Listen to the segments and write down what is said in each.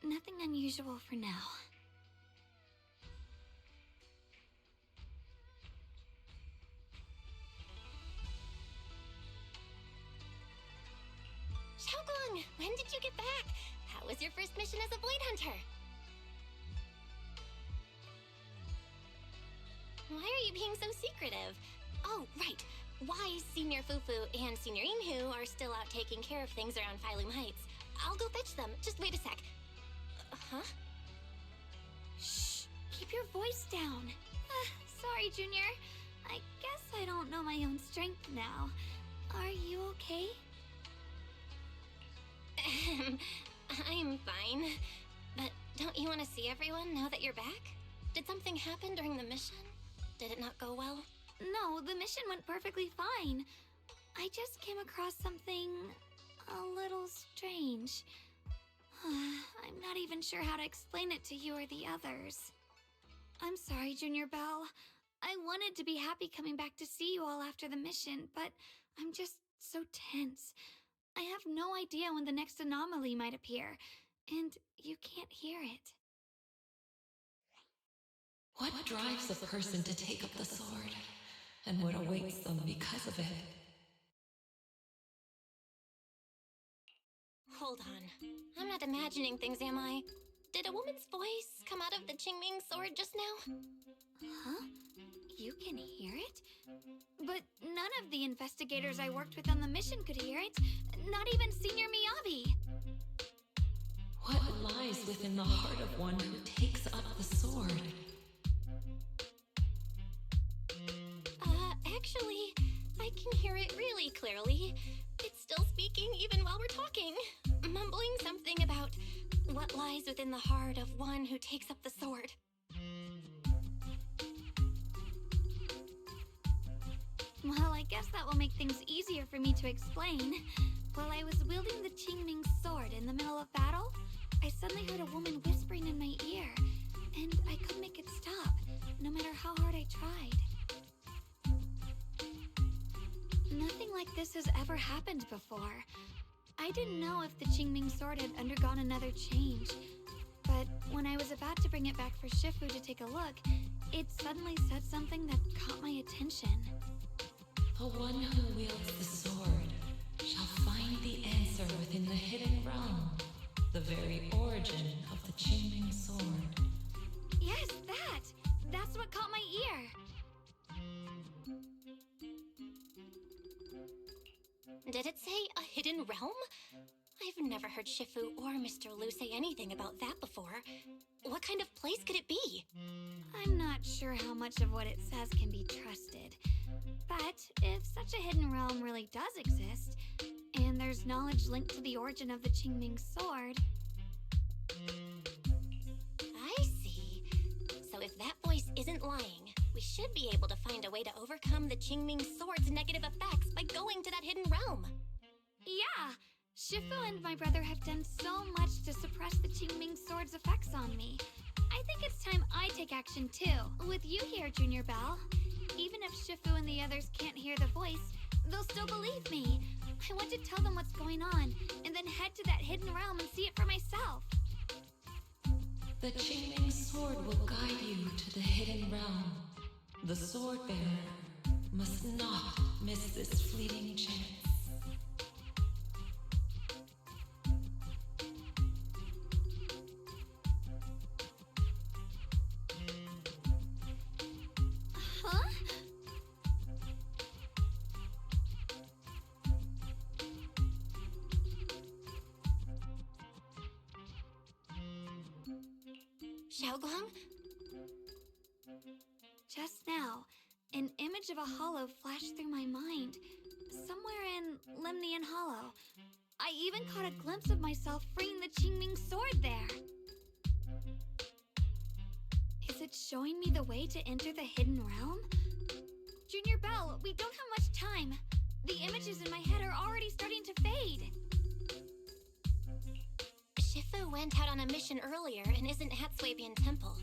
nothing unusual for now. Xiaogong, when did you get back? How was your first mission as a Void Hunter? Why are you being so secretive? Oh, right. Why Senior Fufu and Senior Inhu are still out taking care of things around Phylum Heights. I'll go fetch them. Just wait a sec. Huh? Shh! Keep your voice down. Sorry, Junior. I guess I don't know my own strength now. Are you okay? I'm fine. But don't you want to see everyone now that you're back? Did something happen during the mission? Did it not go well? No, the mission went perfectly fine. I just came across something a little strange. I'm not even sure how to explain it to you or the others. I'm sorry, Junior Belle. I wanted to be happy coming back to see you all after the mission, but I'm just so tense. I have no idea when the next anomaly might appear, and you can't hear it. What drives a person to take up the sword, and what awaits them because of it? Hold on. I'm not imagining things, am I? Did a woman's voice come out of the Qingming sword just now? Huh? You can hear it? But none of the investigators I worked with on the mission could hear it. Not even Senior Miyabi. What lies within the heart of one who takes up the sword? Actually, I can hear it really clearly. It's still speaking even while we're talking. Mumbling something about what lies within the heart of one who takes up the sword. Well, I guess that will make things easier for me to explain. While I was wielding the Qingming sword in the middle of battle, I suddenly heard a woman whispering in my ear, and I couldn't make it stop, no matter how hard I tried. Nothing like this has ever happened before. I didn't know if the Qingming sword had undergone another change, but when I was about to bring it back for Shifu to take a look, it suddenly said something that caught my attention. The one who wields the sword shall find the answer within the hidden realm, the very origin of the Qingming sword. Yes, that's what caught my ear. Did it say a hidden realm? I've never heard Shifu or Mr. Lu say anything about that before. What kind of place could it be? I'm not sure how much of what it says can be trusted. But if such a hidden realm really does exist, and there's knowledge linked to the origin of the Qingming sword... I see. So if that voice isn't lying, we should be able to find a way to overcome the Qingming sword's negative effects by going to that hidden realm. Yeah! Shifu and my brother have done so much to suppress the Qingming sword's effects on me. I think it's time I take action too, with you here, Junior Belle. Even if Shifu and the others can't hear the voice, they'll still believe me. I want to tell them what's going on, and then head to that hidden realm and see it for myself. The Qingming sword will guide you to the hidden realm. The sword bearer must not miss this fleeting chance. Huh? Xiaogong? Just now, an image of a hollow flashed through my mind, somewhere in Limnian Hollow. I even caught a glimpse of myself freeing the Qingming sword there. Is it showing me the way to enter the hidden realm? Junior Belle, we don't have much time. The images in my head are already starting to fade. Shifu went out on a mission earlier and isn't at Swabian Temple.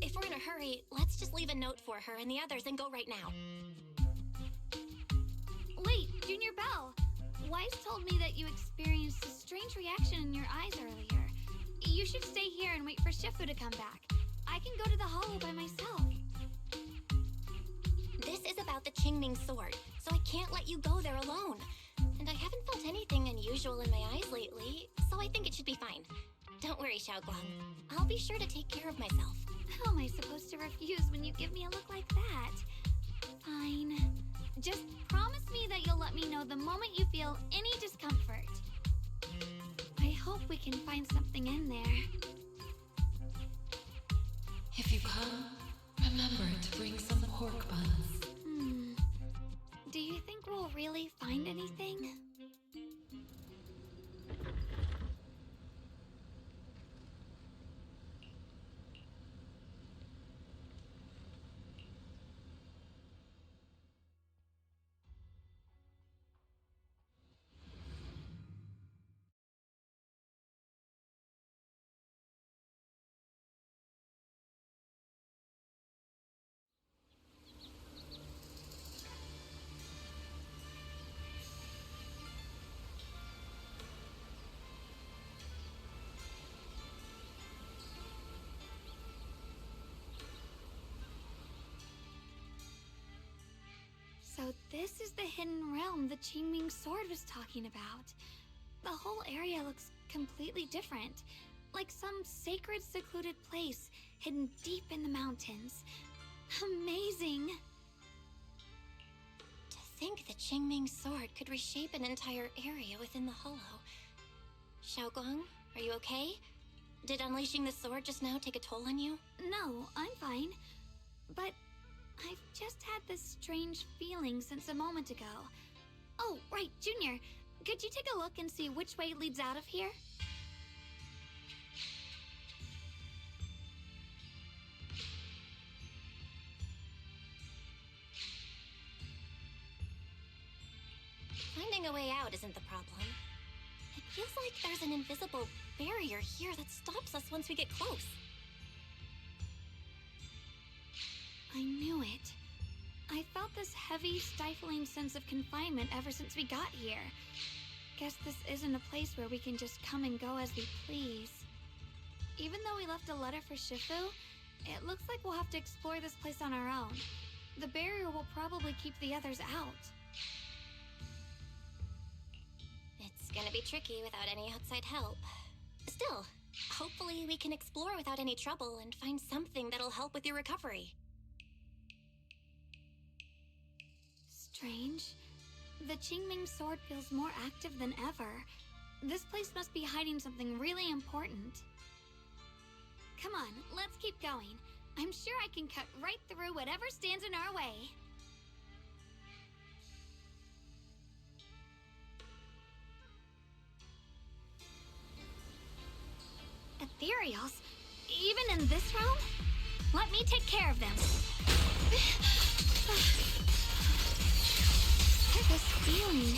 If we're in a hurry, let's just leave a note for her and the others and go right now. Wait, Junior Belle. Wise told me that you experienced a strange reaction in your eyes earlier. You should stay here and wait for Shifu to come back. I can go to the hollow by myself. This is about the Qingming sword, so I can't let you go there alone. And I haven't felt anything unusual in my eyes lately, so I think it should be fine. Don't worry, Xiaoguang. I'll be sure to take care of myself. How am I supposed to refuse when you give me a look like that? Fine. Just promise me that you'll let me know the moment you feel any discomfort. I hope we can find something in there. If you come, remember to bring some pork buns. Do you think we'll really find anything? So this is the hidden realm the Qingming sword was talking about. The whole area looks completely different, like some sacred, secluded place hidden deep in the mountains. Amazing! To think the Qingming sword could reshape an entire area within the hollow. Xiaoguang, are you okay? Did unleashing the sword just now take a toll on you? No, I'm fine. But I've just had this strange feeling since a moment ago. Oh, right, Junior. Could you take a look and see which way leads out of here? Finding a way out isn't the problem. It feels like there's an invisible barrier here that stops us once we get close. I knew it. I felt this heavy, stifling sense of confinement ever since we got here. Guess this isn't a place where we can just come and go as we please. Even though we left a letter for Shifu, it looks like we'll have to explore this place on our own. The barrier will probably keep the others out. It's gonna be tricky without any outside help. Still, hopefully we can explore without any trouble and find something that'll help with your recovery. Strange. The Qingming sword feels more active than ever. This place must be hiding something really important. Come on, let's keep going. I'm sure I can cut right through whatever stands in our way. Ethereals? Even in this realm? Let me take care of them. This feeling.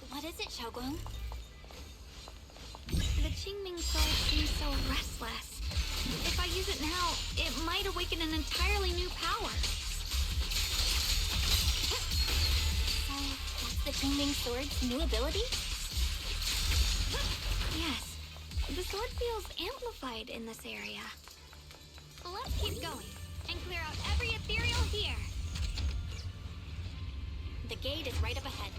What is it, Xiaoguang? The Qingming sword seems so restless. If I use it now, it might awaken an entirely new power. So, that's the Qingming sword's new ability? Yes, the sword feels amplified in this area. Let's keep going and clear out every ethereal here. The gate is right up ahead.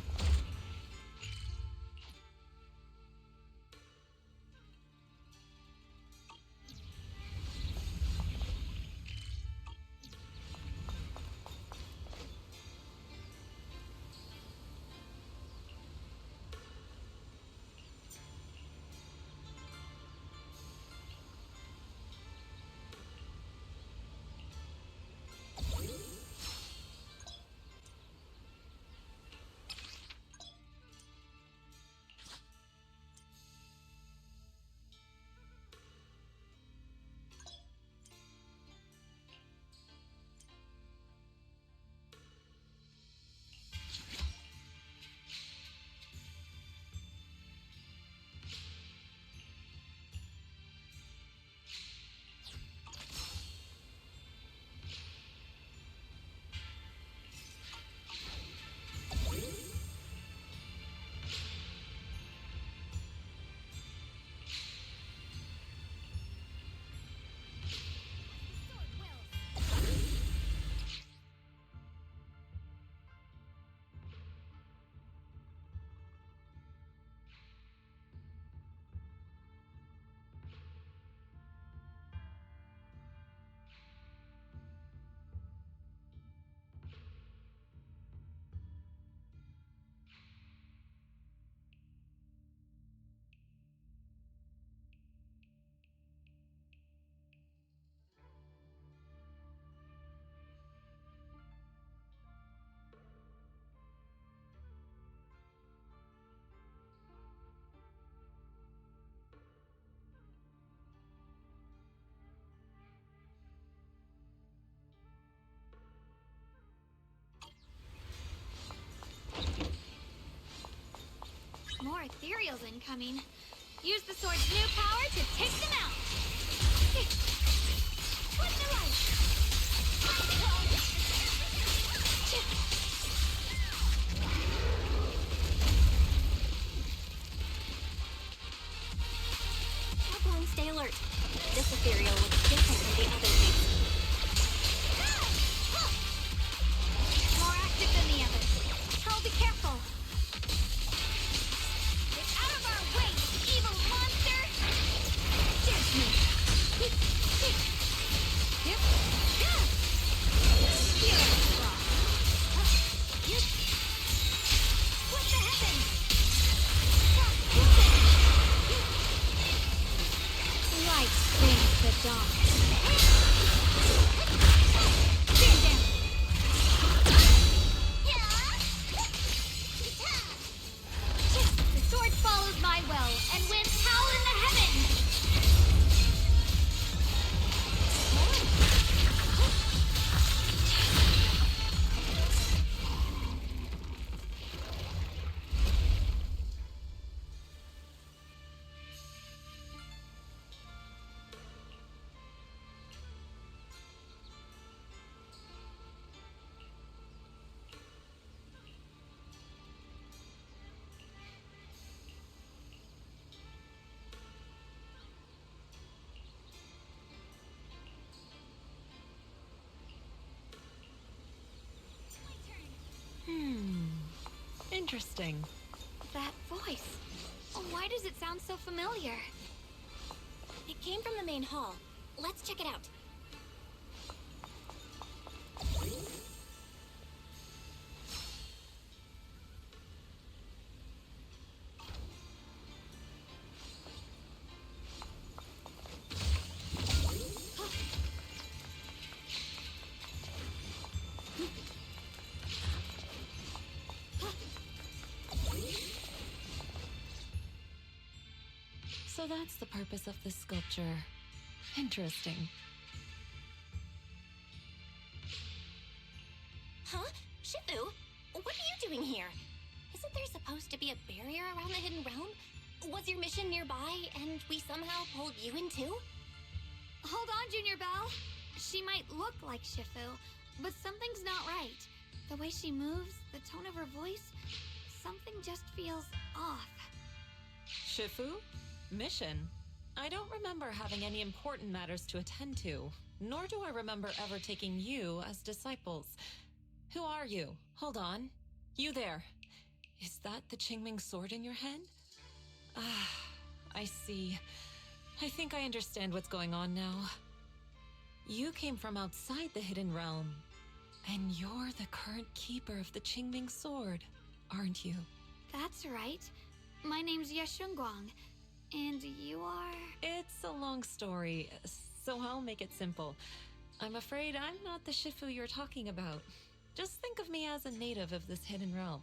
ethereals incoming. Use the sword's new power to take them out. Twist the light. Everyone stay alert. This ethereal looks different from the other things. More active than the others. I'll be careful. Get out of our way, evil monster! Ditch me. What the heavens? Light brings the dawn. Stand down. The sword follows my will and wins howl in the heavens. Interesting. That voice. Why does it sound so familiar? It came from the main hall. Let's check it out. So that's the purpose of this sculpture. Interesting. Huh? Shifu? What are you doing here? Isn't there supposed to be a barrier around the hidden realm? Was your mission nearby and we somehow pulled you in too? Hold on, Junior Belle. She might look like Shifu, but something's not right. The way she moves, the tone of her voice, something just feels off. Shifu? Mission? I don't remember having any important matters to attend to, nor do I remember ever taking you as disciples. Who are you? Hold on. You there. Is that the Qingming sword in your hand? Ah, I see. I think I understand what's going on now. You came from outside the Hidden Realm, and you're the current keeper of the Qingming sword, aren't you? That's right. My name's Yeshunguang, and you are... It's a long story, so I'll make it simple. I'm afraid I'm not the Shifu you're talking about. Just think of me as a native of this hidden realm.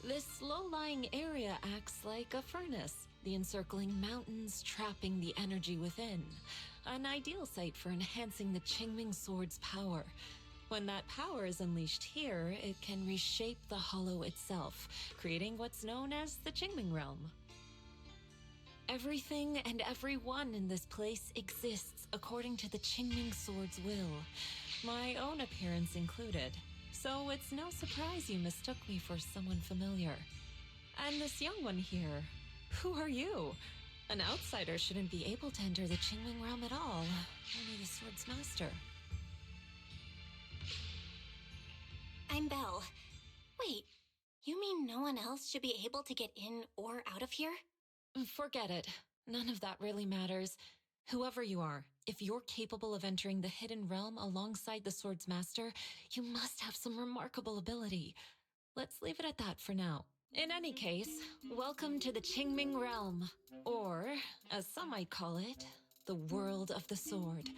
This low-lying area acts like a furnace, the encircling mountains trapping the energy within. An ideal site for enhancing the Qingming sword's power. When that power is unleashed here, it can reshape the hollow itself, creating what's known as the Qingming realm. Everything and everyone in this place exists according to the Qingming sword's will, my own appearance included. So it's no surprise you mistook me for someone familiar. And this young one here, who are you? An outsider shouldn't be able to enter the Qingming realm at all, only the sword's master. I'm Belle. Wait, you mean no one else should be able to get in or out of here? Forget it. None of that really matters. Whoever you are, if you're capable of entering the hidden realm alongside the sword's master, you must have some remarkable ability. Let's leave it at that for now. In any case, welcome to the Qingming realm, or, as some might call it, the world of the sword.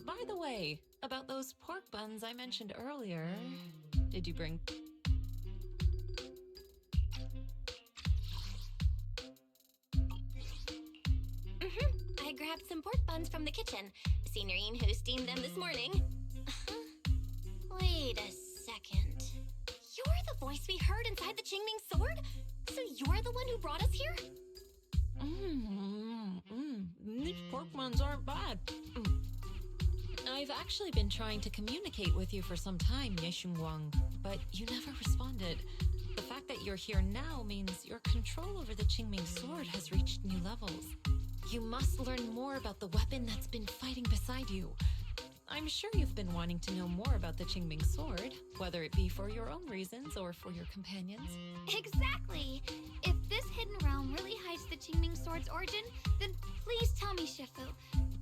By the way, about those pork buns I mentioned earlier, did you bring... I grabbed some pork buns from the kitchen. Senior Inhu steamed them this morning. Wait a second. You're the voice we heard inside the Qingming sword? So you're the one who brought us here? These pork buns aren't bad. I've actually been trying to communicate with you for some time, Yeshun Wang, but you never responded. The fact that you're here now means your control over the Qingming sword has reached new levels. You must learn more about the weapon that's been fighting beside you. I'm sure you've been wanting to know more about the Qingming sword, whether it be for your own reasons or for your companions. Exactly! If this hidden realm really hides the Qingming sword's origin, then please tell me, Shifu.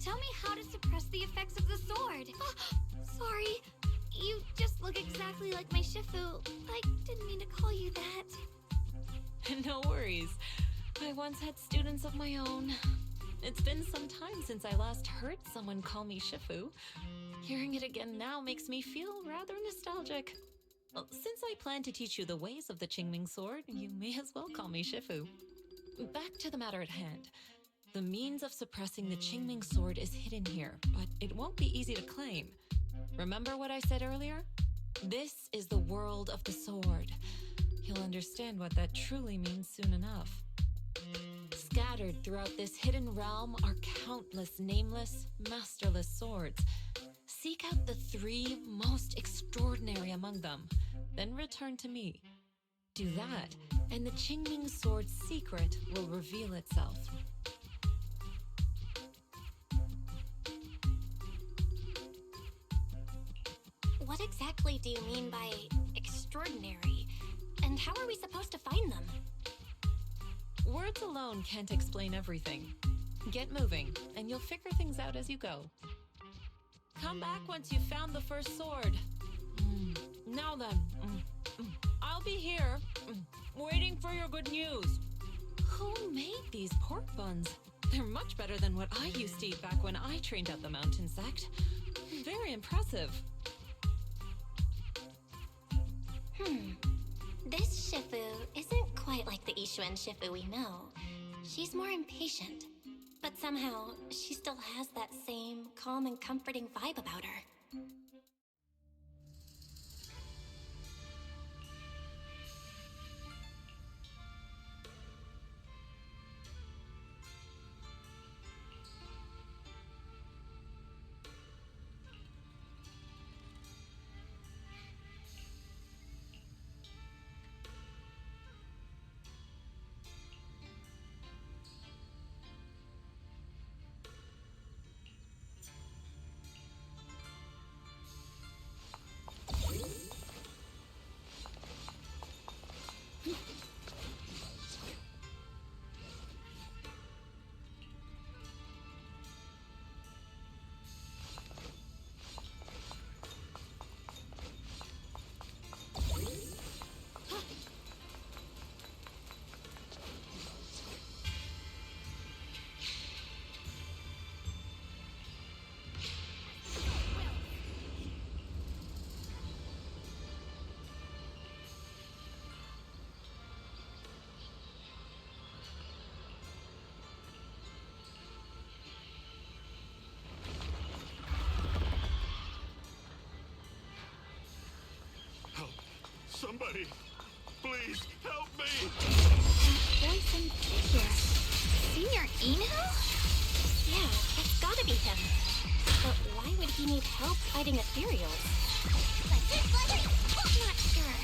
Tell me how to suppress the effects of the sword. Sorry, you just look exactly like my Shifu. I didn't mean to call you that. No worries. I once had students of my own. It's been some time since I last heard someone call me Shifu. Hearing it again now makes me feel rather nostalgic. Well, since I plan to teach you the ways of the Qingming sword, you may as well call me Shifu. Back to the matter at hand. The means of suppressing the Qingming sword is hidden here, but it won't be easy to claim. Remember what I said earlier? This is the world of the sword. You'll understand what that truly means soon enough. Scattered throughout this hidden realm are countless nameless, masterless swords. Seek out the 3 most extraordinary among them, then return to me. Do that, and the Qingming sword's secret will reveal itself. What exactly do you mean by extraordinary? And how are we supposed to find them? Words alone can't explain everything. Get moving, and you'll figure things out as you go. Come back once you've found the first sword. Now then, I'll be here, waiting for your good news. Who made these pork buns? They're much better than what I used to eat back when I trained at the mountain sect. Very impressive. This Shifu isn't quite like the Ishuan Shifu we know. She's more impatient, but somehow she still has that same calm and comforting vibe about her. Somebody, please help me! Voice and figure. Senior Inhu? Yeah, it's gotta be him. But why would he need help fighting ethereals? Not sure.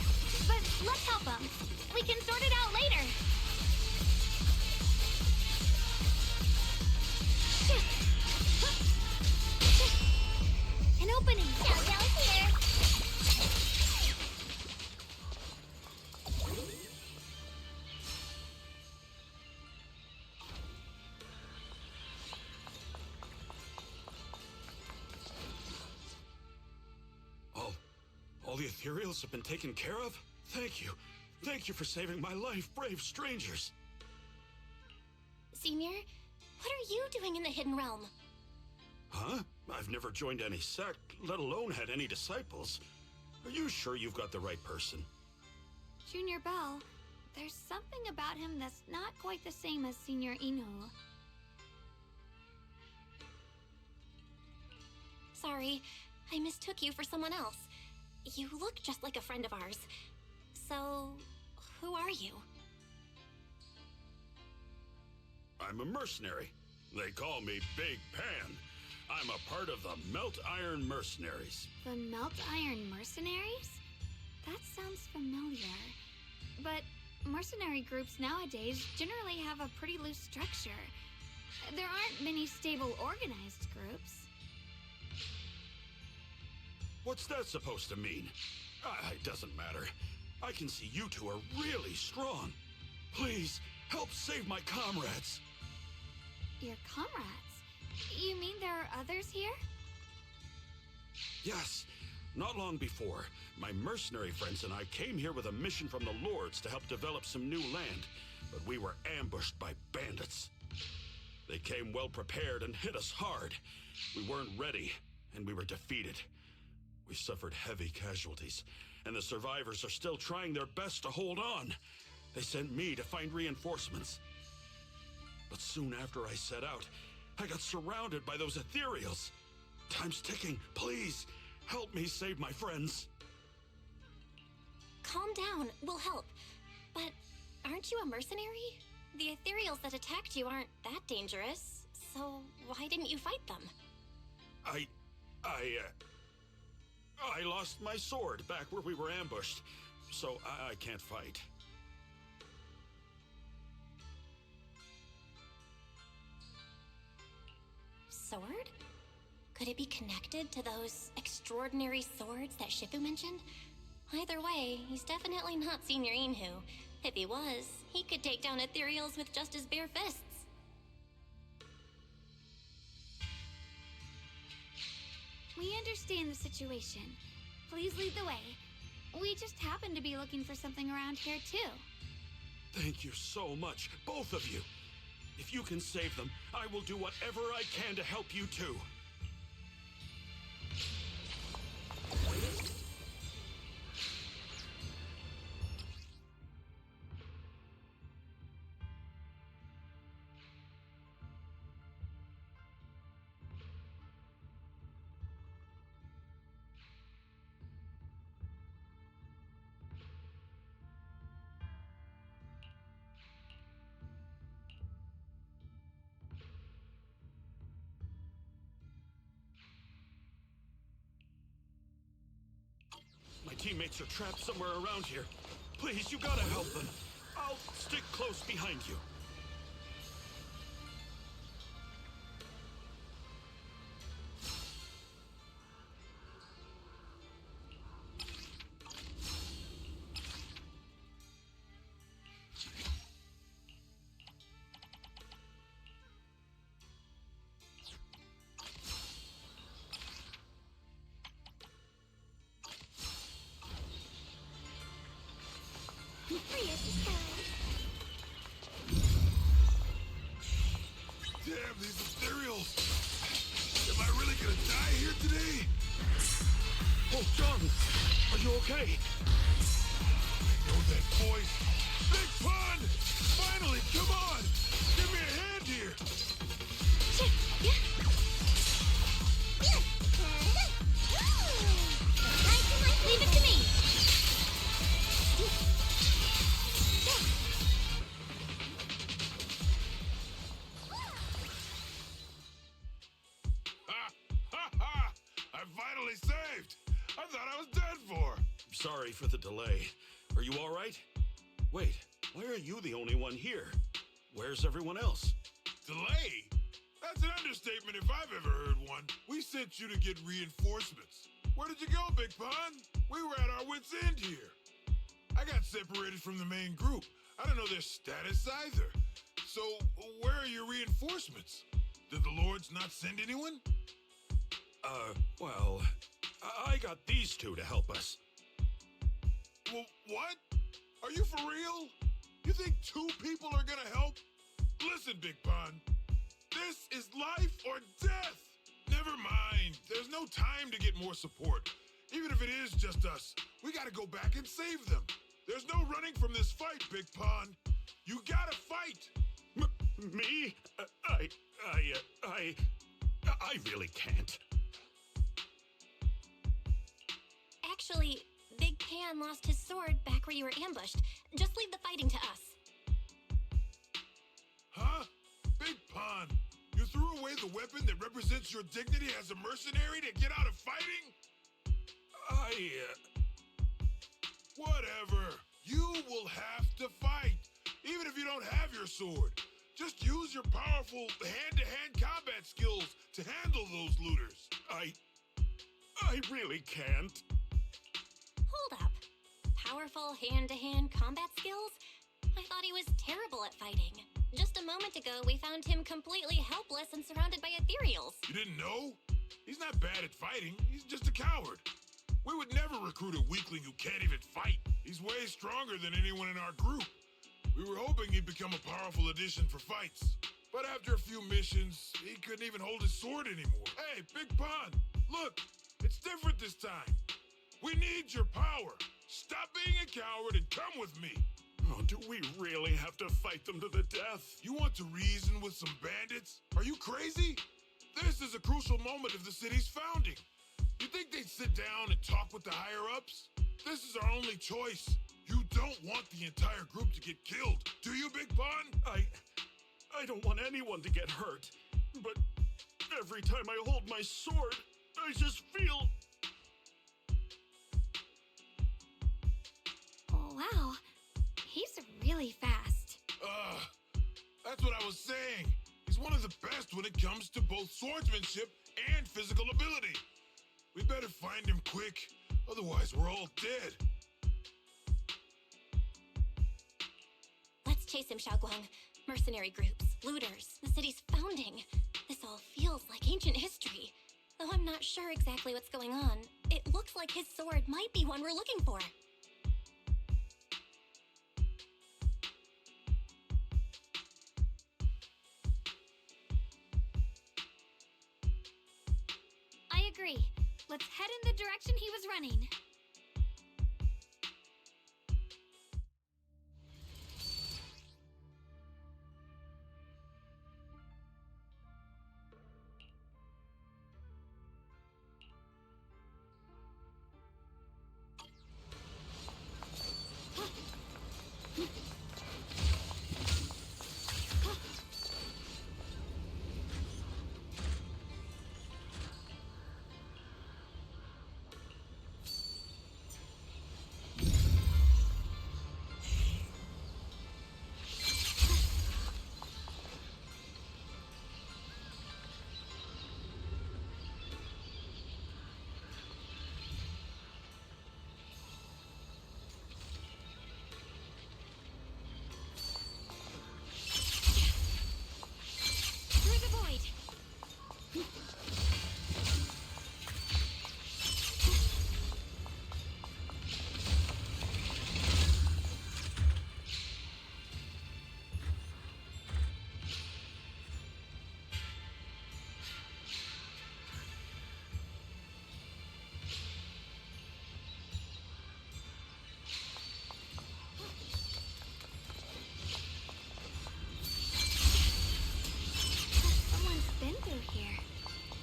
But let's help him. We can sort it out later. An opening. Down here. All the ethereals have been taken care of? Thank you. Thank you for saving my life, brave strangers. Senior, what are you doing in the Hidden Realm? Huh? I've never joined any sect, let alone had any disciples. Are you sure you've got the right person? Junior Bell, there's something about him that's not quite the same as Senior Inhu. Sorry, I mistook you for someone else. You look just like a friend of ours. So, who are you? I'm a mercenary. They call me Big Pan. I'm a part of the Melt Iron Mercenaries. The Melt Iron Mercenaries? That sounds familiar. But mercenary groups nowadays generally have a pretty loose structure. There aren't many stable, organized groups. What's that supposed to mean? It doesn't matter. I can see you two are really strong. Please, help save my comrades. Your comrades? You mean there are others here? Yes. Not long before, my mercenary friends and I came here with a mission from the Lords to help develop some new land, but we were ambushed by bandits. They came well prepared and hit us hard. We weren't ready, and we were defeated. We suffered heavy casualties, and the survivors are still trying their best to hold on. They sent me to find reinforcements. But soon after I set out, I got surrounded by those ethereals. Time's ticking. Please, help me save my friends. Calm down. We'll help. But aren't you a mercenary? The ethereals that attacked you aren't that dangerous. So why didn't you fight them? I lost my sword back where we were ambushed, so I can't fight. Sword? Could it be connected to those extraordinary swords that Shifu mentioned? Either way, he's definitely not Senior Inhu. If he was, he could take down ethereals with just his bare fists. We understand the situation. Please lead the way. We just happen to be looking for something around here, too. Thank you so much, both of you. If you can save them, I will do whatever I can to help you too. My teammates are trapped somewhere around here. Please, you gotta help them. I'll stick close behind you. Damn, these ethereals! Am I really gonna die here today? Oh, John! Are you okay? I know that voice! Big Pun! Finally, come on! Give me a hand here! Leave it to me! I'm finally saved! I thought I was dead for! Sorry for the delay. Are you all right? Wait, why are you the only one here? Where's everyone else? Delay? That's an understatement if I've ever heard one. We sent you to get reinforcements. Where did you go, Big Pun? We were at our wits' end here. I got separated from the main group. I don't know their status either. So, where are your reinforcements? Did the Lords not send anyone? Well, I got these two to help us. Well, what? Are you for real? You think two people are gonna help? Listen, Big Pun. This is life or death. Never mind. There's no time to get more support. Even if it is just us, we gotta go back and save them. There's no running from this fight, Big Pun. You gotta fight. Me? I really can't. Actually, Big Pan lost his sword back where you were ambushed. Just leave the fighting to us. Huh? Pon, you threw away the weapon that represents your dignity as a mercenary to get out of fighting? Whatever. You will have to fight, even if you don't have your sword. Just use your powerful hand-to-hand combat skills to handle those looters. I really can't. Hold up. Powerful hand-to-hand combat skills? I thought he was terrible at fighting. Just a moment ago, we found him completely helpless and surrounded by ethereals. You didn't know? He's not bad at fighting. He's just a coward. We would never recruit a weakling who can't even fight. He's way stronger than anyone in our group. We were hoping he'd become a powerful addition for fights. But after a few missions, he couldn't even hold his sword anymore. Hey, Big Pon, look, it's different this time. We need your power. Stop being a coward and come with me. Oh, do we really have to fight them to the death? You want to reason with some bandits? Are you crazy? This is a crucial moment of the city's founding. You think they'd sit down and talk with the higher-ups? This is our only choice. You don't want the entire group to get killed, do you, Big Pon? I don't want anyone to get hurt. But every time I hold my sword, I just feel... Wow, he's really fast. That's what I was saying. He's one of the best when it comes to both swordsmanship and physical ability. We better find him quick, otherwise we're all dead. Let's chase him, Xiaoguang. Mercenary groups, looters, the city's founding. This all feels like ancient history. Though I'm not sure exactly what's going on, it looks like his sword might be one we're looking for. I agree. Let's head in the direction he was running.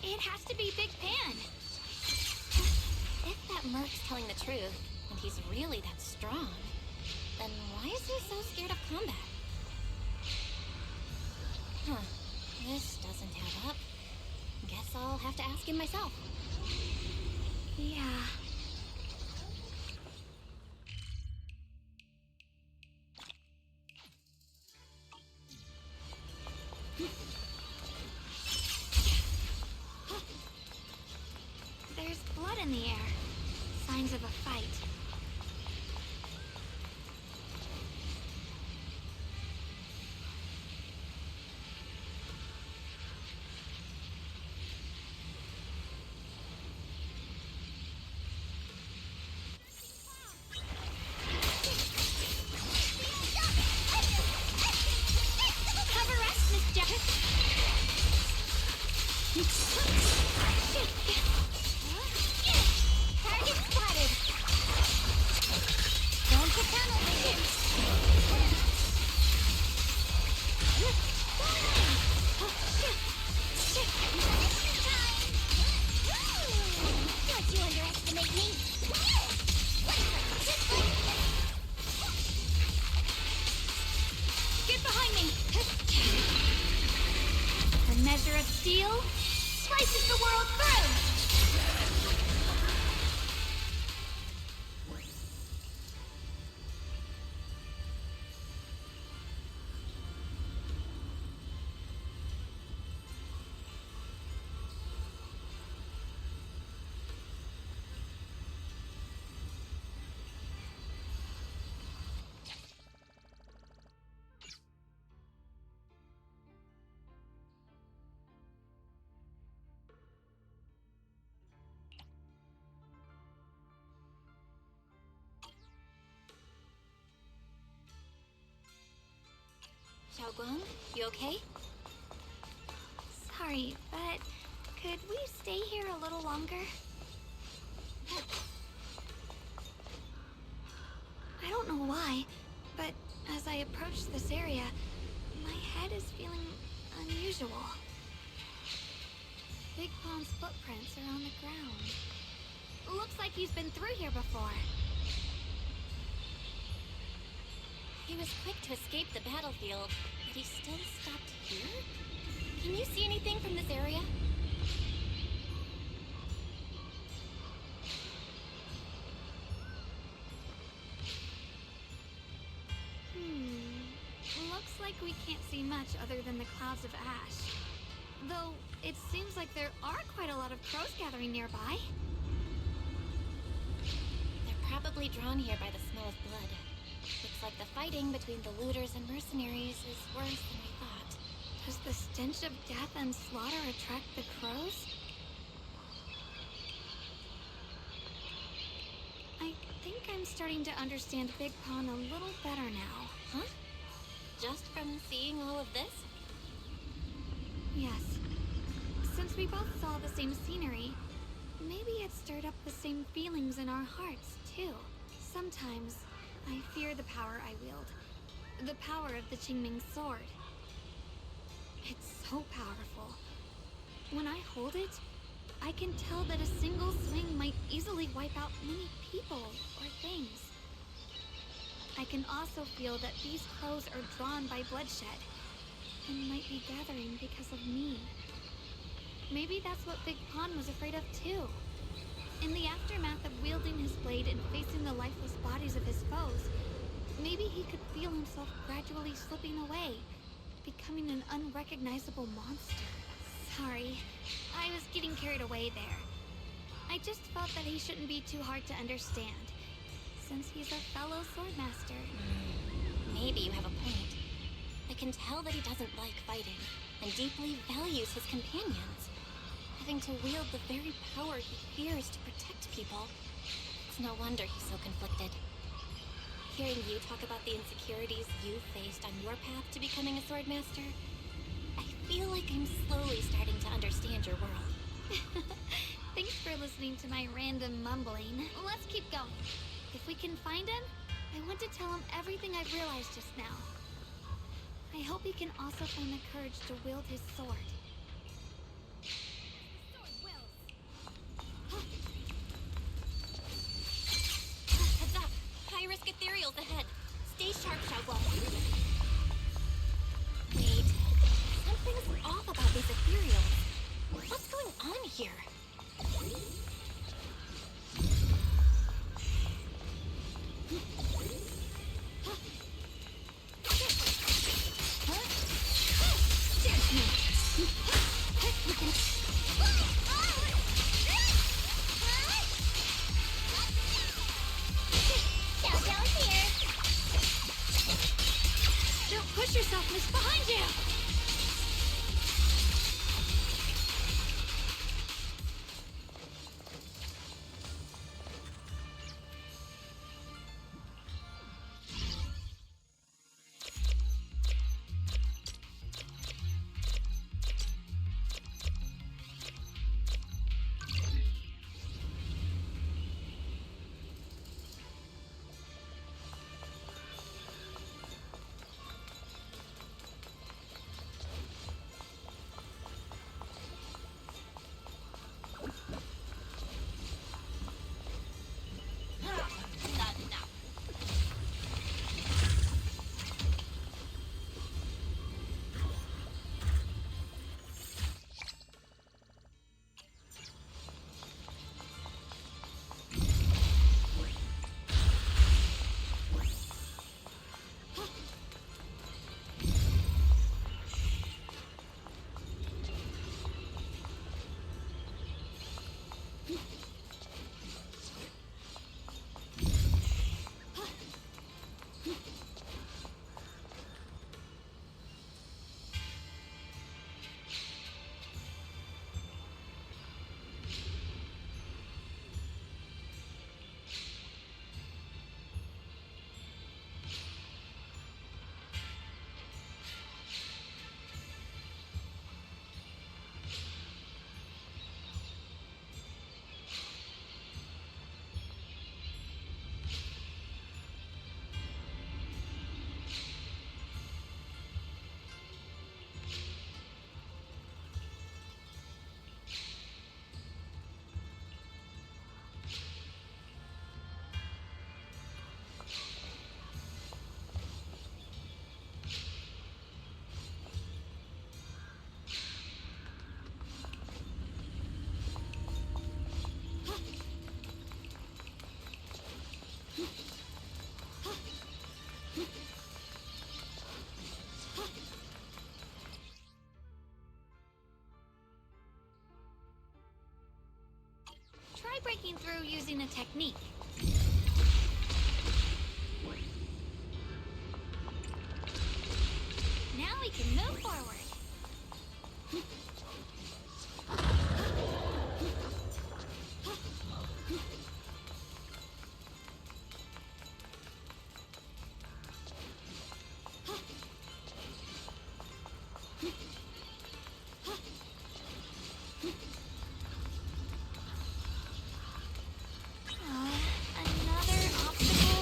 It has to be Big Pan. If that merc's telling the truth, and he's really that strong, then why is he so scared of combat? Huh. This doesn't add up. Guess I'll have to ask him myself. Yeah. There's blood in the air. Signs of a fight. Cover us, Miss Jessica. Target spotted. Don't get tunnel vision. Don't you underestimate me. Get behind me. steel slices the world through! Xiaoguang, you okay? Sorry, but could we stay here a little longer? I don't know why, but as I approach this area, my head is feeling unusual. Big Pond's footprints are on the ground. Looks like he's been through here before. He was quick to escape the battlefield, but he still stopped here? Can you see anything from this area? Looks like we can't see much other than the clouds of ash. Though, it seems like there are quite a lot of crows gathering nearby. They're probably drawn here by the smell of blood. Looks like the fighting between the looters and mercenaries is worse than we thought. Does the stench of death and slaughter attract the crows? I think I'm starting to understand Big Pond a little better now. Huh? Just from seeing all of this? Yes. Since we both saw the same scenery, maybe it stirred up the same feelings in our hearts, too. Sometimes, I fear the power I wield. The power of the Qingming sword. It's so powerful. When I hold it, I can tell that a single swing might easily wipe out many people or things. I can also feel that these crows are drawn by bloodshed and might be gathering because of me. Maybe that's what Big Pond was afraid of too. In the aftermath of wielding his blade and facing the lifeless bodies of his foes, maybe he could feel himself gradually slipping away, becoming an unrecognizable monster. Sorry, I was getting carried away there. I just felt that he shouldn't be too hard to understand, since he's a fellow swordmaster. Maybe you have a point. I can tell that he doesn't like fighting, and deeply values his companions. Having to wield the very power he fears to protect people, it's no wonder he's so conflicted. Hearing you talk about the insecurities you faced on your path to becoming a swordmaster, I feel like I'm slowly starting to understand your world. Thanks for listening to my random mumbling. Let's keep going. If we can find him, I want to tell him everything I've realized just now. I hope he can also find the courage to wield his sword. Heads up! High-risk ethereals ahead. Stay sharp, Xiaoguang. Wait. Something's off about these ethereals. What's going on here? breaking through using a technique. Now we can move forward. Another obstacle.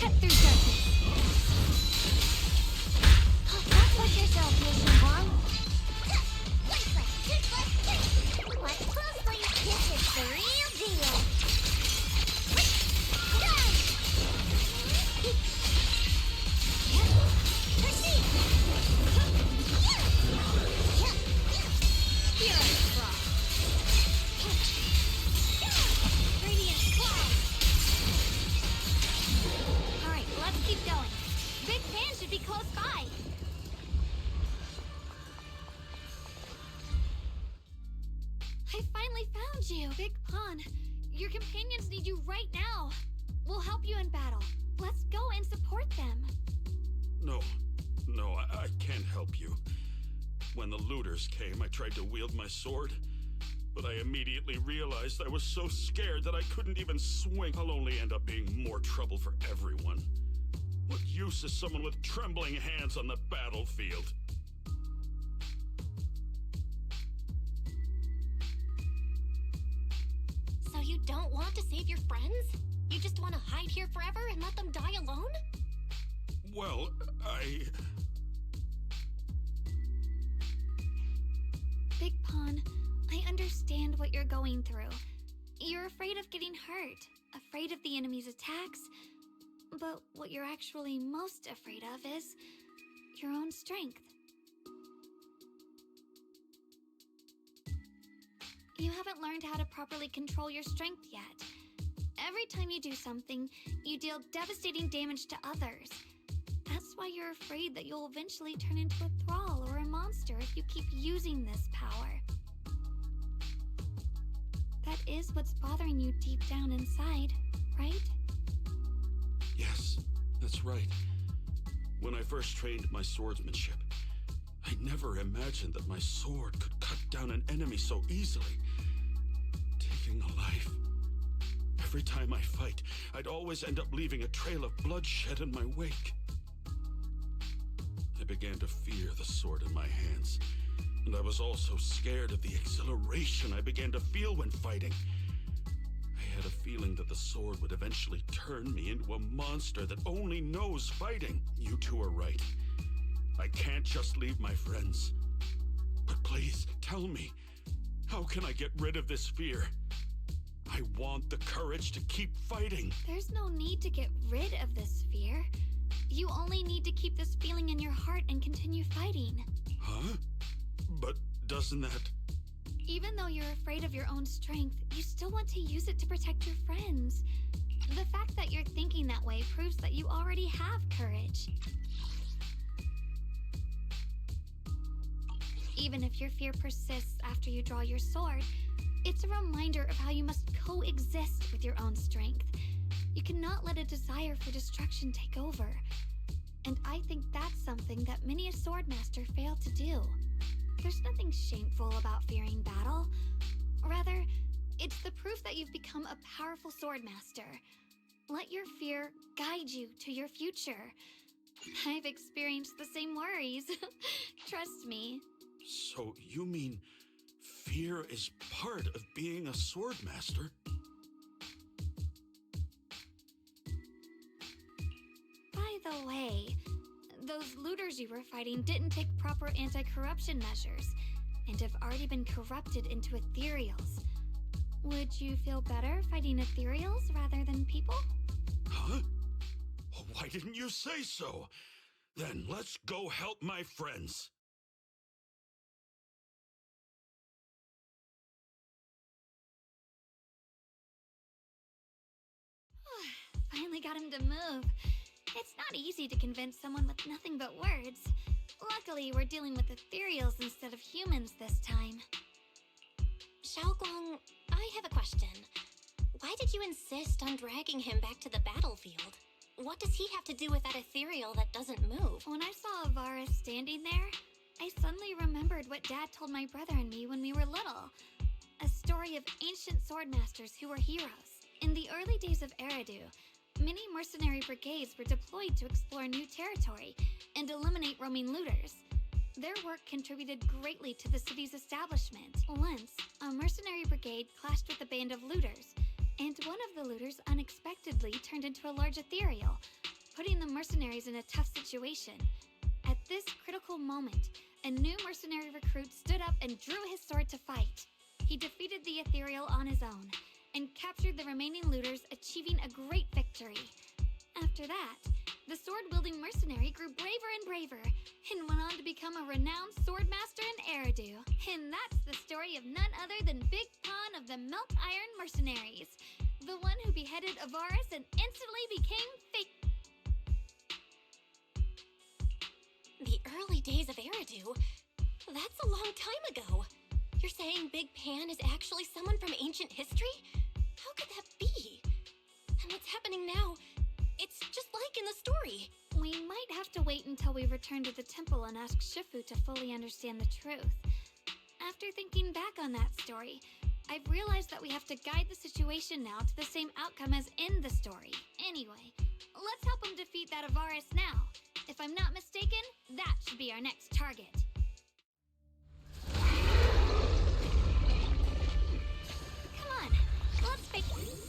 Cut through darkness. Don't push yourself, Mission One. Watch closely. This is the real deal. Furious Frost. Radiant Cloud. Alright, let's keep going. Big Pan should be close by. I finally found you, Big Pond. Your companions need you right now. We'll help you in battle. Let's go and support them. No, I can't help you. When the looters came, I tried to wield my sword, but I immediately realized I was so scared that I couldn't even swing. I'll only end up being more trouble for everyone. What use is someone with trembling hands on the battlefield? So you don't want to save your friends? You just want to hide here forever and let them die alone? Well, Big Pond, I understand what you're going through. You're afraid of getting hurt, afraid of the enemy's attacks, but what you're actually most afraid of is your own strength. You haven't learned how to properly control your strength yet. Every time you do something, you deal devastating damage to others. That's why you're afraid that you'll eventually turn into a thrall or a monster if you keep using this power. That is what's bothering you deep down inside, right? yes, that's right. When I first trained my swordsmanship, I never imagined that my sword could cut down an enemy so easily, taking a life. Every time I fight, I'd always end up leaving a trail of bloodshed in my wake. I began to fear the sword in my hands, and I was also scared of the exhilaration I began to feel when fighting. I had a feeling that the sword would eventually turn me into a monster that only knows fighting. You two are right. I can't just leave my friends. But please, tell me, how can I get rid of this fear? I want the courage to keep fighting. There's no need to get rid of this fear. You only need to keep this feeling in your heart and continue fighting. Huh? But doesn't that... Even though you're afraid of your own strength, you still want to use it to protect your friends. The fact that you're thinking that way proves that you already have courage. Even if your fear persists after you draw your sword, it's a reminder of how you must coexist with your own strength. You cannot let a desire for destruction take over. And I think that's something that many a swordmaster fail to do. There's nothing shameful about fearing battle. Rather, it's the proof that you've become a powerful swordmaster. Let your fear guide you to your future. I've experienced the same worries. Trust me. So you mean fear is part of being a swordmaster? By the way, those looters you were fighting didn't take proper anti-corruption measures and have already been corrupted into ethereals. Would you feel better fighting ethereals rather than people? Huh? Why didn't you say so? Then let's go help my friends. finally got him to move. It's not easy to convince someone with nothing but words. Luckily, we're dealing with ethereals instead of humans this time. Xiaoguang, I have a question. Why did you insist on dragging him back to the battlefield? What does he have to do with that ethereal that doesn't move? When I saw Avaris standing there, I suddenly remembered what Dad told my brother and me when we were little. A story of ancient swordmasters who were heroes. In the early days of Eridu, many mercenary brigades were deployed to explore new territory and eliminate roaming looters. Their work contributed greatly to the city's establishment. Once, a mercenary brigade clashed with a band of looters, and one of the looters unexpectedly turned into a large ethereal, putting the mercenaries in a tough situation. At this critical moment, a new mercenary recruit stood up and drew his sword to fight. He defeated the ethereal on his own, and captured the remaining looters, achieving a great victory. After that, the sword-wielding mercenary grew braver and braver, and went on to become a renowned swordmaster in Eridu. And that's the story of none other than Big Pon of the Melt Iron Mercenaries, the one who beheaded Avaris and instantly became fake. The early days of Eridu? That's a long time ago. You're saying Big Pan is actually someone from ancient history? How could that be? And what's happening now? It's just like in the story. We might have to wait until we return to the temple and ask Shifu to fully understand the truth. After thinking back on that story, I've realized that we have to guide the situation now to the same outcome as in the story. Anyway, let's help him defeat that Avaris now. If I'm not mistaken, that should be our next target. Come on, let's fake it.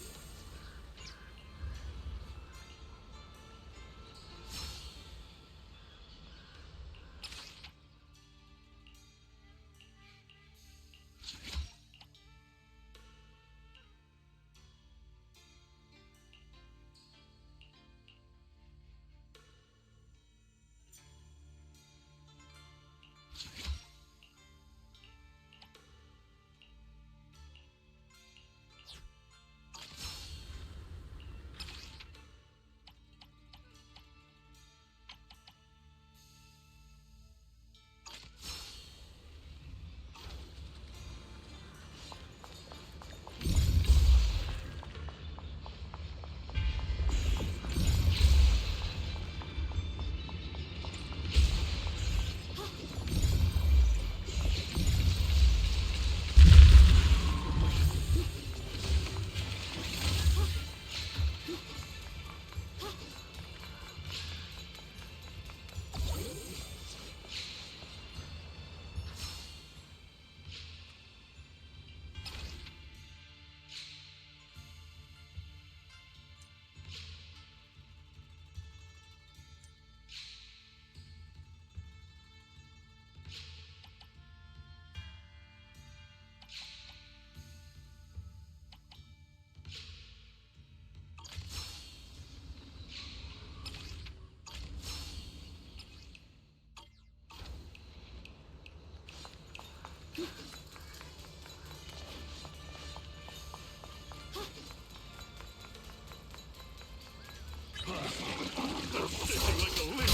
They're sticking like a leaf.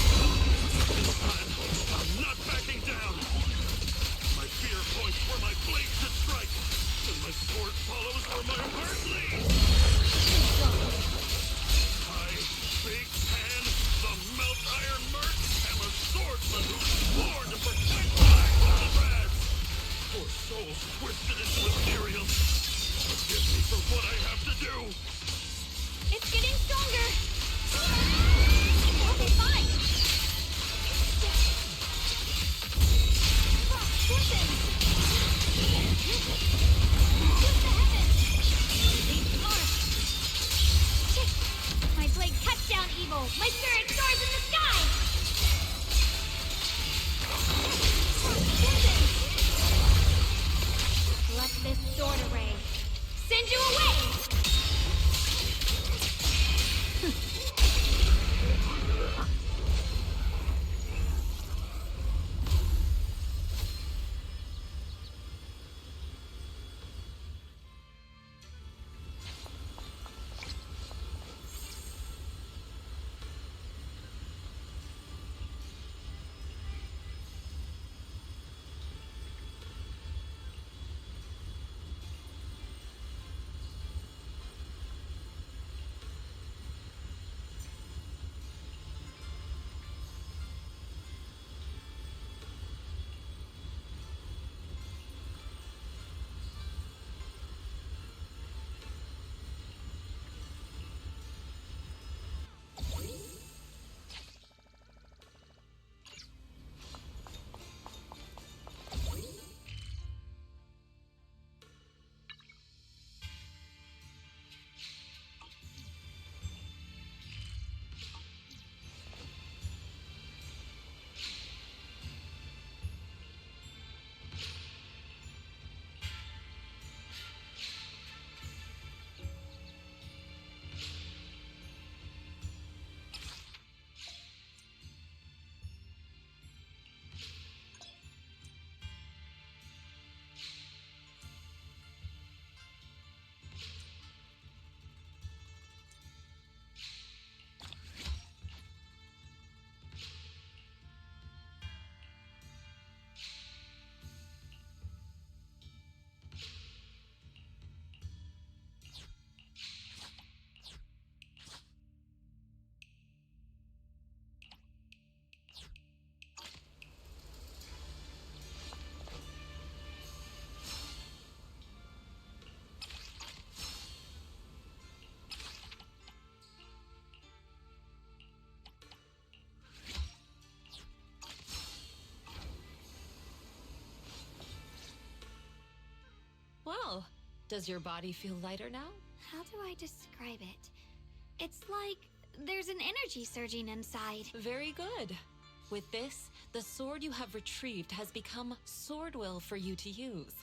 This time, I'm not backing down. My fear points where my blade should strike, and my sword follows where my heart leads. I, Big Pan, the Melt Iron Merc, am a swordsman who's born to protect my comrades. Poor souls twisted into ethereal. Forgive me for what I have to do. It's getting stronger! Okay, fine! Listen! Use the heavens! Well, does your body feel lighter now? How do I describe it? It's like there's an energy surging inside. Very good. With this, the sword you have retrieved has become sword will for you to use.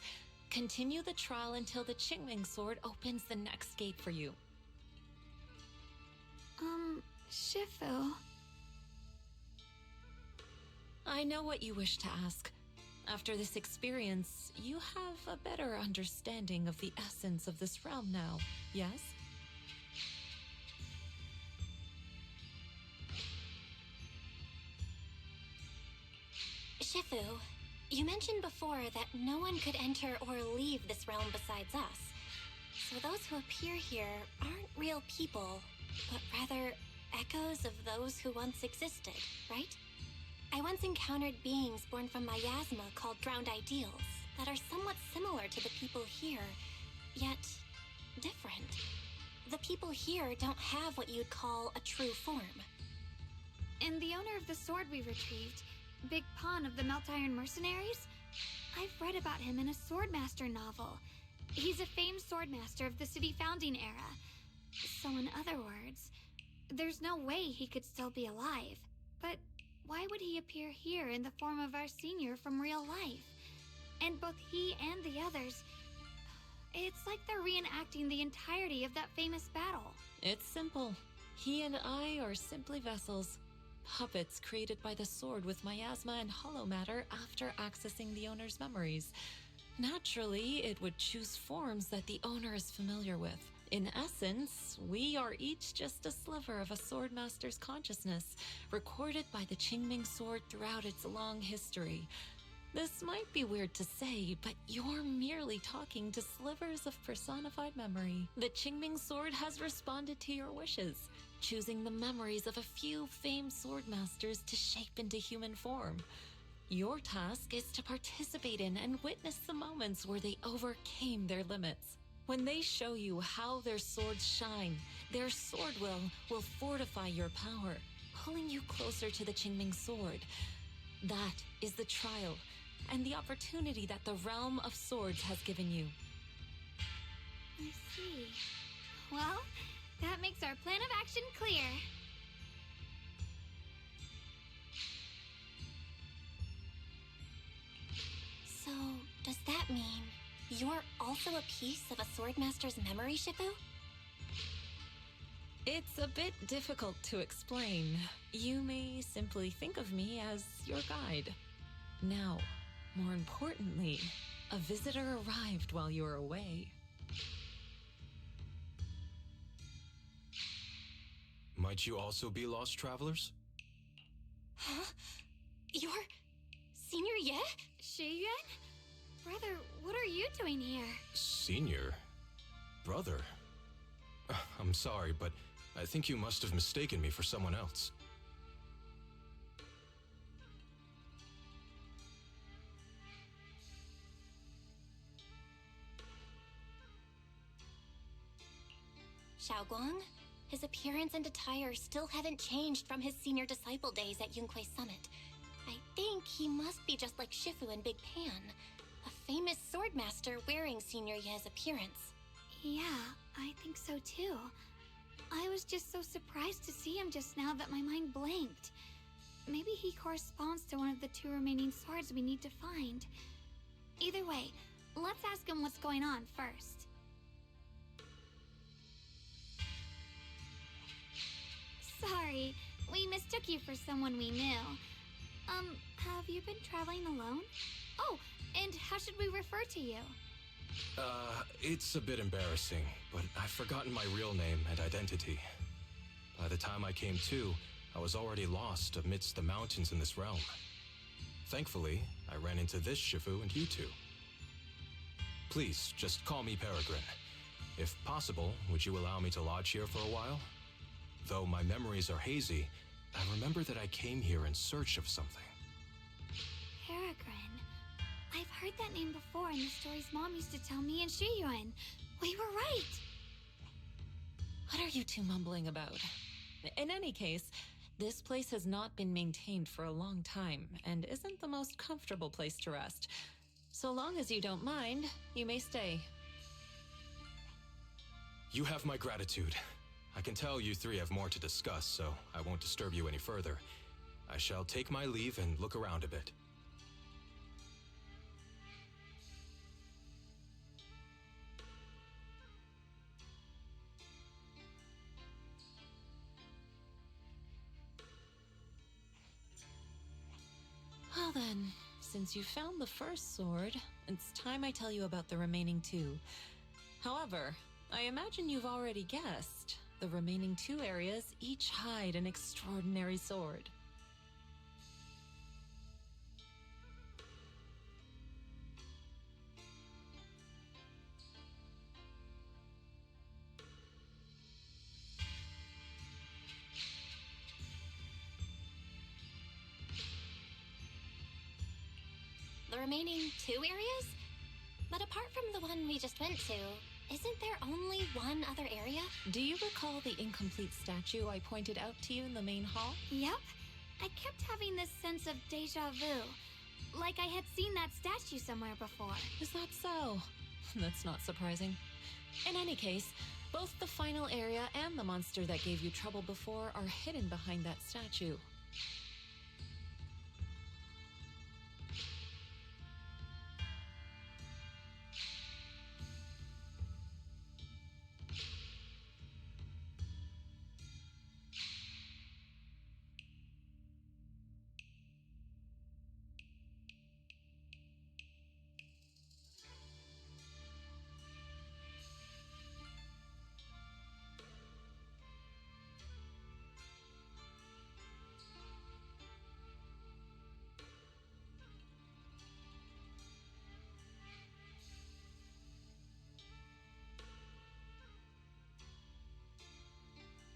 Continue the trial until the Qingming sword opens the next gate for you. Shifu. I know what you wish to ask. After this experience, you have a better understanding of the essence of this realm now, yes? Shifu, you mentioned before that no one could enter or leave this realm besides us. So those who appear here aren't real people, but rather echoes of those who once existed, right? I once encountered beings born from miasma called drowned ideals that are somewhat similar to the people here, yet different. The people here don't have what you'd call a true form. And the owner of the sword we retrieved, Big Pon of the Melt Iron Mercenaries? I've read about him in a Swordmaster novel. He's a famed swordmaster of the city founding era. So in other words, there's no way he could still be alive. But why would he appear here in the form of our senior from real life? And both he and the others, it's like they're reenacting the entirety of that famous battle. It's simple. He and I are simply vessels. Puppets created by the sword with miasma and hollow matter after accessing the owner's memories. Naturally, it would choose forms that the owner is familiar with. In essence, we are each just a sliver of a swordmaster's consciousness, recorded by the Qingming sword throughout its long history. This might be weird to say, but you're merely talking to slivers of personified memory. The Qingming sword has responded to your wishes, choosing the memories of a few famed swordmasters to shape into human form. Your task is to participate in and witness the moments where they overcame their limits. When they show you how their swords shine, their sword will fortify your power, pulling you closer to the Qingming sword. That is the trial and the opportunity that the realm of swords has given you. I see. Well, that makes our plan of action clear. So, does that mean you're also a piece of a swordmaster's memory, Shifu? It's a bit difficult to explain. You may simply think of me as your guide. Now, more importantly, a visitor arrived while you were away. Might you also be lost travelers? Huh? You're Senior Ye? Shiyuan? Brother, what are you doing here? Senior? Brother? I'm sorry, but I think you must have mistaken me for someone else. Xiaoguang? His appearance and attire still haven't changed from his senior disciple days at Yunque Summit. I think he must be just like Shifu and Big Pan, a famous swordmaster wearing Senior Ye's appearance. Yeah, I think so too. I was just so surprised to see him just now that my mind blanked. Maybe he corresponds to one of the two remaining swords we need to find. Either way, let's ask him what's going on first. Sorry, we mistook you for someone we knew. Have you been traveling alone? Oh, and how should we refer to you? It's a bit embarrassing, but I've forgotten my real name and identity. By the time I came to, I was already lost amidst the mountains in this realm. Thankfully, I ran into this Shifu and you two. Please, just call me Peregrine. If possible, would you allow me to lodge here for a while? Though my memories are hazy, I remember that I came here in search of something. Peregrine. I've heard that name before in the stories Mom used to tell me and Shiyuan. We were right! What are you two mumbling about? In any case, this place has not been maintained for a long time and isn't the most comfortable place to rest. So long as you don't mind, you may stay. You have my gratitude. I can tell you three have more to discuss, so I won't disturb you any further. I shall take my leave and look around a bit. Well then, since you found the first sword, it's time I tell you about the remaining two. However, I imagine you've already guessed. The remaining two areas each hide an extraordinary sword. The remaining two areas? But apart from the one we just went to, isn't there only one other area? Do you recall the incomplete statue I pointed out to you in the main hall? Yep. I kept having this sense of deja vu. Like I had seen that statue somewhere before. Is that so? That's not surprising. In any case, both the final area and the monster that gave you trouble before are hidden behind that statue.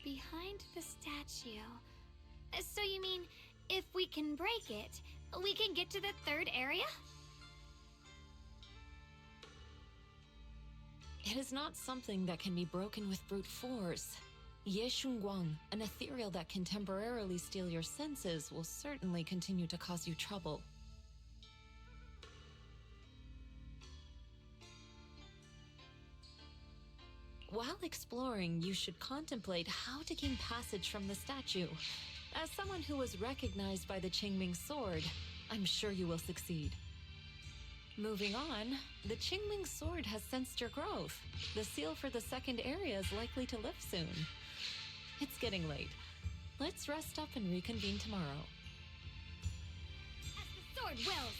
Behind the statue. So you mean, if we can break it, we can get to the third area? It is not something that can be broken with brute force. Ye Shunguang, an ethereal that can temporarily steal your senses, will certainly continue to cause you trouble. While exploring, you should contemplate how to gain passage from the statue. As someone who was recognized by the Qingming sword, I'm sure you will succeed. Moving on, the Qingming sword has sensed your growth. The seal for the second area is likely to lift soon. It's getting late. Let's rest up and reconvene tomorrow. As the sword wills!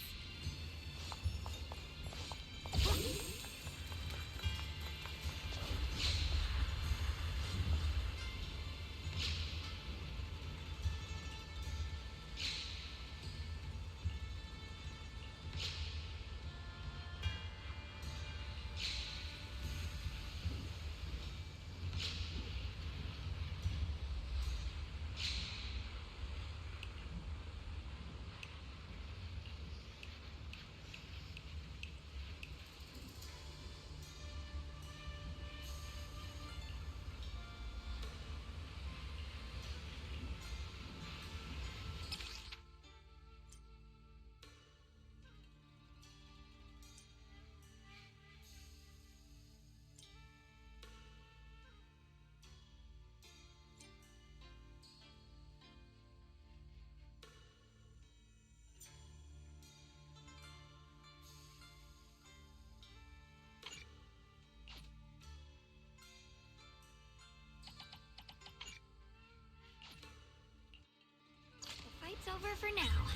It's over for now.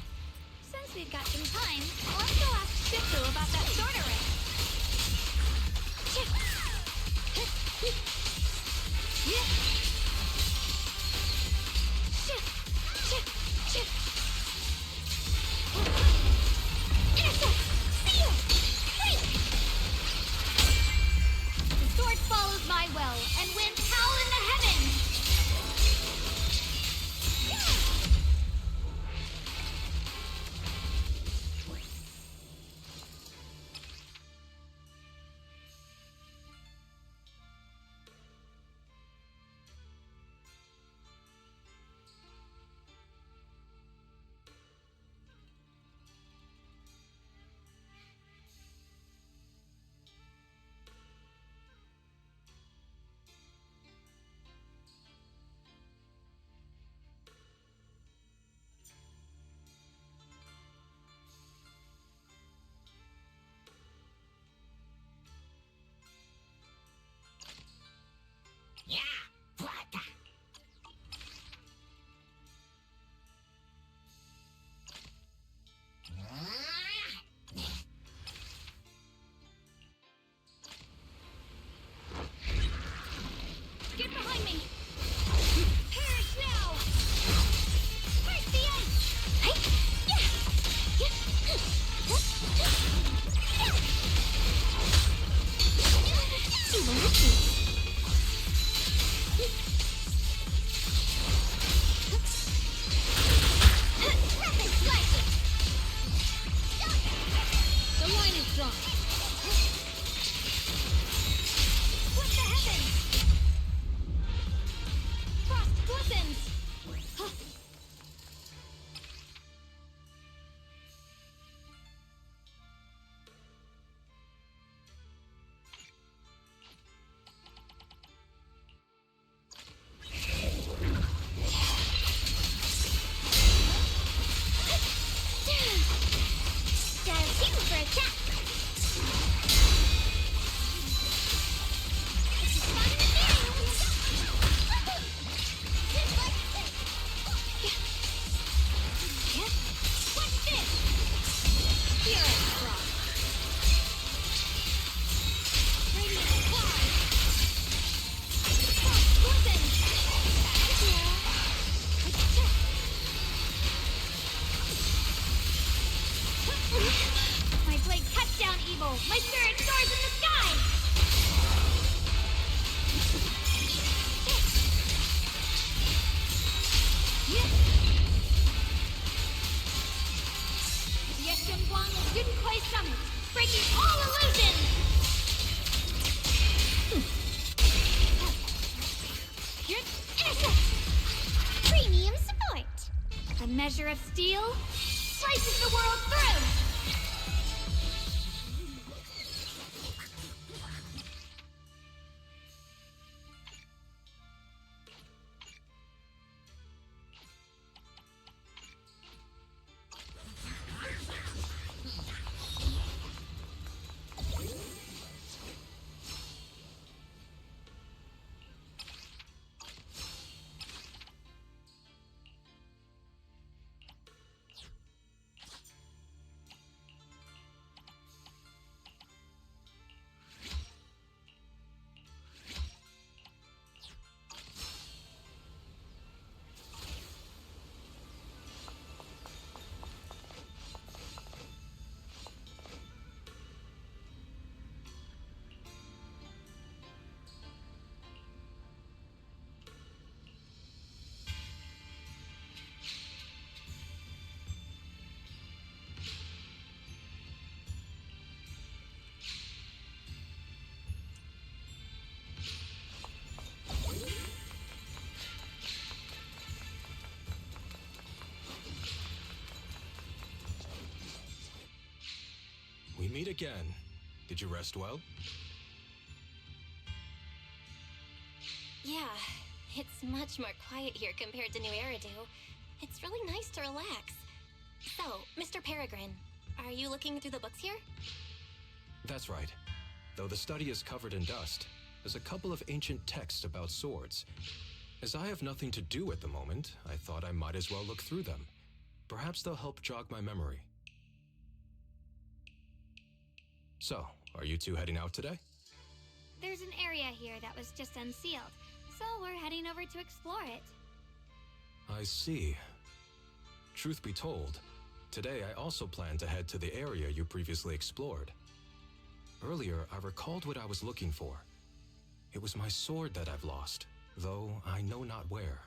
Since we've got some time, let's go ask Shifu about that sword array. The sword follows my will and wins howl in the heavens! Rapid slices! The line is drawn. What the heavens? Frost glistens! Dive you for a chat! This is fun in the What's this? Spirit rock. Radiant fly. Frost glistens. Thank you. My blade cuts down evil. My spirit soars in the sky. Yeshun Guang is Yunquai Summit, breaking all illusions. Premium support. A measure of steel slices the world through. We meet again. Did you rest well? Yeah, it's much more quiet here compared to New Eridu. It's really nice to relax. So, Mr. Peregrine, are you looking through the books here? That's right. Though the study is covered in dust, there's a couple of ancient texts about swords. As I have nothing to do at the moment, I thought I might as well look through them. Perhaps they'll help jog my memory. So, are you two heading out today? There's an area here that was just unsealed, so we're heading over to explore it. I see. Truth be told, today I also plan to head to the area you previously explored. Earlier, I recalled what I was looking for. It was my sword that I've lost, though I know not where.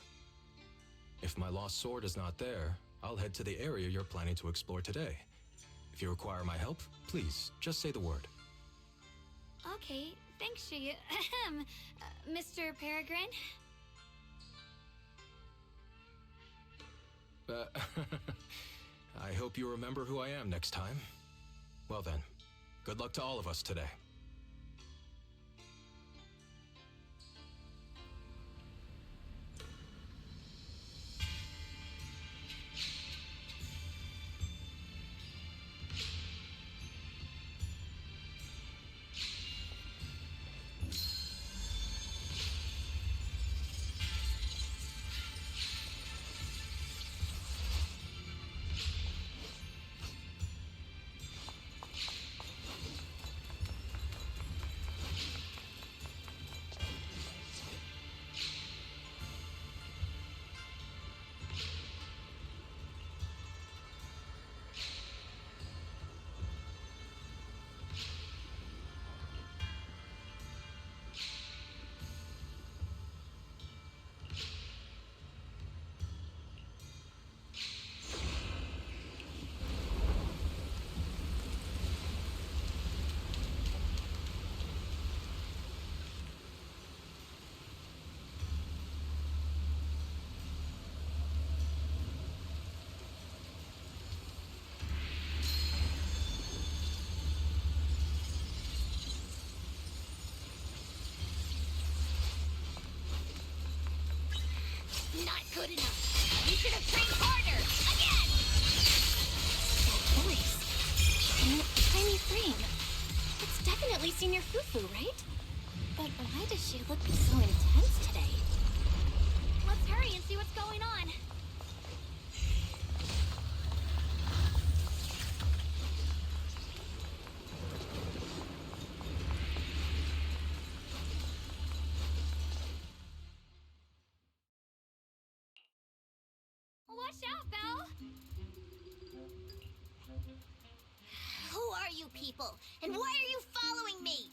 If my lost sword is not there, I'll head to the area you're planning to explore today. If you require my help, please, just say the word. Okay, thanks, Shuyu. Mr. Peregrine? I hope you remember who I am next time. Well then, good luck to all of us today. Not good enough. You should have trained harder. Again! That voice. In that tiny frame. It's definitely Senior Fufu, right? But why does she look so intense today? Let's hurry and see what's going on. Watch out, Belle! Who are you people? And why are you following me?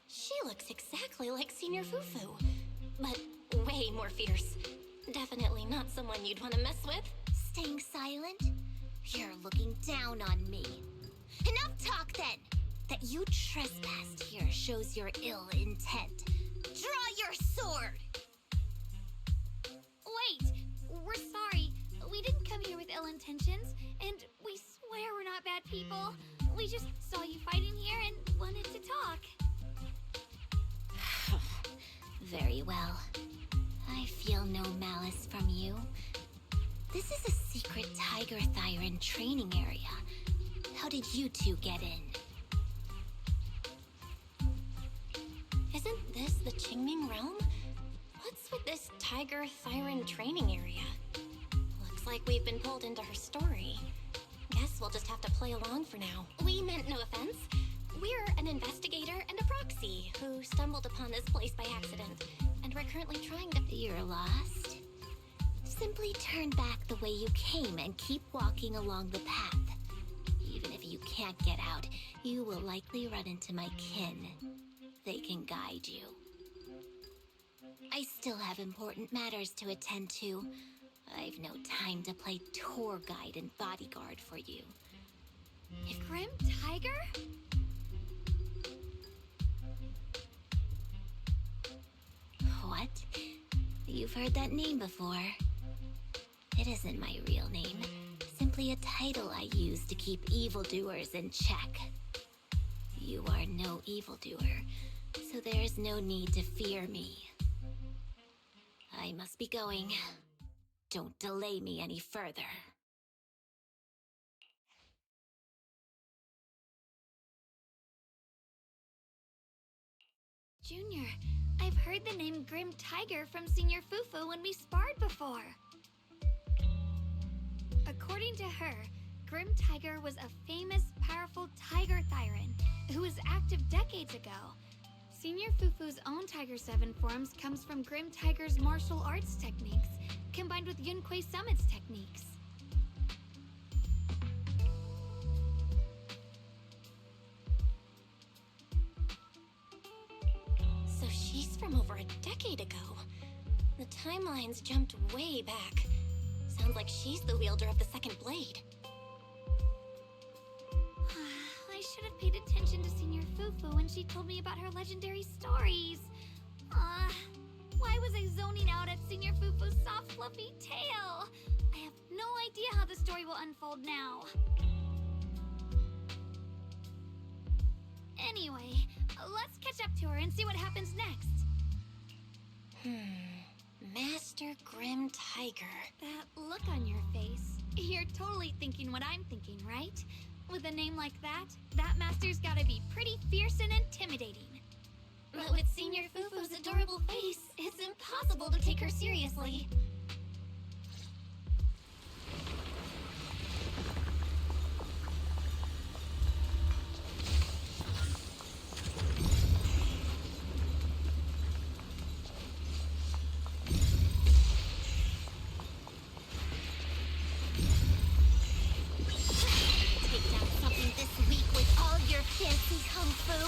She looks exactly like Senior Fufu, but way more fierce. Definitely not someone you'd want to mess with. Staying silent? You're looking down on me. Enough talk then! That you trespassed here shows your ill intent. Draw your sword! Wait! We're sorry. We didn't come here with ill intentions, and we swear we're not bad people. We just saw you fighting here and wanted to talk. Very well. I feel no malice from you. This is a secret Tiger Thyran training area. How did you two get in? Isn't this the Qingming realm? What's with this Tiger Thyran training area? Looks like we've been pulled into her story. Guess we'll just have to play along for now. We meant no offense. We're an investigator and a proxy who stumbled upon this place by accident, and we're currently trying to... You're lost? Simply turn back the way you came and keep walking along the path. Even if you can't get out, you will likely run into my kin. They can guide you. I still have important matters to attend to. I've no time to play tour guide and bodyguard for you. A Grim Tiger? What? You've heard that name before. It isn't my real name. Simply a title I use to keep evildoers in check. You are no evildoer, so there is no need to fear me. I must be going. Don't delay me any further. Junior, I've heard the name Grim Tiger from Senior Fufu when we sparred before. According to her, Grim Tiger was a famous, powerful Tiger Thyran who was active decades ago. Senior Fufu's own Tiger 7 forms comes from Grim Tiger's martial arts techniques, combined with Yunquei Summit's techniques. So she's from over a decade ago. The timelines jumped way back. Sounds like she's the wielder of the second blade. I should have paid attention to Senior Fufu when she told me about her legendary stories. Why was I zoning out at Senior Fufu's soft, fluffy tail? I have no idea how the story will unfold now. Anyway, let's catch up to her and see what happens next. Master Grim Tiger. That look on your face. You're totally thinking what I'm thinking, right? With a name like that, that master's gotta be pretty fierce and intimidating. But with Senior Fufu's adorable face, it's impossible to take her seriously. Take down something this weak with all your fancy kung fu.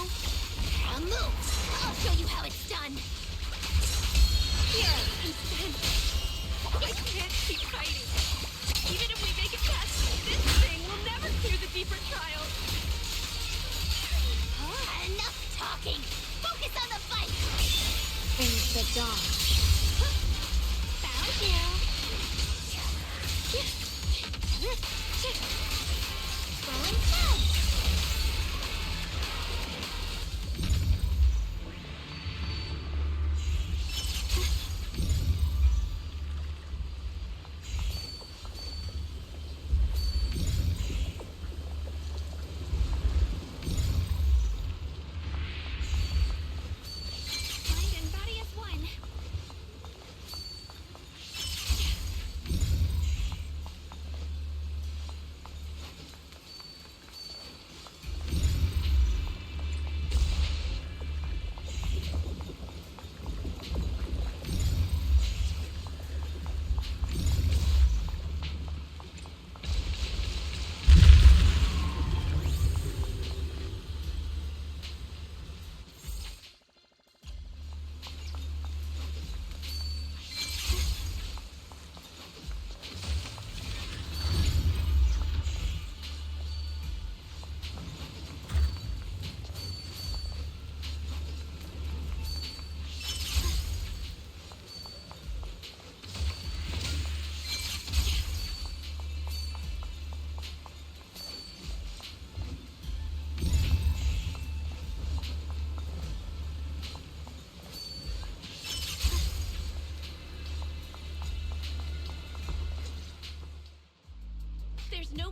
Now move! I'll show you how it's done! Here, instead. I can't keep fighting. Even if we make it past this thing, we'll never clear the deeper trials. Enough talking! Focus on the fight! Brings the dawn. Found you! Throwing thugs!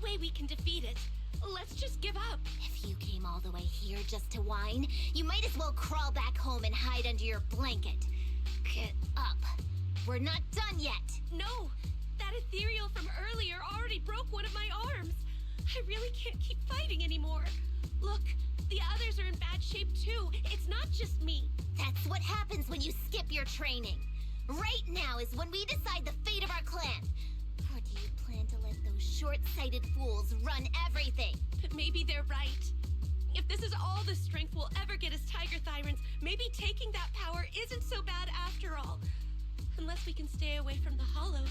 way we can defeat it. Let's just give up. If you came all the way here just to whine, you might as well crawl back home and hide under your blanket. Get up. We're not done yet. No, that ethereal from earlier already broke one of my arms. I really can't keep fighting anymore. Look, the others are in bad shape too. It's not just me. That's what happens when you skip your training. Right now is when we decide the fate of our clan. Or do you plan to let those short-sighted fools run everything? But maybe they're right. If this is all the strength we'll ever get as Tiger Thyrans, maybe taking that power isn't so bad after all. Unless we can stay away from the hollows.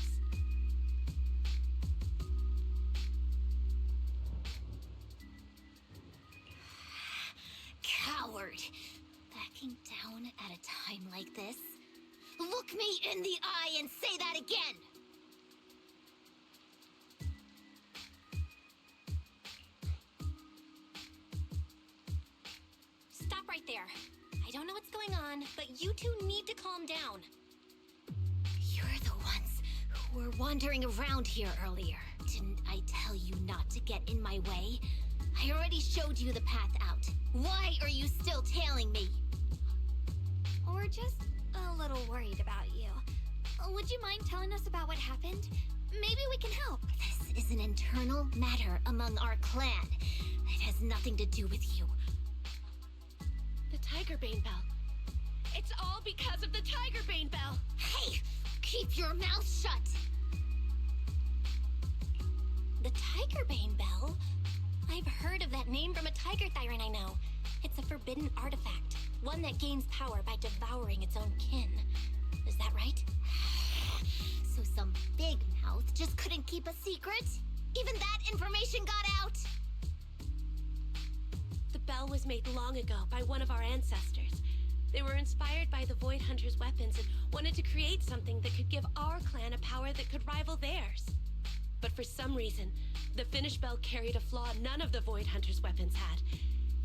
Coward! Backing down at a time like this? Look me in the eye and say that again! Stop right there. I don't know what's going on, but you two need to calm down. You're the ones who were wandering around here earlier. Didn't I tell you not to get in my way? I already showed you the path out. Why are you still tailing me? We're just a little worried about you. Would you mind telling us about what happened? Maybe we can help. This is an internal matter among our clan. It has nothing to do with you. The Tiger Bane Bell. It's all because of the Tiger Bane Bell. Hey! Keep your mouth shut! The Tiger Bane Bell? I've heard of that name from a Tiger Thyran I know. It's a forbidden artifact. One that gains power by devouring its own kin. Is that right? So some big mouth just couldn't keep a secret? Even that information got out? The bell was made long ago by one of our ancestors. They were inspired by the Void Hunter's weapons and wanted to create something that could give our clan a power that could rival theirs. But for some reason, the finished bell carried a flaw none of the Void Hunter's weapons had.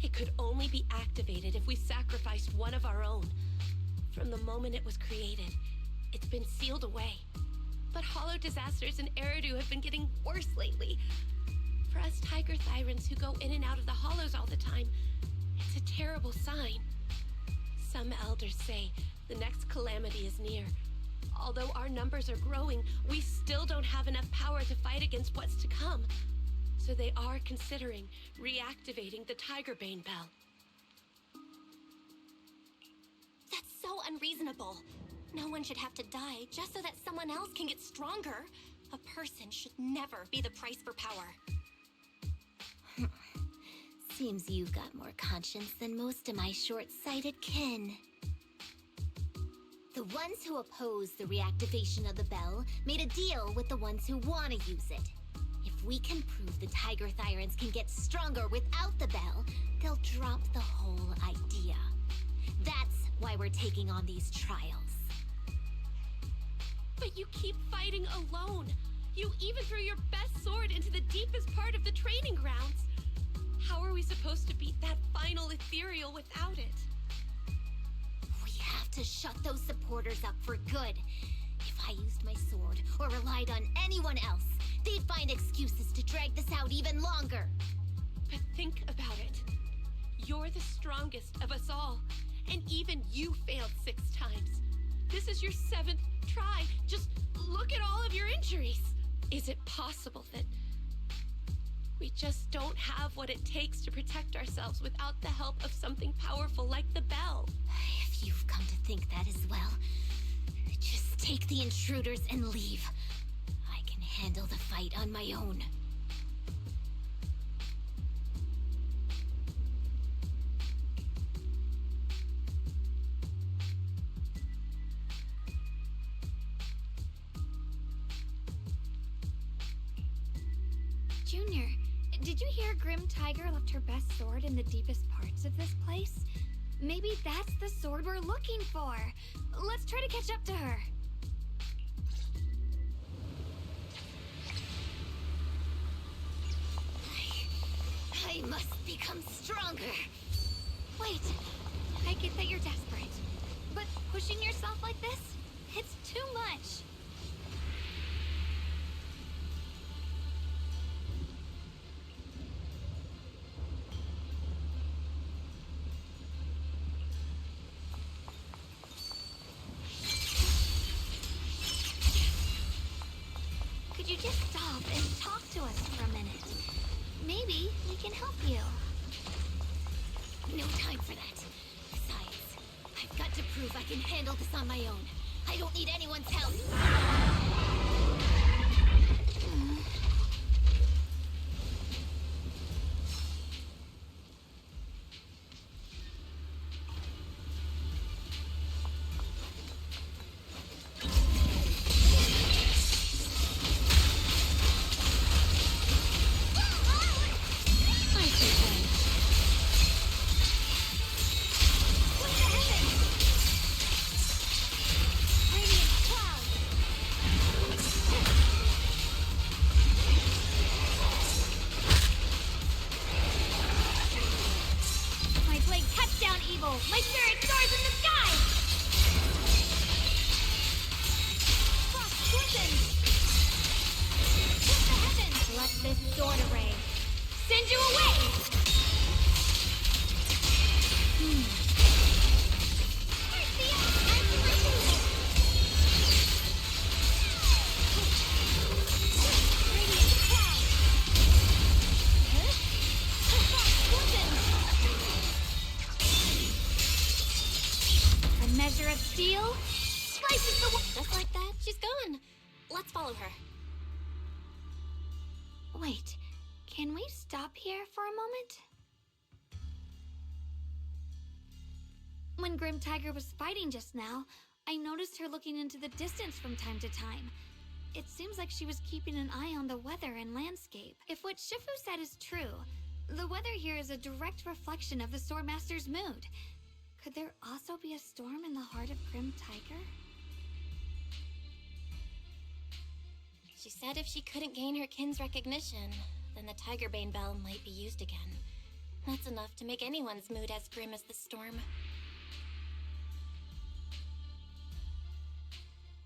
It could only be activated if we sacrificed one of our own. From the moment it was created, it's been sealed away. But hollow disasters in Eridu have been getting worse lately. For us Tiger Thyrans who go in and out of the hollows all the time, it's a terrible sign. Some elders say the next calamity is near. Although our numbers are growing, we still don't have enough power to fight against what's to come. So they are considering reactivating the Tiger Bane Bell. That's so unreasonable. No one should have to die just so that someone else can get stronger. A person should never be the price for power. Seems you've got more conscience than most of my short-sighted kin. The ones who oppose the reactivation of the bell made a deal with the ones who want to use it. If we can prove the Tiger Thyrans can get stronger without the bell, they'll drop the whole idea. That's why we're taking on these trials. But you keep fighting alone. You even threw your best sword into the deepest part of the training grounds. How are we supposed to beat that final ethereal without it? We have to shut those supporters up for good. If I used my sword or relied on anyone else, they'd find excuses to drag this out even longer. But think about it. You're the strongest of us all, and even you failed 6 times. This is your 7th try. Just look at all of your injuries. Is it possible that we just don't have what it takes to protect ourselves without the help of something powerful like the bell? If you've come to think that as well, just take the intruders and leave. I can handle the fight on my own. Junior, did you hear Grim Tiger left her best sword in the deepest parts of this place? Maybe that's the sword we're looking for. Let's try to catch up to her. I must become stronger. Wait, I get that you're desperate, but pushing yourself like this, it's too much. just stop and talk to us for a minute? Maybe we can help you. No time for that. Besides, I've got to prove I can handle this on my own. I don't need anyone's help. My spirit soars in the sky! Frost glistens! Hit the heavens! Let this sword array send you away! Radiant cloud! Frost glistens! A measure of steel slices the Just like that, she's gone. Let's follow her. Wait, can we stop here for a moment? When Grim Tiger was fighting just now, I noticed her looking into the distance from time to time. It seems like she was keeping an eye on the weather and landscape. If what Shifu said is true, the weather here is a direct reflection of the Swordmaster's mood. Could there also be a storm in the heart of Grim Tiger? She said if she couldn't gain her kin's recognition, then the Tigerbane Bell might be used again. That's enough to make anyone's mood as grim as the storm.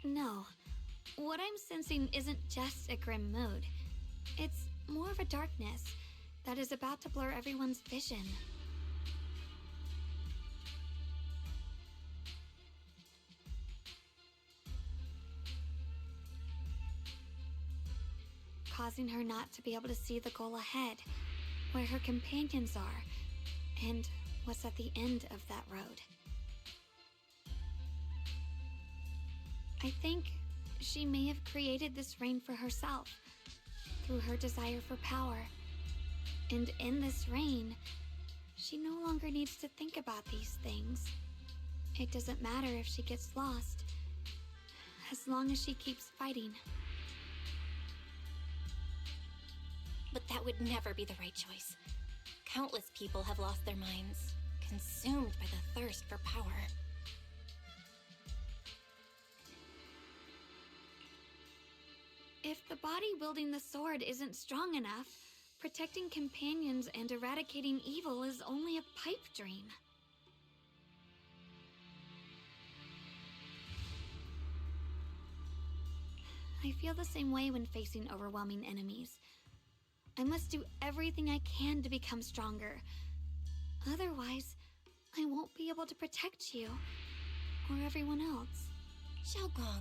No. What I'm sensing isn't just a grim mood. It's more of a darkness that is about to blur everyone's vision. Causing her not to be able to see the goal ahead, where her companions are, and what's at the end of that road. I think she may have created this rain for herself, through her desire for power. And in this rain, she no longer needs to think about these things. It doesn't matter if she gets lost, as long as she keeps fighting. But that would never be the right choice. Countless people have lost their minds, consumed by the thirst for power. If the body wielding the sword isn't strong enough, protecting companions and eradicating evil is only a pipe dream. I feel the same way when facing overwhelming enemies. I must do everything I can to become stronger. Otherwise, I won't be able to protect you or everyone else. Xiaogong,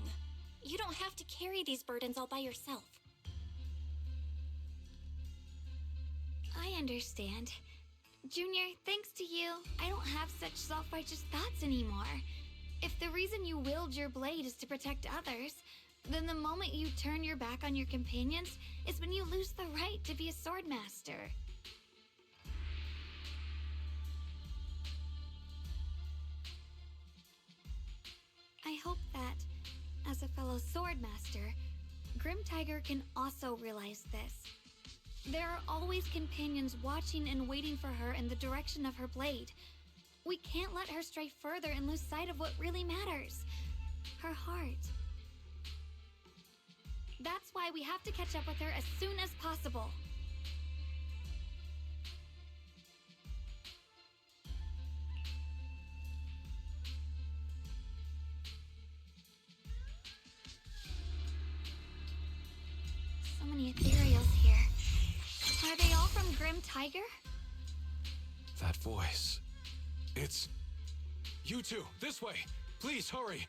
you don't have to carry these burdens all by yourself. I understand. Junior, thanks to you, I don't have such self-righteous thoughts anymore. If the reason you wield your blade is to protect others, then the moment you turn your back on your companions is when you lose the right to be a swordmaster. I hope that, as a fellow swordmaster, Grim Tiger can also realize this. There are always companions watching and waiting for her in the direction of her blade. We can't let her stray further and lose sight of what really matters. Her heart. That's why we have to catch up with her as soon as possible. So many ethereals here. Are they all from Grim Tiger? That voice. It's... You two, this way! Please, hurry!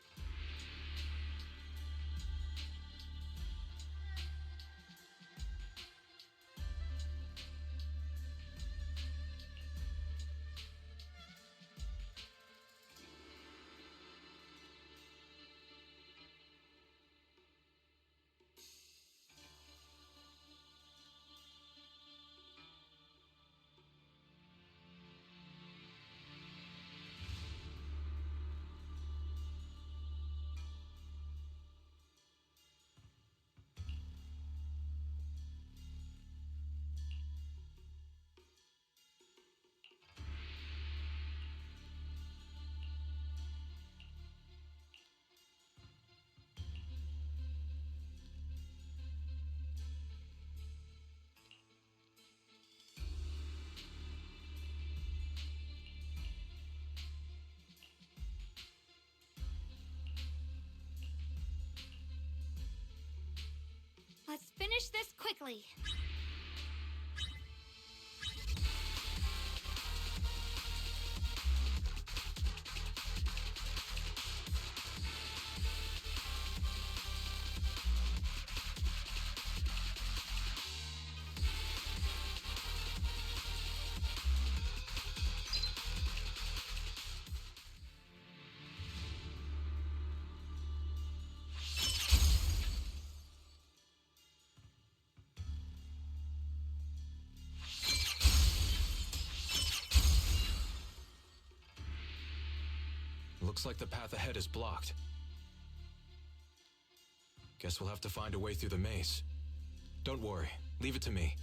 finish this quickly. Looks like the path ahead is blocked. Guess we'll have to find a way through the maze. Don't worry, leave it to me.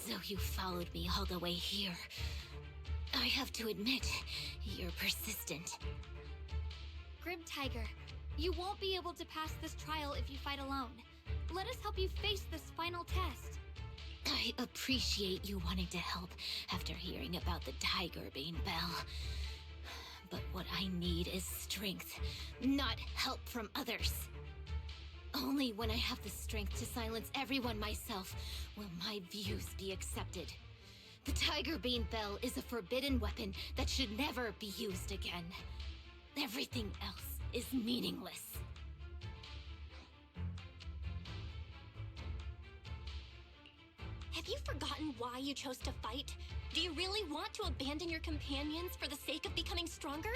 So you followed me all the way here. I have to admit, you're persistent. Grim Tiger, you won't be able to pass this trial if you fight alone. Let us help you face this final test. I appreciate you wanting to help after hearing about the Tiger Bane Bell. But what I need is strength, not help from others. Only when I have the strength to silence everyone myself will my views be accepted. The Tiger Bane Bell is a forbidden weapon that should never be used again. Everything else is meaningless. Have you forgotten why you chose to fight? Do you really want to abandon your companions for the sake of becoming stronger?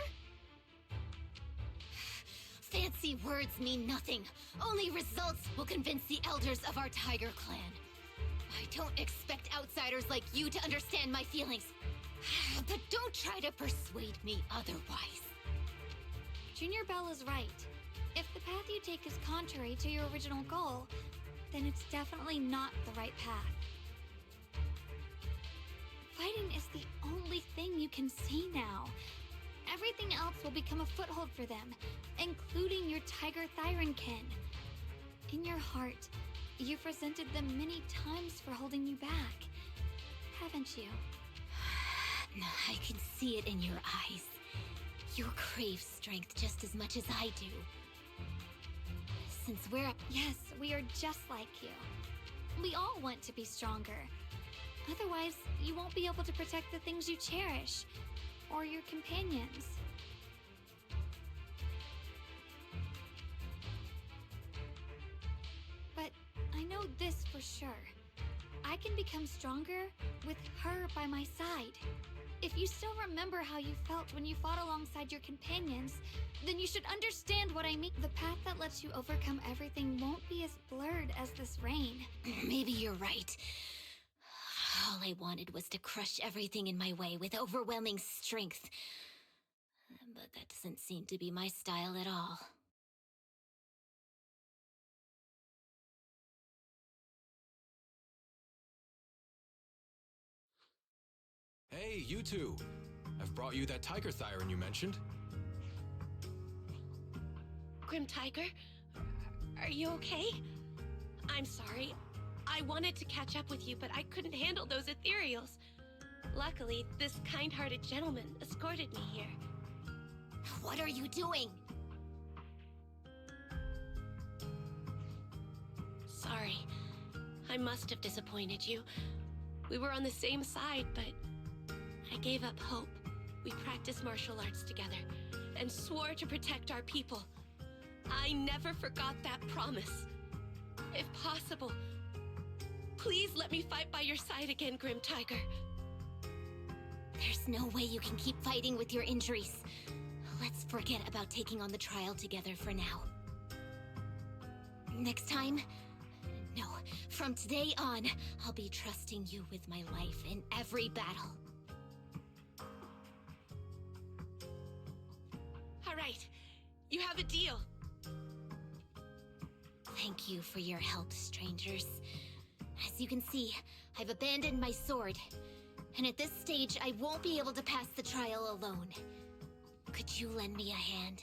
Fancy words mean nothing. Only results will convince the elders of our Tiger Clan. I don't expect outsiders like you to understand my feelings. But don't try to persuade me otherwise. Junior Bell is right. If the path you take is contrary to your original goal, then it's definitely not the right path. Fighting is the only thing you can see now. Everything else will become a foothold for them, including your Tiger Thyronkin. In your heart, you've resented them many times for holding you back. haven't you? I can see it in your eyes. You crave strength just as much as I do. Since we're... Yes, we are just like you. We all want to be stronger. Otherwise, you won't be able to protect the things you cherish, or your companions. But I know this for sure. I can become stronger with her by my side. If you still remember how you felt when you fought alongside your companions, then you should understand what I mean. The path that lets you overcome everything won't be as blurred as this rain. Maybe you're right. All I wanted was to crush everything in my way with overwhelming strength. But that doesn't seem to be my style at all. Hey, you two! I've brought you that tiger thyron you mentioned. Grim Tiger, are you okay? I'm sorry. I wanted to catch up with you, but I couldn't handle those ethereals. Luckily, this kind-hearted gentleman escorted me here. What are you doing? Sorry. I must have disappointed you. We were on the same side, but I gave up hope. We practiced martial arts together and swore to protect our people. I never forgot that promise. If possible, please let me fight by your side again, Grim Tiger. There's no way you can keep fighting with your injuries. Let's forget about taking on the trial together for now. Next time? No, from today on, I'll be trusting you with my life in every battle. All right, you have a deal. Thank you for your help, strangers. As you can see, I've abandoned my sword. And at this stage, I won't be able to pass the trial alone. Could you lend me a hand?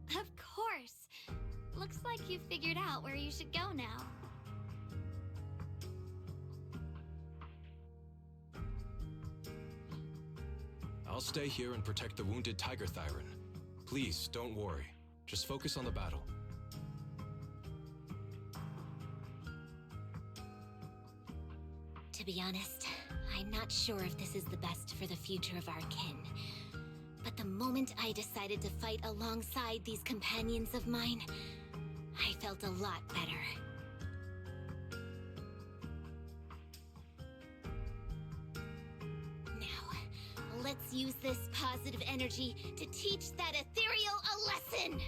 Of course. Looks like you've figured out where you should go now. I'll stay here and protect the wounded tiger thyron. Please, don't worry. Just focus on the battle. To be honest, I'm not sure if this is the best for the future of our kin. But the moment I decided to fight alongside these companions of mine, I felt a lot better. Now, let's use this positive energy to teach that ethereal a lesson!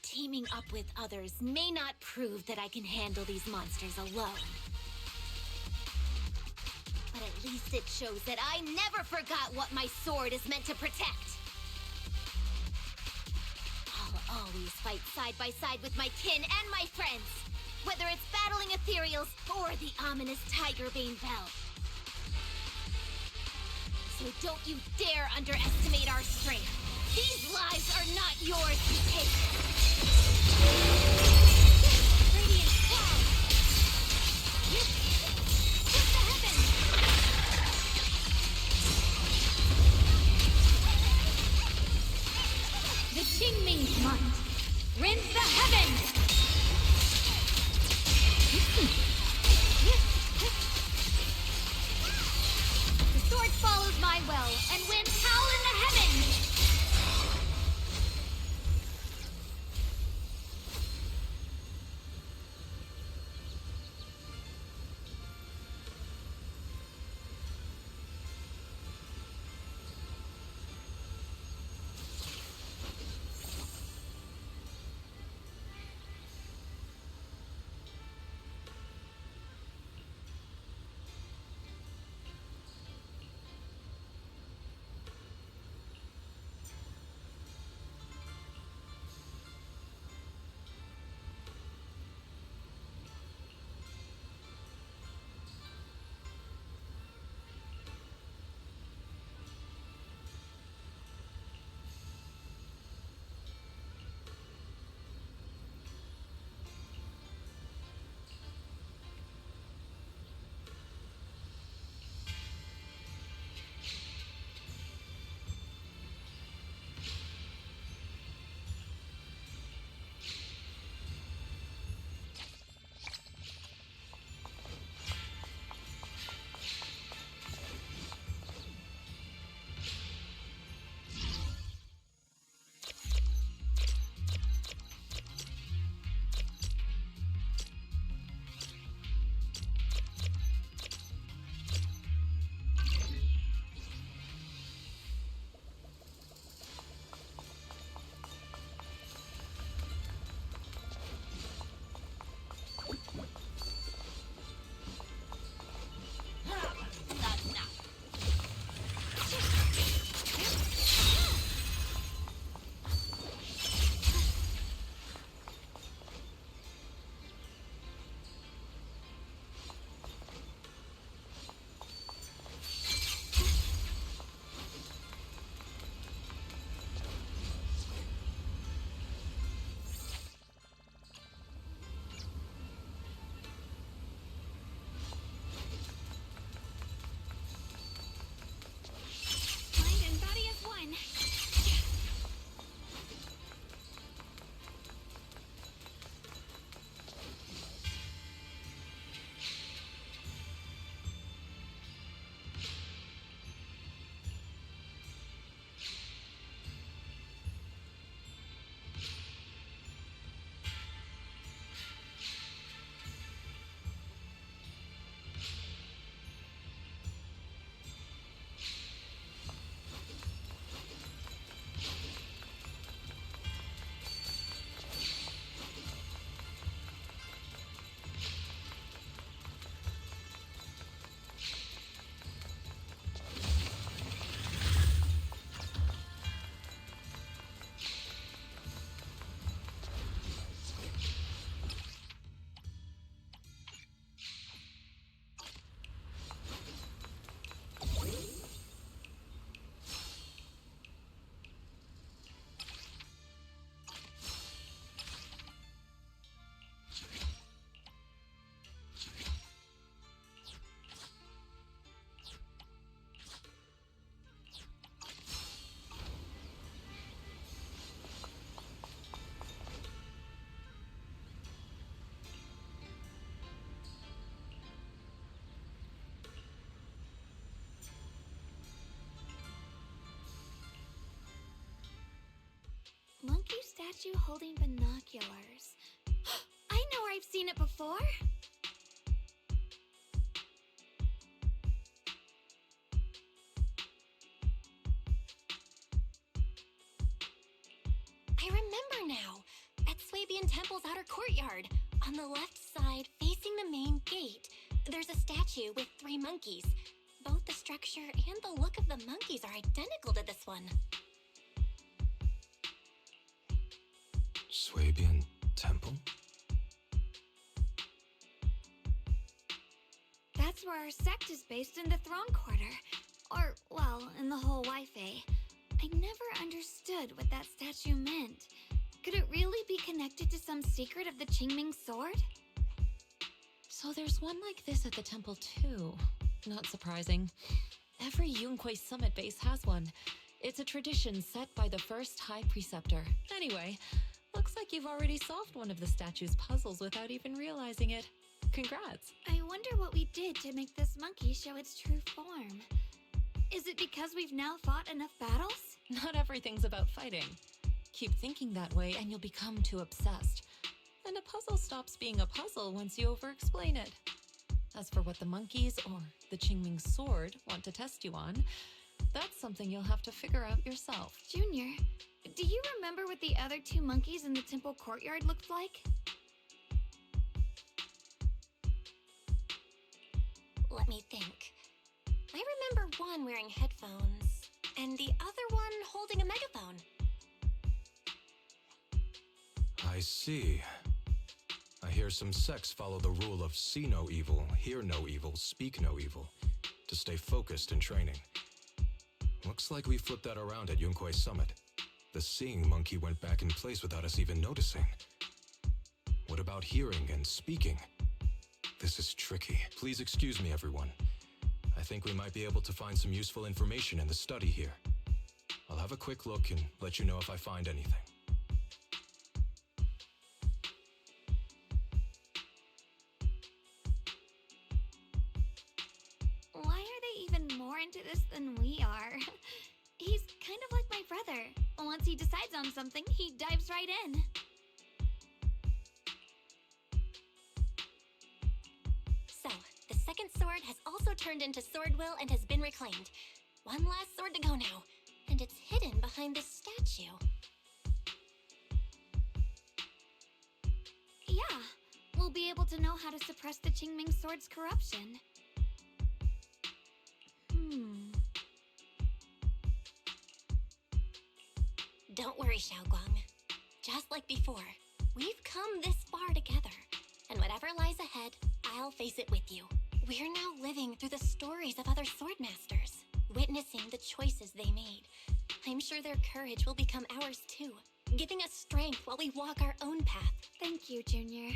Teaming up with others may not prove that I can handle these monsters alone. But at least it shows that I never forgot what my sword is meant to protect. I'll always fight side by side with my kin and my friends, whether it's battling ethereals or the ominous Tigerbane Bell. So don't you dare underestimate our strength. These lives are not yours to take. Radiant cloud! Just the heavens! The Qingming's might. Rend the heavens! The sword follows my will, and winds howl in the heavens! statue holding binoculars. I know where I've seen it before. I remember now. At Swabian Temple's outer courtyard, on the left side, facing the main gate, there's a statue with 3 monkeys. Both the structure and the look of the monkeys are identical to this one. Swabian Temple? That's where our sect is based in the Throne Quarter. Or, well, in the whole Wi-Fi. I never understood what that statue meant. Could it really be connected to some secret of the Qingming sword? So there's one like this at the temple too. Not surprising. Every Yunquei Summit base has one. It's a tradition set by the first High Preceptor. Anyway, looks like you've already solved one of the statue's puzzles without even realizing it. Congrats. I wonder what we did to make this monkey show its true form. Is it because we've now fought enough battles? Not everything's about fighting. Keep thinking that way and you'll become too obsessed. And a puzzle stops being a puzzle once you over-explain it. As for what the monkeys or the Qingming sword want to test you on, that's something you'll have to figure out yourself. Junior, do you remember what the other 2 monkeys in the temple courtyard looked like? Let me think. I remember one wearing headphones, and the other one holding a megaphone. I see. I hear some sects follow the rule of see no evil, hear no evil, speak no evil, to stay focused in training. Looks like we flipped that around at Yunquei Summit. The seeing monkey went back in place without us even noticing. What about hearing and speaking? This is tricky. Please excuse me, everyone. I think we might be able to find some useful information in the study here. I'll have a quick look and let you know if I find anything. Why are they even more into this than we are? He's kind of like my brother. Once he decides on something, he dives right in. So, the second sword has also turned into Swordwill and has been reclaimed. One last sword to go now, and it's hidden behind this statue. Yeah, we'll be able to know how to suppress the Qingming sword's corruption. Don't worry, Xiaoguang. Just like before, we've come this far together, and whatever lies ahead, I'll face it with you. We're now living through the stories of other swordmasters, witnessing the choices they made. I'm sure their courage will become ours too, giving us strength while we walk our own path. Thank you, Junior.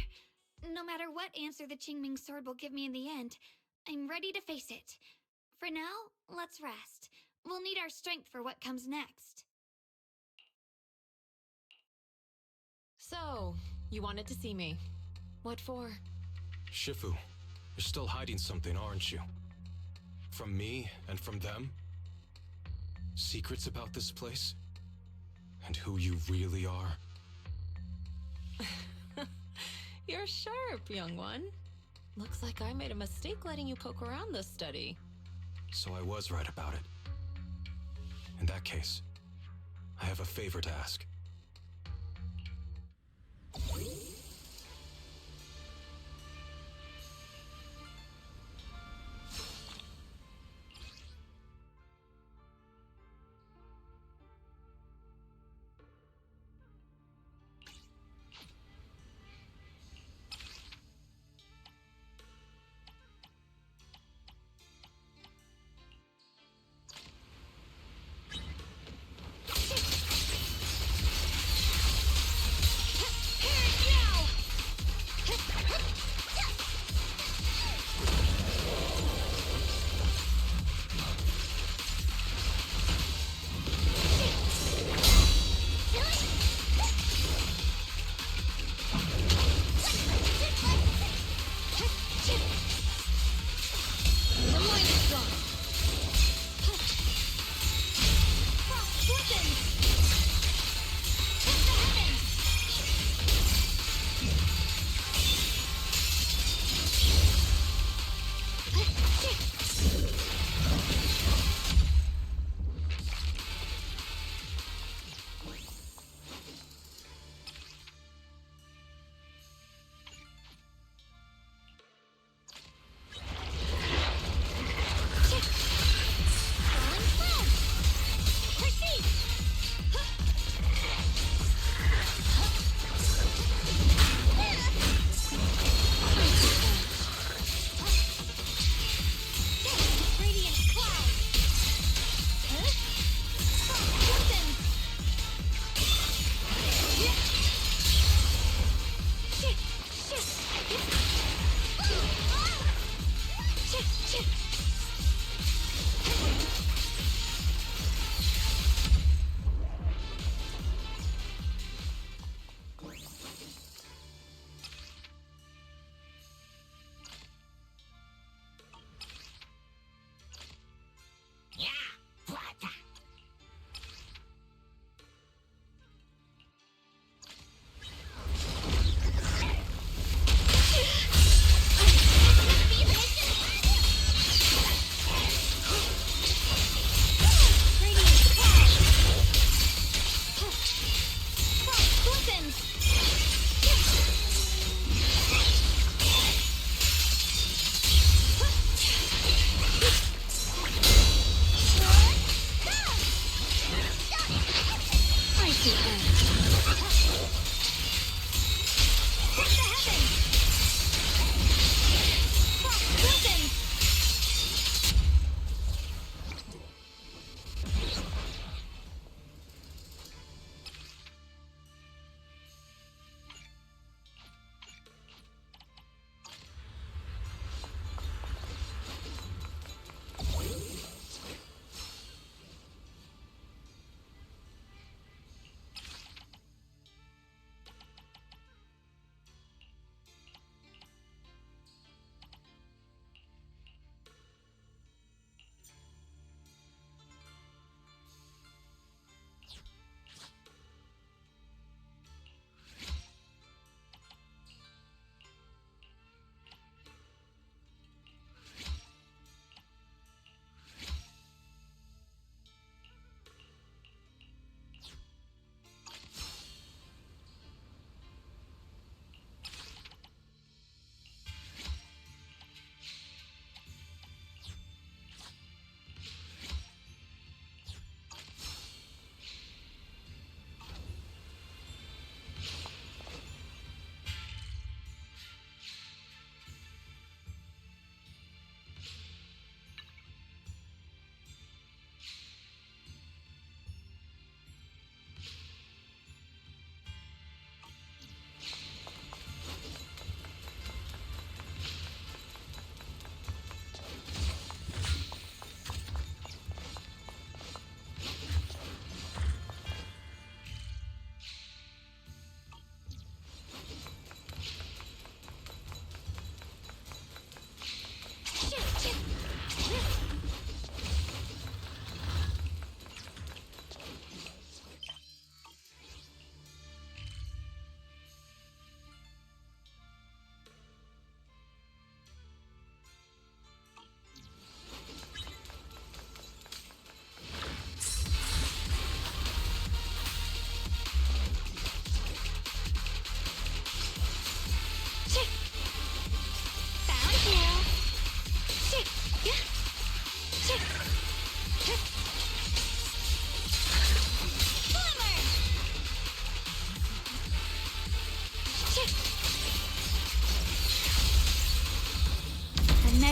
No matter what answer the Qingming sword will give me in the end, I'm ready to face it. For now, let's rest. We'll need our strength for what comes next. So, you wanted to see me. What for? Shifu, you're still hiding something, aren't you? From me and from them? Secrets about this place? And who you really are? You're sharp, young one. Looks like I made a mistake letting you poke around this study. So I was right about it. In that case, I have a favor to ask.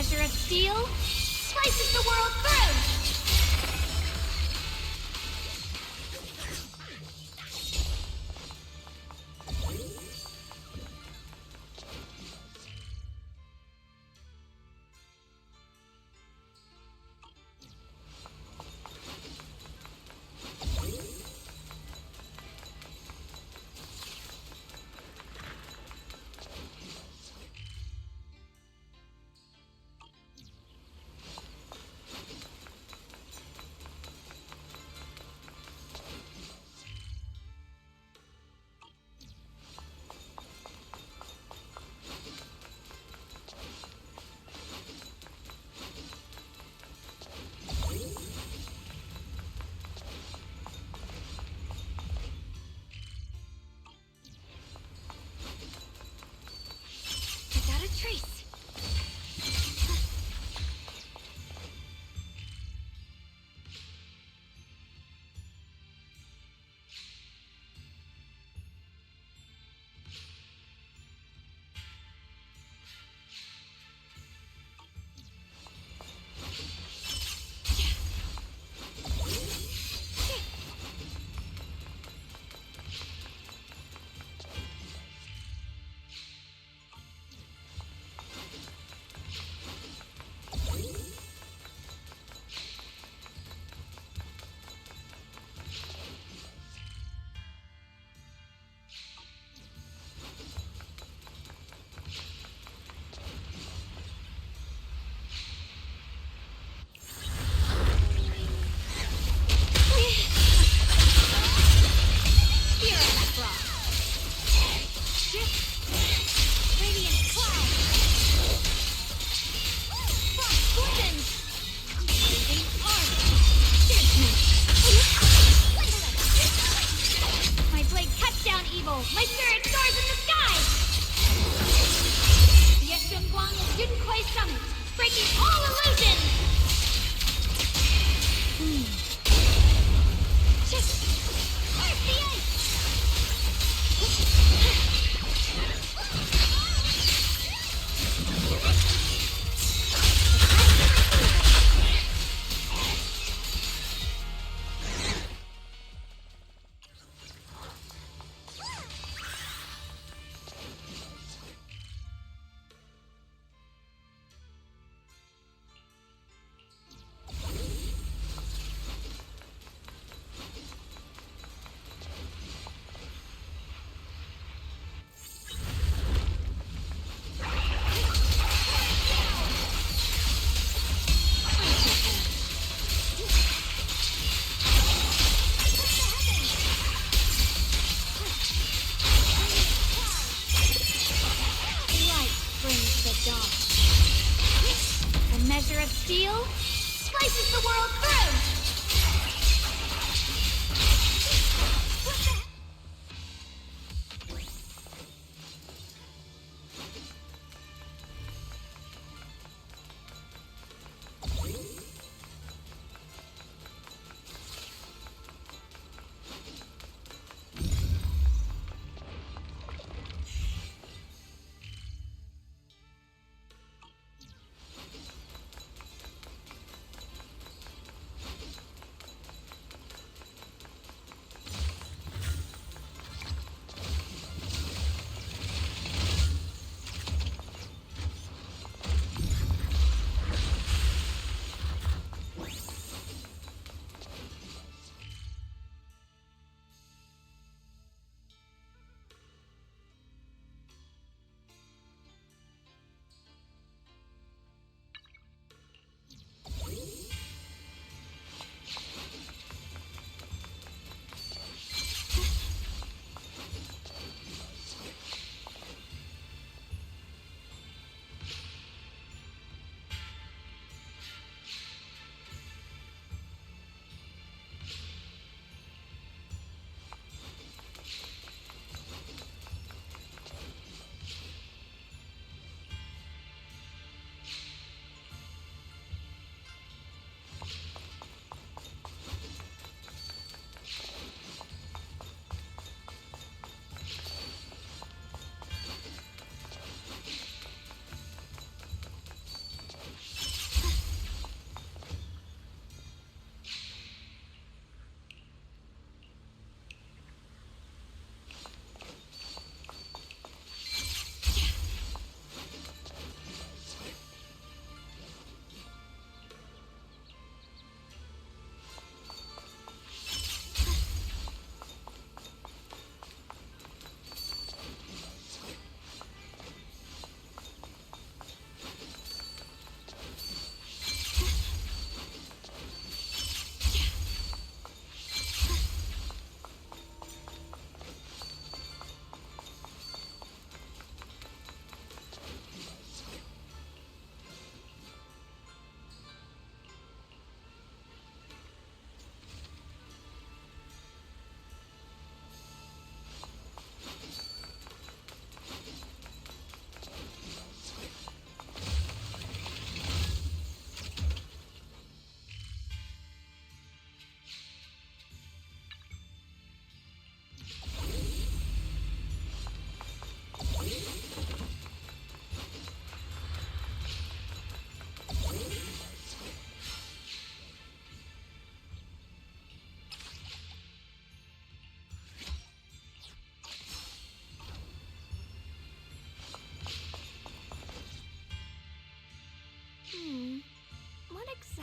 measure of steel slices the world through! Without a trace. My spirit soars in the sky! The Yeshun Guang is Yunquai summoned, breaking all illusions! Just where's the ice? Of steel slices the world through!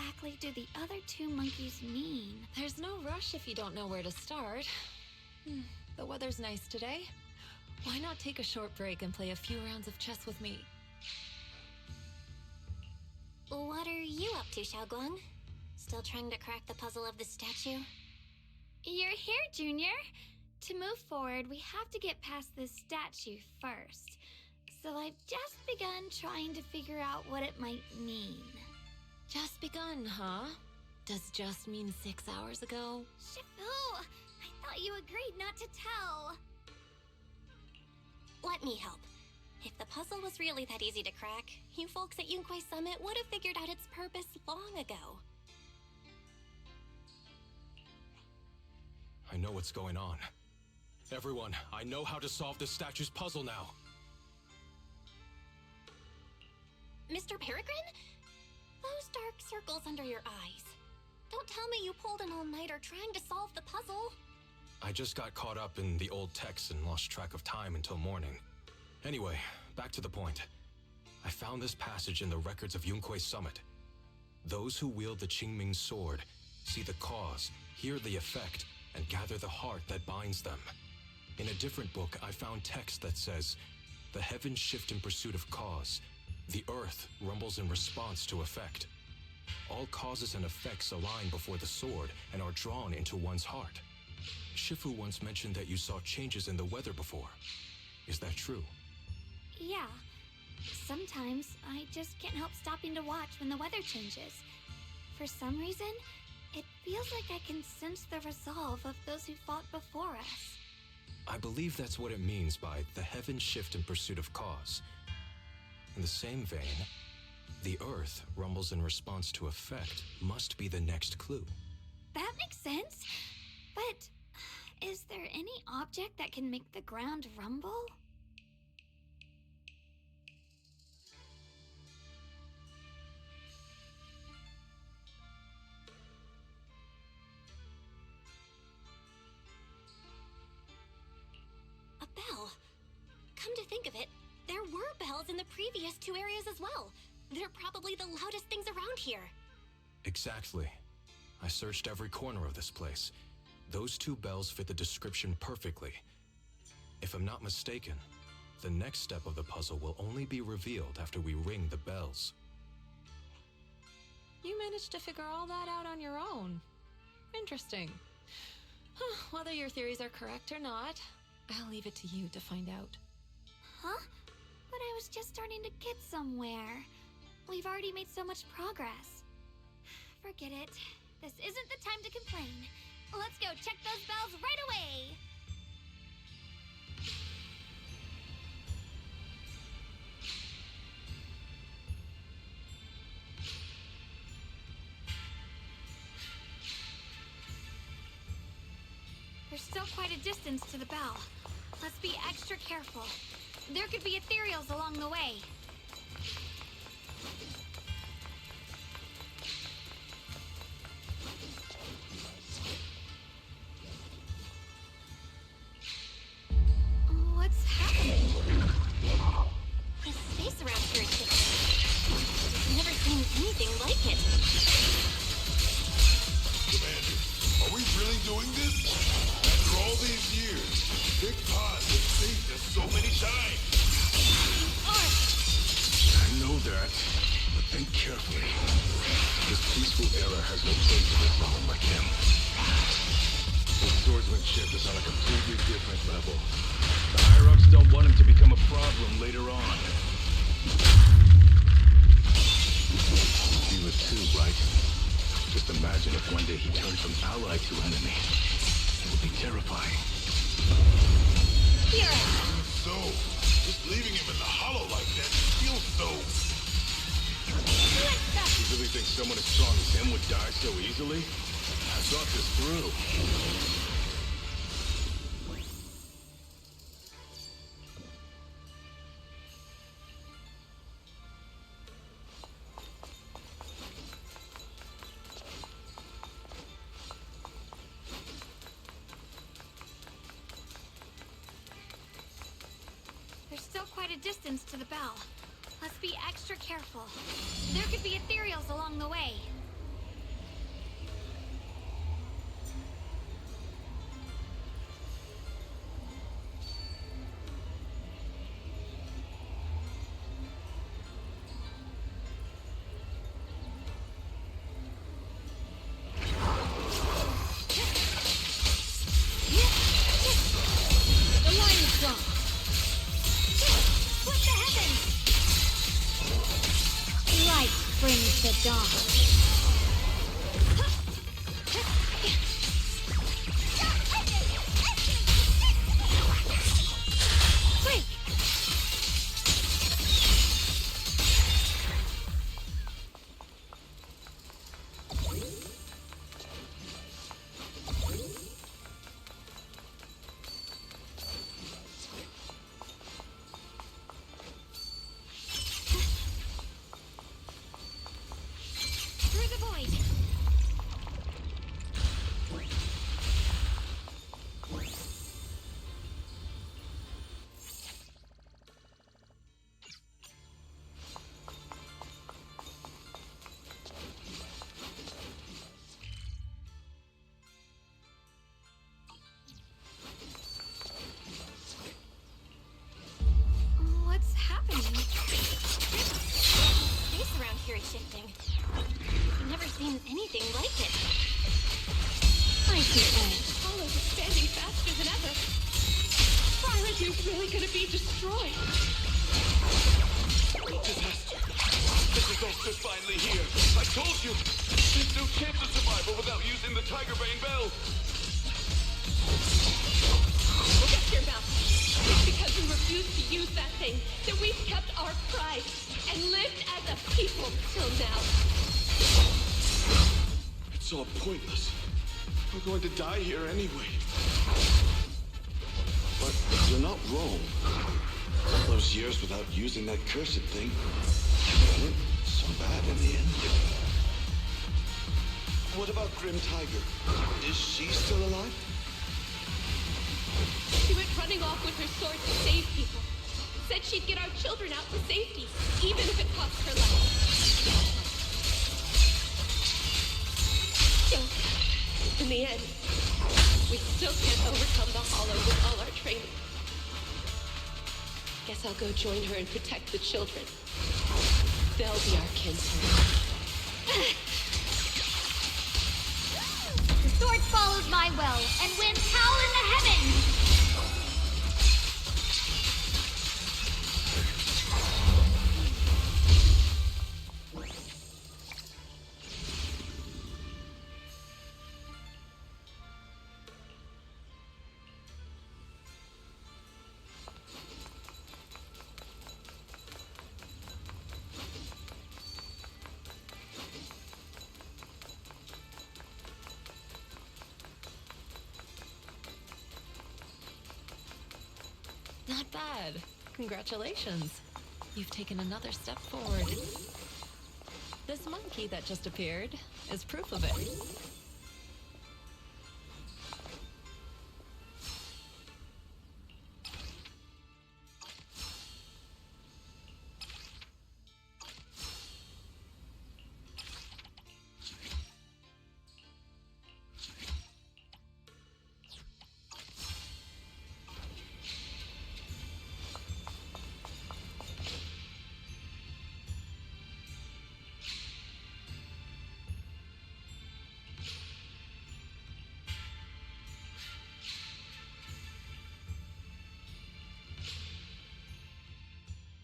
exactly do the other two monkeys mean? There's no rush if you don't know where to start. The weather's nice today. Why not take a short break and play a few rounds of chess with me? What are you up to, Xiaoguang? Still trying to crack the puzzle of the statue? You're here, Junior. To move forward, we have to get past this statue first. So I've just begun trying to figure out what it might mean. Just begun, huh? Does just mean 6 hours ago? Shifu, I thought you agreed not to tell. Let me help. If the puzzle was really that easy to crack, you folks at Yunquay Summit would have figured out its purpose long ago. I know what's going on. Everyone, I know how to solve this statue's puzzle now. Mr. Peregrine? Those dark circles under your eyes. Don't tell me you pulled an all-nighter trying to solve the puzzle. I just got caught up in the old texts and lost track of time until morning. Anyway, back to the point. I found this passage in the records of Yunquay Summit. Those who wield the Qingming sword see the cause, hear the effect, and gather the heart that binds them. In a different book, I found text that says, "The heavens shift in pursuit of cause. The earth rumbles in response to effect. All causes and effects align before the sword and are drawn into one's heart." Shifu once mentioned that you saw changes in the weather before. Is that true? Yeah. Sometimes I just can't help stopping to watch when the weather changes. For some reason, it feels like I can sense the resolve of those who fought before us. I believe that's what it means by the heavens shift in pursuit of cause. In the same vein, the earth rumbles in response to effect must be the next clue. That makes sense. But is there any object that can make the ground rumble? A bell. Come to think of it, there were bells in the previous two areas as well. They're probably the loudest things around here. Exactly. I searched every corner of this place. Those two bells fit the description perfectly. If I'm not mistaken, the next step of the puzzle will only be revealed after we ring the bells. You managed to figure all that out on your own. Interesting. Whether your theories are correct or not, I'll leave it to you to find out. Huh? But I was just starting to get somewhere. We've already made so much progress. Forget it. This isn't the time to complain. Let's go check those bells right away! There's still quite a distance to the bell. Let's be extra careful. There could be ethereals along the way. What's happening? The space around here is different. I've never seen anything like it. Commander, are we really doing this? After all these years, Big Pod has saved us so many times. I know that, but think carefully. This peaceful era has no place for a someone like him. His swordsmanship is on a completely different level. The higher-ups don't want him to become a problem later on. You would too, right? Just imagine if one day he turned from ally to enemy. It would be terrifying. Here! So, just leaving him in the hollow like that feels so... You really think someone as strong as him would die so easily? I thought this through. There's still quite a distance to the bell. Let's be extra careful. There could be ethereals along the way. The dawn. Break! Through the void! What's happening? Space around here is shifting. I've never seen anything like it. I see edge. Hollow's expanding faster than ever. Twilight is really gonna be destroyed. Disaster. This is also finally here. I told you. There's no chance of survival without using the Tiger Bane Bell. Shut your mouth. It's because we refuse to use that thing that we've kept our pride and lived as a people till now. It's all pointless. We're going to die here anyway. But you're not wrong. All those years without using that cursed thing weren't so bad in the end. What about Grim Tiger? Is she still alive? She went running off with her sword to save people. Said she'd get our children out to safety, even if it cost her life. So, in the end, we still can't overcome the Hollow with all our training. Guess I'll go join her and protect the children. They'll be our kinsmen. The sword follows my will and wins power in the heavens! Not bad. Congratulations. You've taken another step forward. This monkey that just appeared is proof of it.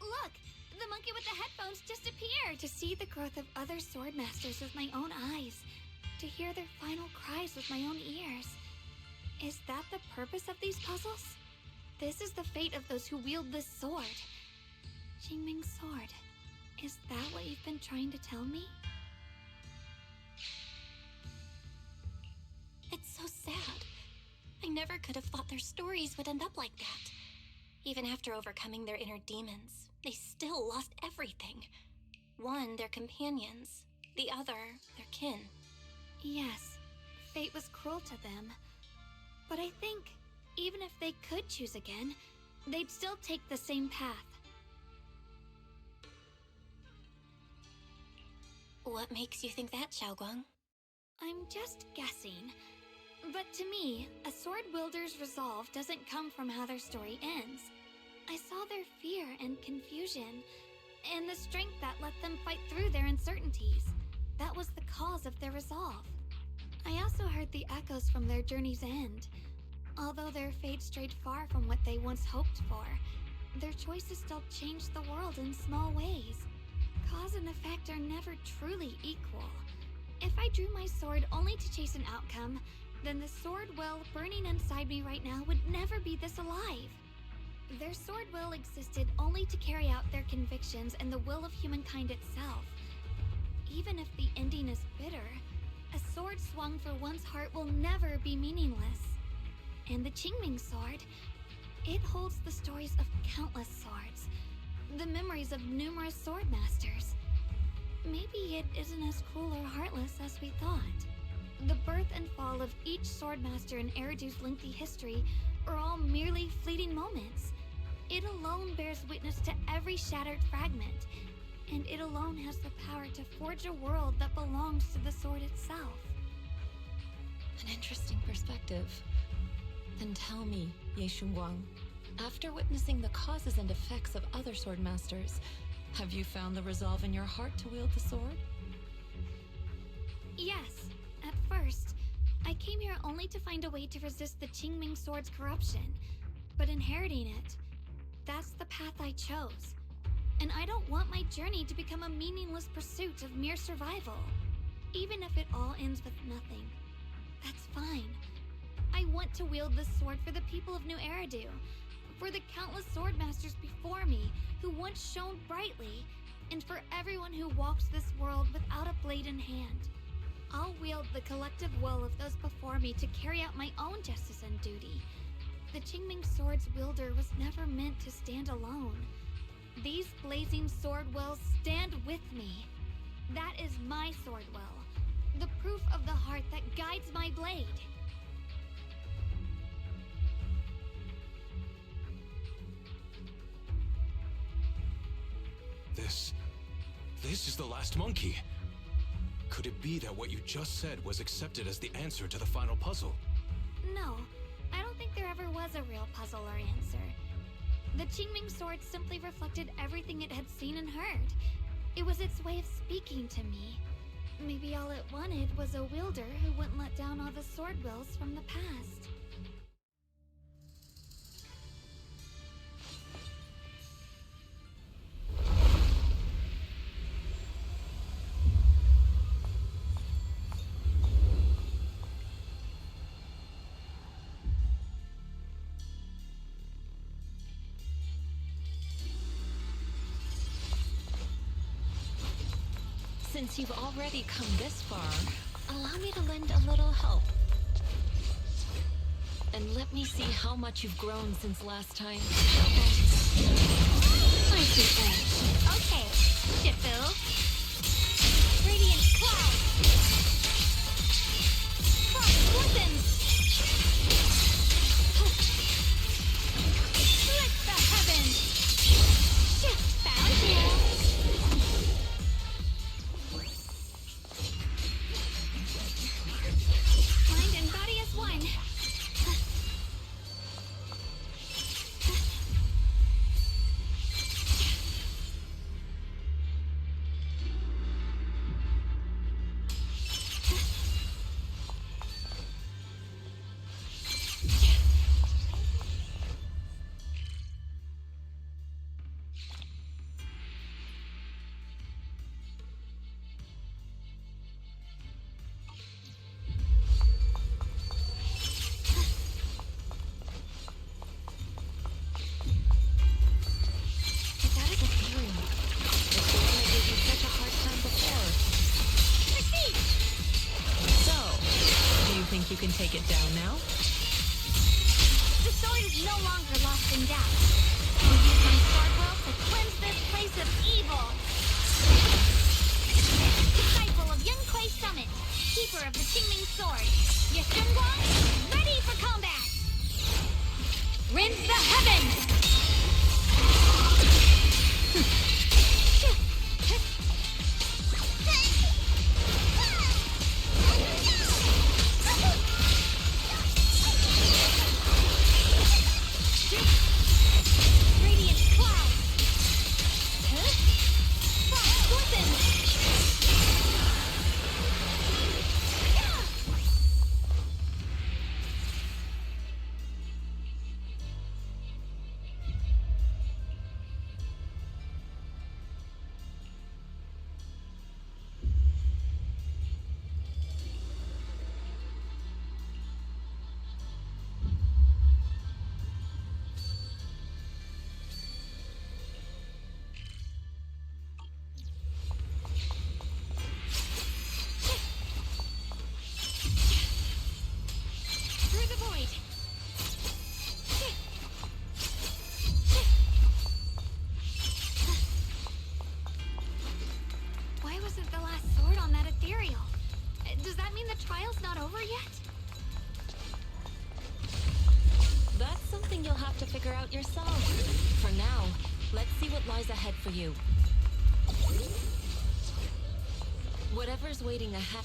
Look! The monkey with the headphones just appeared! To see the growth of other sword masters with my own eyes. To hear their final cries with my own ears. Is that the purpose of these puzzles? This is the fate of those who wield this sword. Jingming's sword. Is that what you've been trying to tell me? It's so sad. I never could have thought their stories would end up like that. Even after overcoming their inner demons, they still lost everything. One, their companions. The other, their kin. Yes, fate was cruel to them. But I think, even if they could choose again, they'd still take the same path. What makes you think that, Xiaoguang? I'm just guessing. But to me, a sword wielder's resolve doesn't come from how their story ends. I saw their fear and confusion, and the strength that let them fight through their uncertainties. That was the cause of their resolve. I also heard the echoes from their journey's end. Although their fate strayed far from what they once hoped for, their choices still changed the world in small ways. cause and effect are never truly equal. If I drew my sword only to chase an outcome, then the sword will burning inside me right now would never be this alive. Their sword will existed only to carry out their convictions and the will of humankind itself. Even if the ending is bitter, a sword swung for one's heart will never be meaningless. And the Qingming sword, it holds the stories of countless swords, the memories of numerous sword masters. Maybe it isn't as cruel or heartless as we thought. The birth and fall of each swordmaster in Eridu's lengthy history are all merely fleeting moments. It alone bears witness to every shattered fragment, and it alone has the power to forge a world that belongs to the sword itself. An interesting perspective. Then tell me, Ye Shunguang, after witnessing the causes and effects of other swordmasters, have you found the resolve in your heart to wield the sword? Yes, at first. I came here only to find a way to resist the Qingming sword's corruption, but inheriting it, that's the path I chose. And I don't want my journey to become a meaningless pursuit of mere survival. Even if it all ends with nothing, that's fine. I want to wield this sword for the people of New Eridu, for the countless swordmasters before me who once shone brightly, and for everyone who walks this world without a blade in hand. I'll wield the collective will of those before me to carry out my own justice and duty. The Qingming sword's wielder was never meant to stand alone. These blazing sword wills stand with me. That is my sword will, the proof of the heart that guides my blade. This is the last monkey. Could it be that what you just said was accepted as the answer to the final puzzle? No, I don't think there ever was a real puzzle or answer. The Qingming sword simply reflected everything it had seen and heard. It was its way of speaking to me. Maybe all it wanted was a wielder who wouldn't let down all the sword wills from the past. Since you've already come this far, allow me to lend a little help. And let me see how much you've grown since last time. I see. Okay, Shifu. Radiant cloud. Frost glistens. Split the heavens. Shift found you. Mind and body as one. That is a theory. It's the one that gave you such a hard time before. Proceed! So, do you think you can take it down now? The sword is no longer lost in doubt. I'll use my sword will to cleanse this place of evil. Disciple of Yun Kuei Summit, keeper of the Qingming sword, Yashunguang, ready for combat! Rinse the heavens! Radiant cloud. ethereal. Does that mean the trial's not over yet? That's something you'll have to figure out yourself. For now, let's see what lies ahead for you. Whatever's waiting ahead...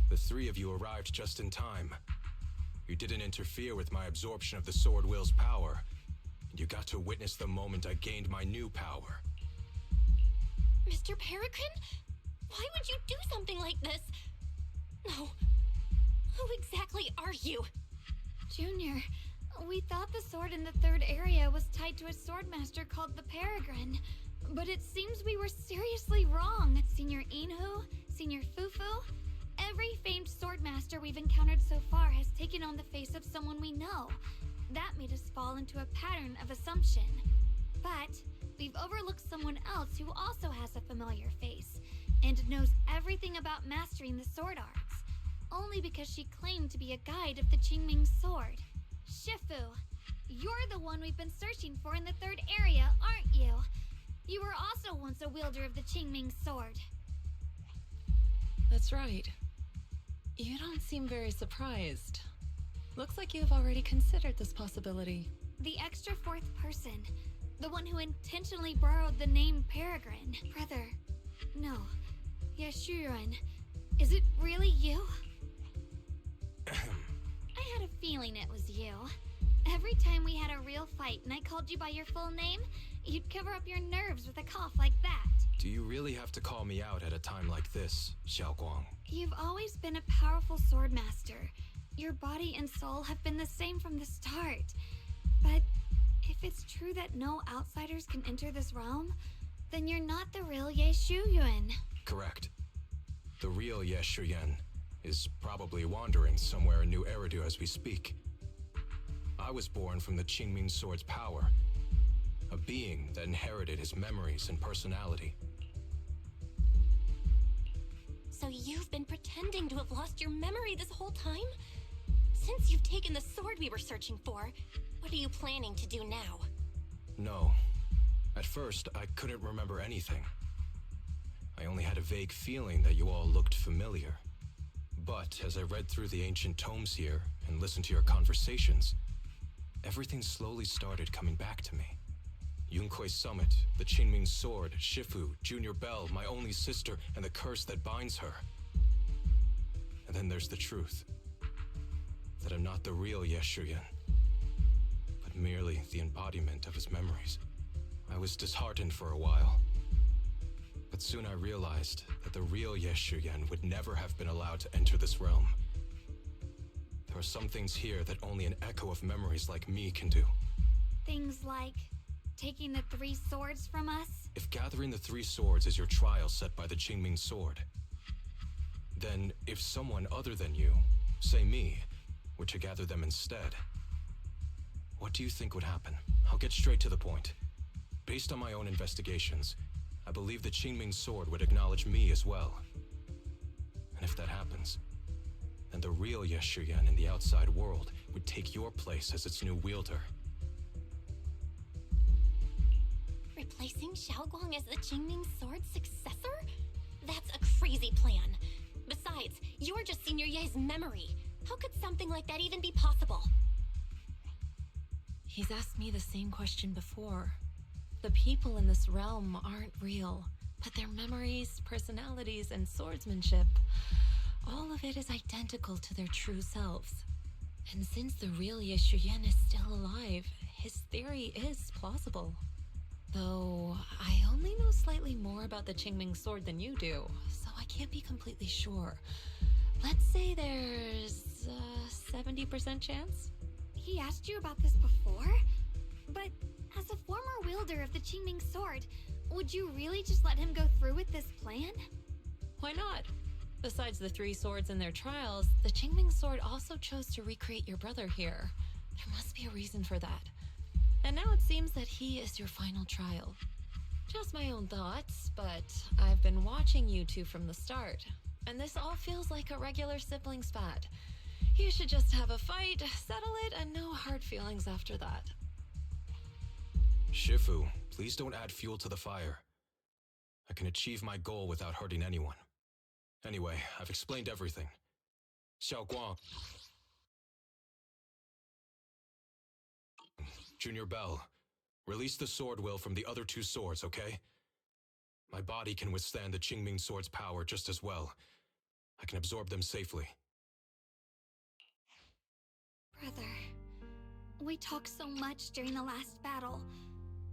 The three of you arrived just in time. You didn't interfere with my absorption of the Sword Will's power, and you got to witness the moment I gained my new power. Mr. Peregrine? Why would you do something like this? No. Who exactly are you? Junior, we thought the sword in the third area was tied to a swordmaster called the Peregrine, but it seems we were seriously wrong. Senior Inhu, Senior Fufu, every famed swordmaster we've encountered so far has taken on the face of someone we know. That made us fall into a pattern of assumption. But we've overlooked someone else who also has a familiar face and knows everything about mastering the sword arts, only because she claimed to be a guide of the Qingming sword. Shifu, you're the one we've been searching for in the third area, aren't you? You were also once a wielder of the Qingming sword. That's right. You don't seem very surprised. Looks like you've already considered this possibility. The extra fourth person. The one who intentionally borrowed the name Peregrine. Brother. No. Yashuren. Is it really you? I had a feeling it was you. Every time we had a real fight and I called you by your full name, you'd cover up your nerves with a cough like that. Do you really have to call me out at a time like this, Xiaoguang? You've always been a powerful swordmaster. Your body and soul have been the same from the start. But if it's true that no outsiders can enter this realm, then you're not the real Ye Shuyuan. Correct. The real Ye Shuyan is probably wandering somewhere in New Eridu as we speak. I was born from the Qingming sword's power, a being that inherited his memories and personality. So you've been pretending to have lost your memory this whole time? Since you've taken the sword we were searching for, what are you planning to do now? No. At first, I couldn't remember anything. I only had a vague feeling that you all looked familiar. But as I read through the ancient tomes here and listened to your conversations, everything slowly started coming back to me. Yunkui's summit, the Qingming sword, Shifu, Junior Bell, my only sister, and the curse that binds her. And then there's the truth. That I'm not the real Ye Shuyan, but merely the embodiment of his memories. I was disheartened for a while. But soon I realized that the real Ye Shuyan would never have been allowed to enter this realm. There are some things here that only an echo of memories like me can do. Things like taking the 3 swords from us? If gathering the 3 swords is your trial set by the Qingming sword, then if someone other than you, say me, were to gather them instead, what do you think would happen? I'll get straight to the point. Based on my own investigations, I believe the Qingming sword would acknowledge me as well. And if that happens, then the real Ye Shuyan in the outside world would take your place as its new wielder. Replacing Xiaoguang as the Qingming sword's successor? That's a crazy plan. Besides, you're just Senior Ye's memory. How could something like that even be possible? He's asked me the same question before. The people in this realm aren't real, but their memories, personalities, and swordsmanship, all of it is identical to their true selves. And since the real Ye Shuyan is still alive, his theory is plausible. Though I only know slightly more about the Qingming sword than you do, so I can't be completely sure. Let's say there's a 70% chance? He asked you about this before? But as a former wielder of the Qingming sword, would you really just let him go through with this plan? Why not? Besides the 3 swords in their trials, the Qingming sword also chose to recreate your brother here. There must be a reason for that. And now it seems that he is your final trial. Just my own thoughts, but I've been watching you two from the start, and this all feels like a regular sibling spat. You should just have a fight, settle it, and no hard feelings after that. Shifu, please don't add fuel to the fire. I can achieve my goal without hurting anyone. Anyway, I've explained everything. Xiao Guang. Junior Bell, release the sword will from the other 2 swords, okay? My body can withstand the Qingming sword's power just as well. I can absorb them safely. Brother, we talked so much during the last battle.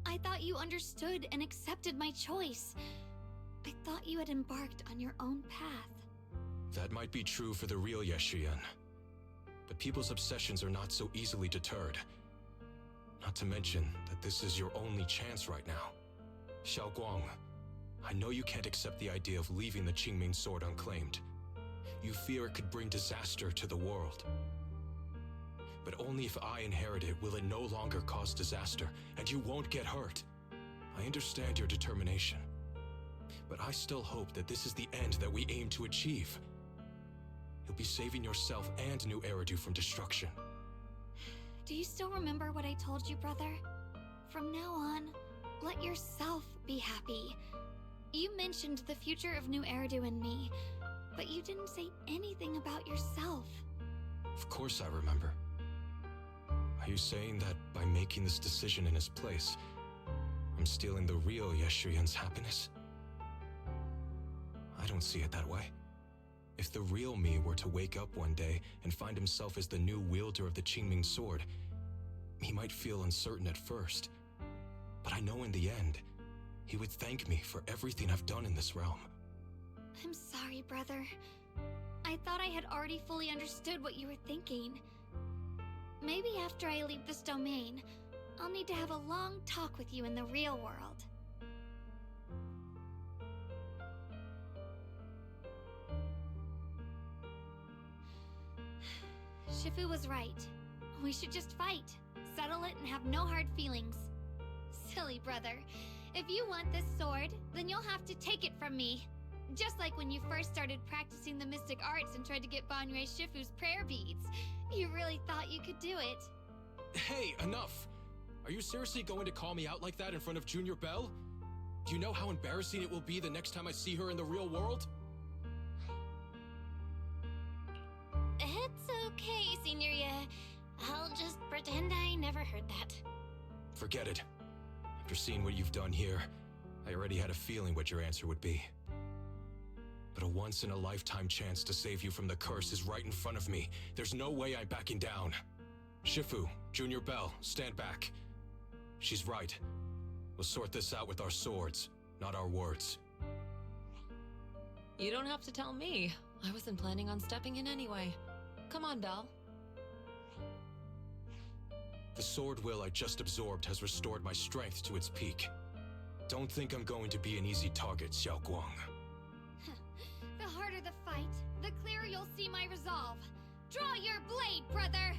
I thought you understood and accepted my choice. I thought you had embarked on your own path. That might be true for the real Yeshian. But people's obsessions are not so easily deterred. Not to mention that this is your only chance right now. Xiao Guang, I know you can't accept the idea of leaving the Qingming sword unclaimed. You fear it could bring disaster to the world. But only if I inherit it will it no longer cause disaster, and you won't get hurt. I understand your determination. But I still hope that this is the end that we aim to achieve. You'll be saving yourself and New Eridu from destruction. Do you still remember what I told you, brother? From now on, let yourself be happy. You mentioned the future of New Eridu and me, but you didn't say anything about yourself. Of course I remember. Are you saying that by making this decision in his place, I'm stealing the real Yeshuyan's happiness? I don't see it that way. If the real me were to wake up one day and find himself as the new wielder of the Qingming sword, he might feel uncertain at first. But I know in the end, he would thank me for everything I've done in this realm. I'm sorry, brother. I thought I had already fully understood what you were thinking. Maybe after I leave this domain, I'll need to have a long talk with you in the real world. Shifu was right. We should just fight, settle it, and have no hard feelings. Silly brother. If you want this sword, then you'll have to take it from me. Just like when you first started practicing the mystic arts and tried to get Banrei Shifu's prayer beads. You really thought you could do it. Hey, enough! Are you seriously going to call me out like that in front of Junior Bell? Do you know how embarrassing it will be the next time I see her in the real world? It's okay, Signoria. I'll just pretend I never heard that. Forget it. After seeing what you've done here, I already had a feeling what your answer would be. But a once-in-a-lifetime chance to save you from the curse is right in front of me. There's no way I'm backing down. Shifu, Junior Bell, stand back. She's right. We'll sort this out with our swords, not our words. You don't have to tell me. I wasn't planning on stepping in anyway. Come on, Belle. The sword will I just absorbed has restored my strength to its peak. Don't think I'm going to be an easy target, Xiao Guang. The harder the fight, the clearer you'll see my resolve. Draw your blade, brother!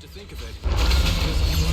to think of it, this is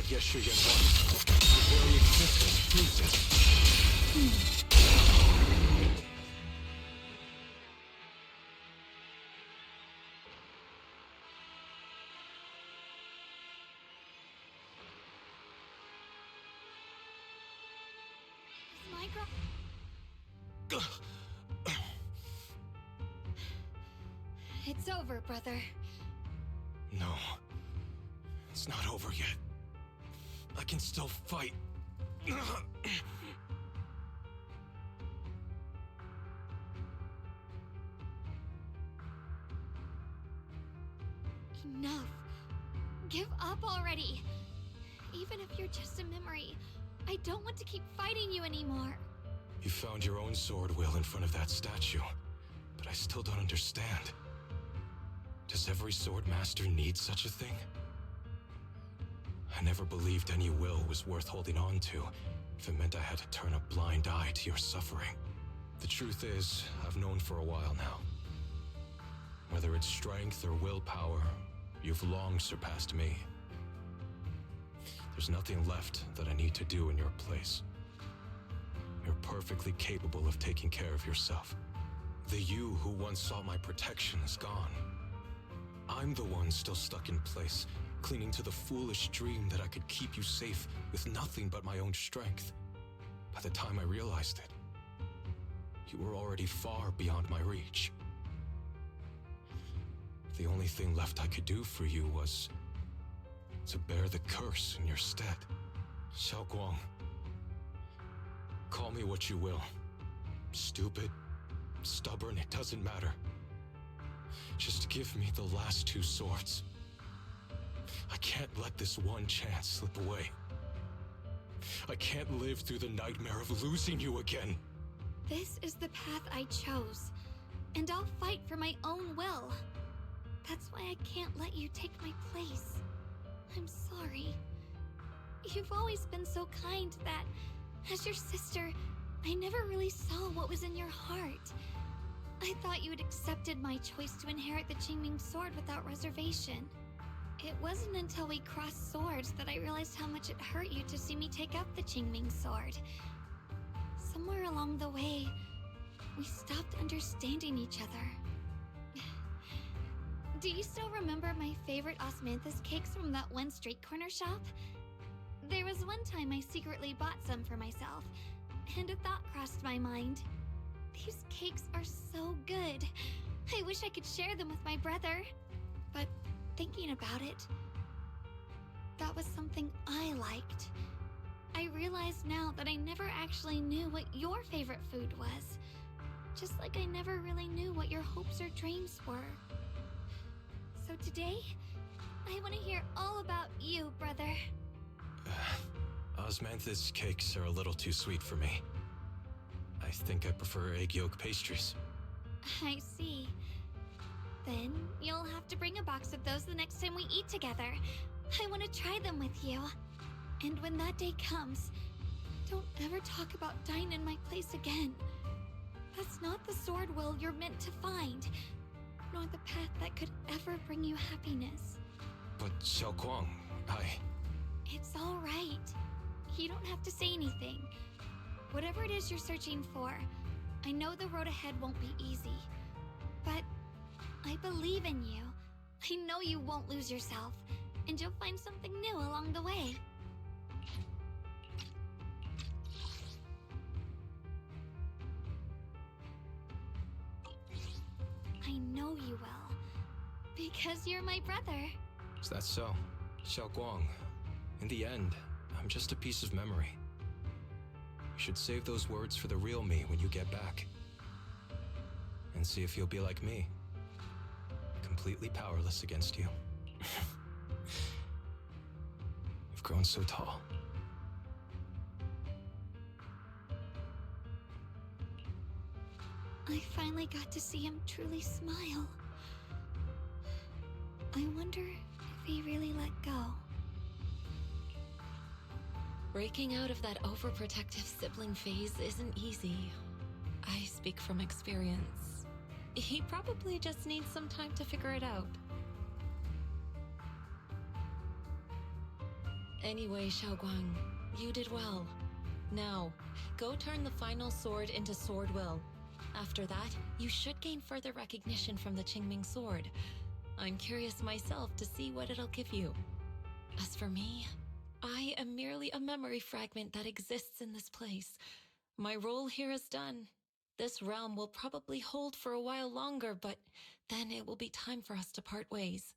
Yeshuyan was. His very existence proves it. It's over, brother. No. It's not over yet. I can still fight. Enough. Give up already. Even if you're just a memory, I don't want to keep fighting you anymore. You found your own sword, Will, in front of that statue. But I still don't understand. Does every sword master need such a thing? I never believed any will was worth holding on to if it meant I had to turn a blind eye to your suffering. The truth is, I've known for a while now. Whether it's strength or willpower, you've long surpassed me. There's nothing left that I need to do in your place. You're perfectly capable of taking care of yourself. The you who once sought my protection is gone. I'm the one still stuck in place, clinging to the foolish dream that I could keep you safe with nothing but my own strength. By the time I realized it, you were already far beyond my reach. The only thing left I could do for you was to bear the curse in your stead. Xiao Guang, call me what you will. Stupid, stubborn, it doesn't matter. Just give me the last two swords. I can't let this one chance slip away. I can't live through the nightmare of losing you again. This is the path I chose, and I'll fight for my own will. That's why I can't let you take my place. I'm sorry. You've always been so kind that, as your sister, I never really saw what was in your heart. I thought you had accepted my choice to inherit the Qingming sword without reservation. It wasn't until we crossed swords that I realized how much it hurt you to see me take up the Qingming sword. Somewhere along the way, we stopped understanding each other. Do you still remember my favorite osmanthus cakes from that one street corner shop? There was one time I secretly bought some for myself, and a thought crossed my mind. These cakes are so good. I wish I could share them with my brother. But thinking about it, that was something I liked. I realize now that I never actually knew what your favorite food was. Just like I never really knew what your hopes or dreams were. So today, I want to hear all about you, brother. Osmanthus cakes are a little too sweet for me. I think I prefer egg yolk pastries. I see. Then you'll have to bring a box of those the next time we eat together. I want to try them with you. And when that day comes, don't ever talk about dying in my place again. That's not the sword will you're meant to find, nor the path that could ever bring you happiness. But Xiao Guang, It's all right. You don't have to say anything. Whatever it is you're searching for, I know the road ahead won't be easy. But I believe in you. I know you won't lose yourself, and you'll find something new along the way. I know you will, Because you're my brother. Is that so? Xiao Guang, in the end, I'm just a piece of memory. You should save those words for the real me when you get back. And see if you'll be like me. Completely powerless against you. You've grown so tall. I finally got to see him truly smile. I wonder if he really let go. Breaking out of that overprotective sibling phase isn't easy. I speak from experience. He probably just needs some time to figure it out. Anyway, Xiaoguang, you did well. Now, go turn the final sword into Sword Will. After that, you should gain further recognition from the Qingming sword. I'm curious myself to see what it'll give you. As for me, I am merely a memory fragment that exists in this place. My role here is done. This realm will probably hold for a while longer, but then it will be time for us to part ways.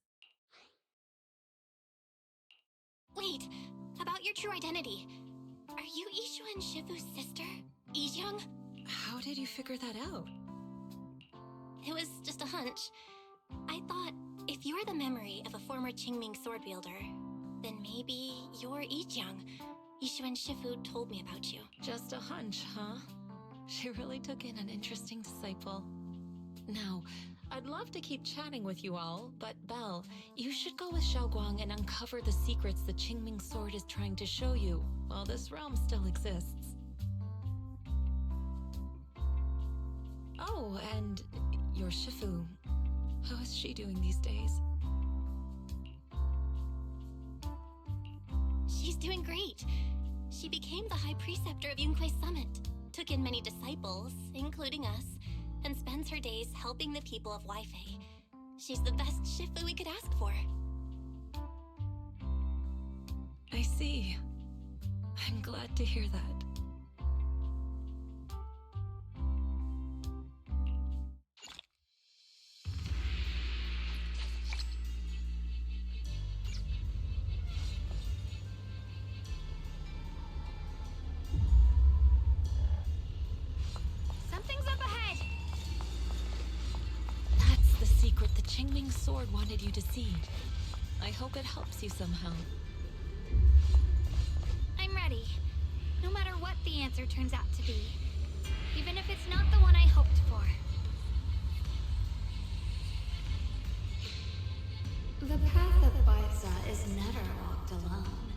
Wait, about your true identity. Are you Yishu and Shifu's sister, Yizhang? How did you figure that out? It was just a hunch. I thought, if you're the memory of a former Qingming sword wielder, then maybe you're Yizhang. Yishu and Shifu told me about you. Just a hunch, huh? She really took in an interesting disciple. Now, I'd love to keep chatting with you all, but Belle, you should go with Xiaoguang and uncover the secrets the Qingming sword is trying to show you, while this realm still exists. Oh, and your Shifu. How is she doing these days? She's doing great. She became the High Preceptor of Yunkuei Summit, took in many disciples, including us, and spends her days helping the people of Weifei. She's the best Shifu we could ask for. I see. I'm glad to hear that. Something's up ahead! That's the secret the Qingming sword wanted you to see. I hope it helps you somehow. I'm ready. No matter what the answer turns out to be. Even if it's not the one I hoped for. The path of Baitza is never walked alone.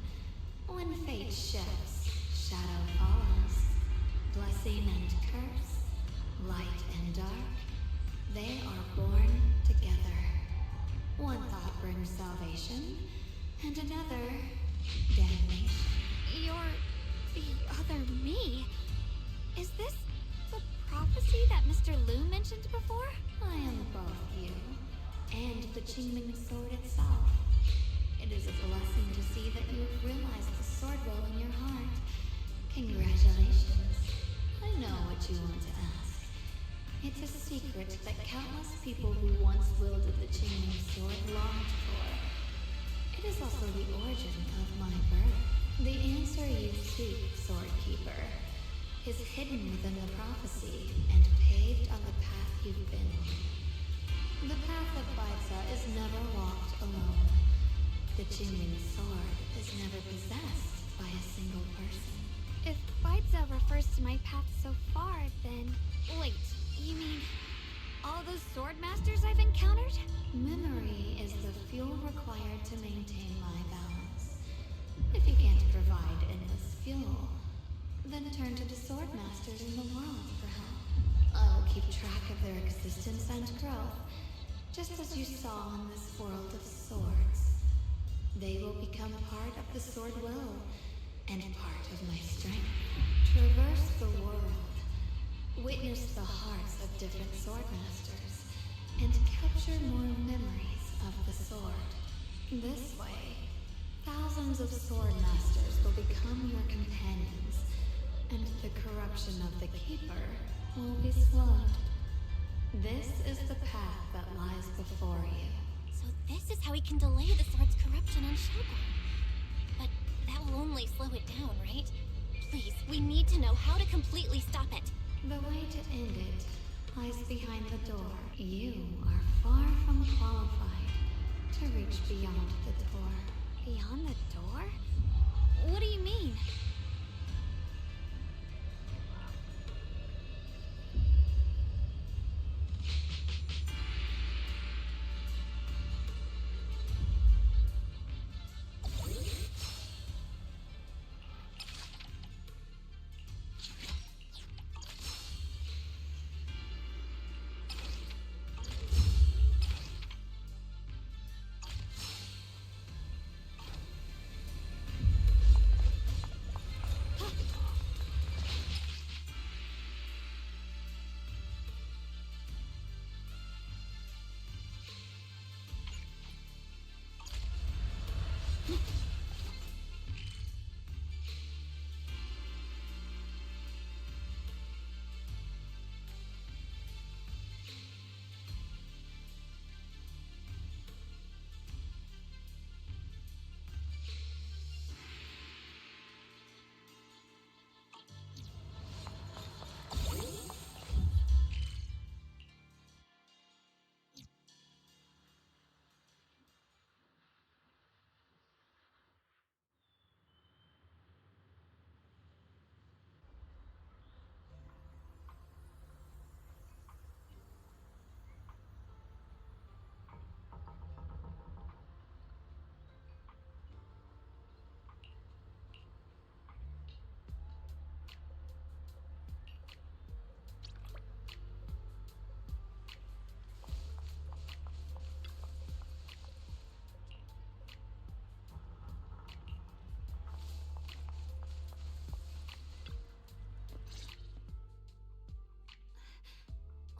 When fate shifts, shadow follows. Blessing and curse, light and dark, they are born together. One thought brings salvation, and another, damnation. You're the other me. Is this the prophecy that Mr. Liu mentioned before? I am both you and the Qingming sword itself. It is a blessing to see that you have realized the sword will in your heart. Congratulations. I know what you want to ask. It's a secret that countless people who once wielded the Qingming sword longed for. It is also the origin of my birth. The answer you seek, Swordkeeper, is hidden within the prophecy and paved on the path you've been on. The path of Baitza is never walked alone. The Qingming sword is never possessed by a single person. If Baitza refers to my path so far, then... Wait, you mean all those sword masters I've encountered? Memory is the fuel required to maintain my balance. If you can't provide endless fuel, then turn to the sword masters in the world for help. I will keep track of their existence and growth, just as you saw in this world of swords. They will become part of the sword will, and part of my strength. Traverse the world, witness the hearts of different sword masters, and capture more memories of the sword. This way, thousands of sword masters will become your companions, and the corruption of the Keeper will be slowed. This is the path that lies before you. So this is how he can delay the sword's corruption on Shogun. But that will only slow it down, right? Please, we need to know how to completely stop it. The way to end it lies behind the door. You are far from qualified to reach beyond the door. Beyond the door? What do you mean?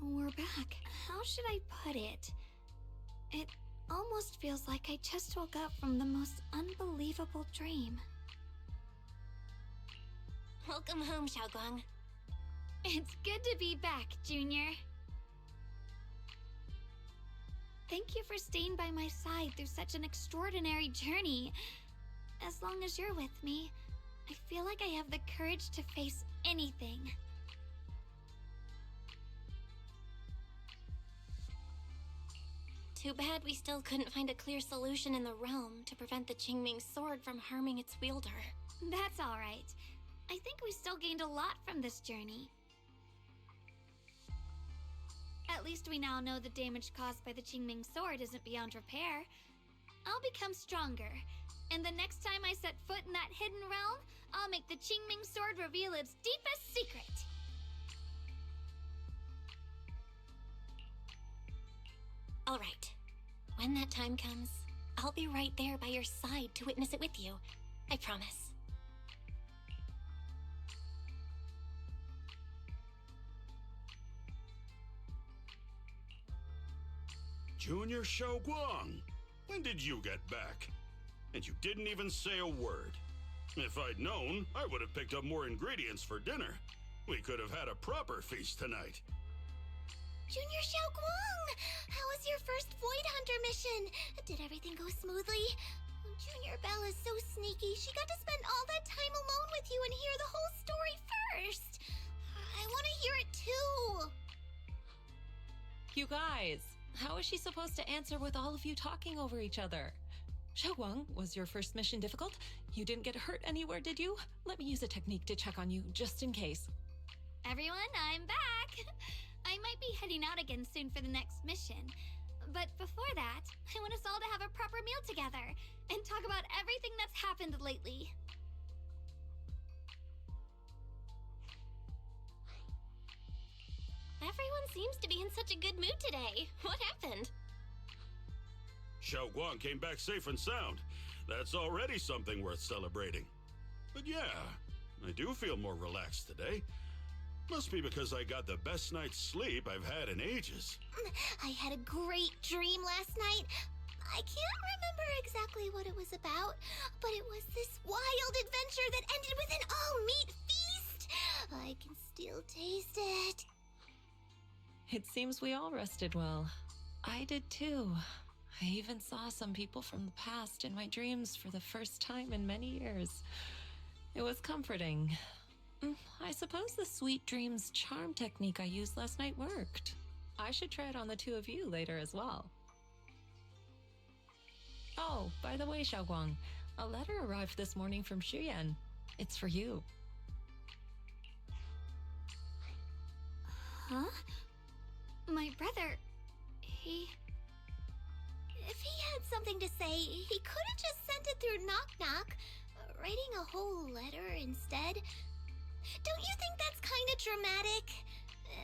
We're back. How should I put it? It almost feels like I just woke up from the most unbelievable dream. Welcome home, Xiaoguang. It's good to be back, Junior. Thank you for staying by my side through such an extraordinary journey. As long as you're with me, I feel like I have the courage to face anything. Too bad we still couldn't find a clear solution in the realm to prevent the Qingming sword from harming its wielder. That's all right. I think we still gained a lot from this journey. At least we now know the damage caused by the Qingming sword isn't beyond repair. I'll become stronger, and the next time I set foot in that hidden realm, I'll make the Qingming sword reveal its deepest secret. All right. When that time comes, I'll be right there by your side to witness it with you. I promise. Junior Xiaoguang, when did you get back? And you didn't even say a word. If I'd known, I would have picked up more ingredients for dinner. We could have had a proper feast tonight. Junior Xiaoguang! How was your first Void Hunter mission? Did everything go smoothly? Junior Belle is so sneaky. She got to spend all that time alone with you and hear the whole story first. I want to hear it too. You guys, how is she supposed to answer with all of you talking over each other? Xiaoguang, was your first mission difficult? You didn't get hurt anywhere, did you? Let me use a technique to check on you, just in case. Everyone, I'm back! I might be heading out again soon for the next mission. But before that, I want us all to have a proper meal together and talk about everything that's happened lately. Everyone seems to be in such a good mood today. What happened? Xiaoguang came back safe and sound. That's already something worth celebrating. But yeah, I do feel more relaxed today. Must be because I got the best night's sleep I've had in ages. I had a great dream last night. I can't remember exactly what it was about, but it was this wild adventure that ended with an all-meat feast. I can still taste it. It seems we all rested well. I did too. I even saw some people from the past in my dreams for the first time in many years. It was comforting. I suppose the sweet dreams charm technique I used last night worked. I should try it on the two of you later as well. Oh, by the way, Xiaoguang, a letter arrived this morning from Xuyan. It's for you. Huh? My brother, If he had something to say, he could have just sent it through Knock Knock, writing a whole letter instead. Don't you think that's kind of dramatic?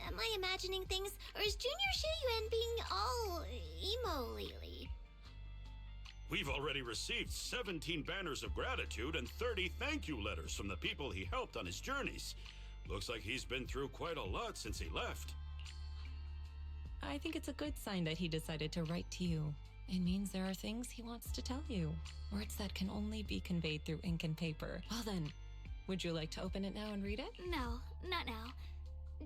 Am I imagining things, or is Junior Shiyuan being all emo lately? We've already received 17 banners of gratitude and 30 thank you letters from the people he helped on his journeys. Looks like he's been through quite a lot since he left. I think it's a good sign that he decided to write to you. It means there are things he wants to tell you. Words that can only be conveyed through ink and paper. Well then, would you like to open it now and read it? No, not now.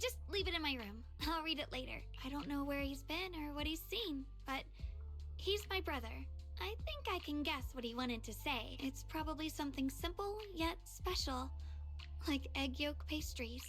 Just leave it in my room. I'll read it later. I don't know where he's been or what he's seen, but he's my brother. I think I can guess what he wanted to say. It's probably something simple yet special, like egg yolk pastries.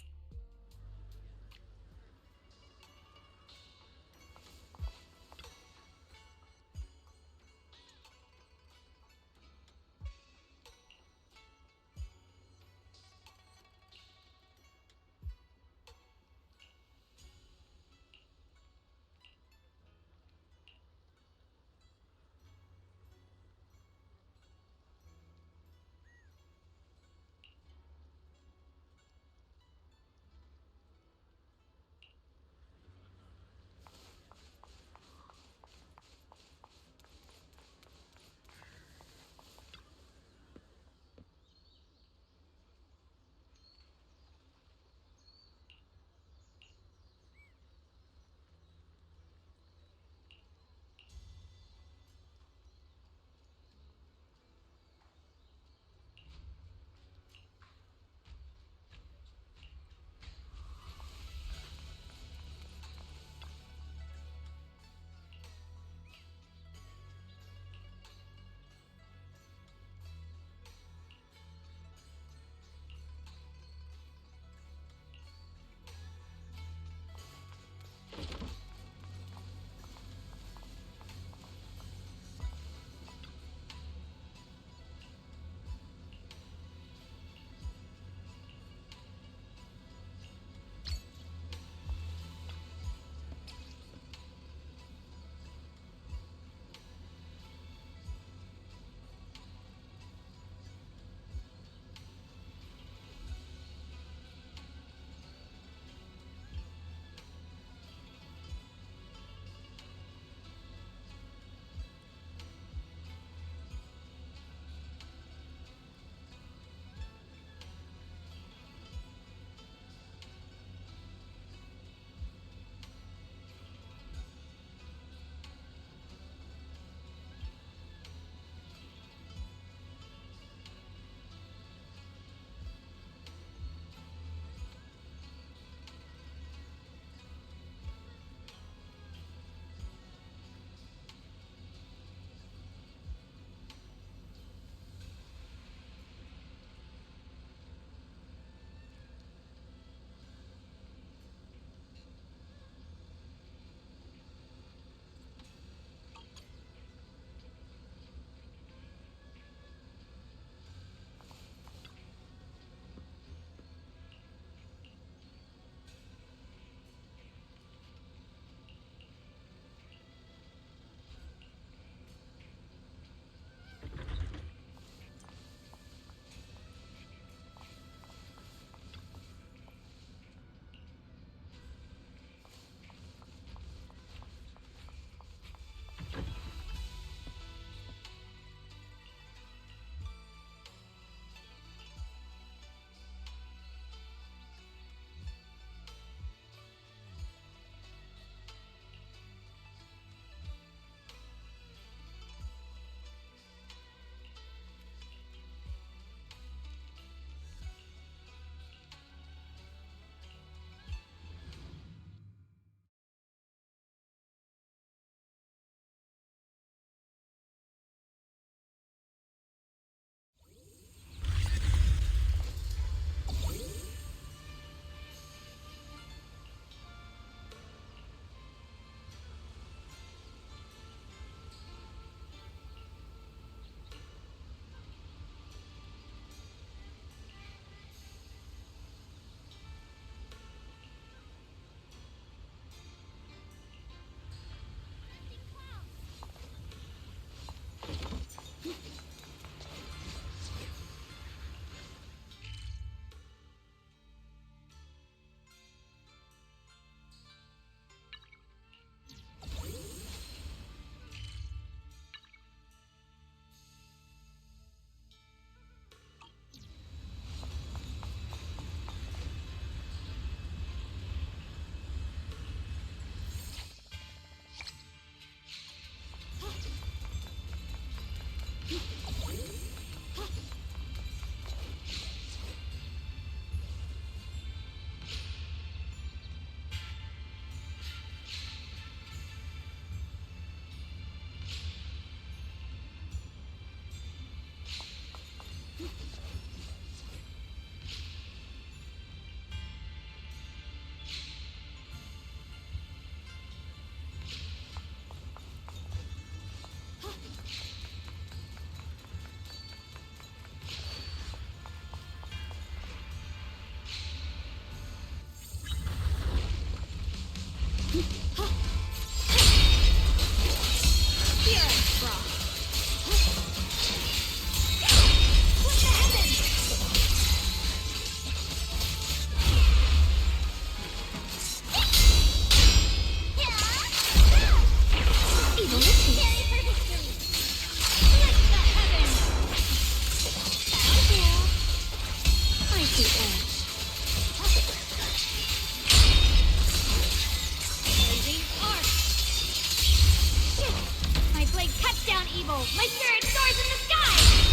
My spirit soars in the sky!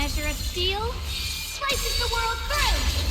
measure of steel slices the world through!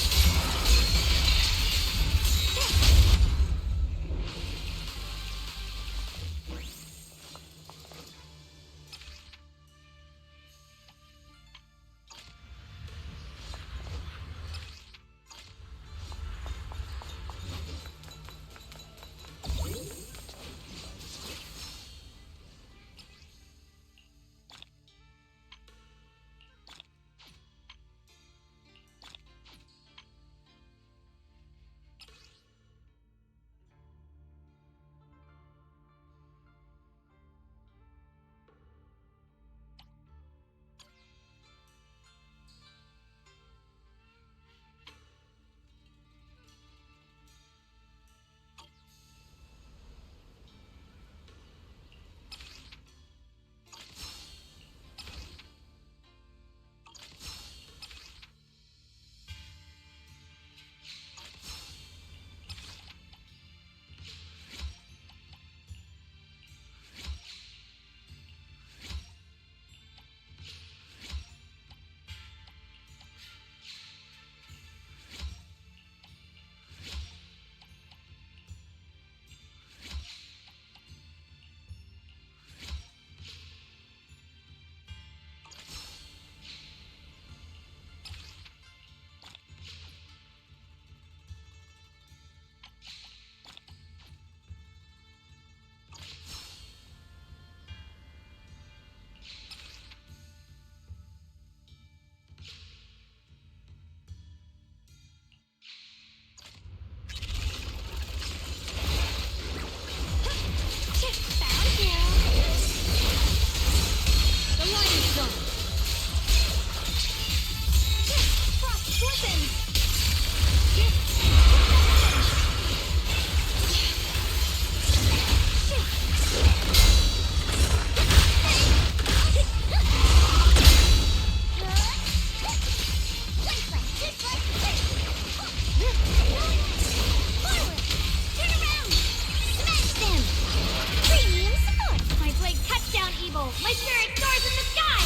My spirit soars in the sky!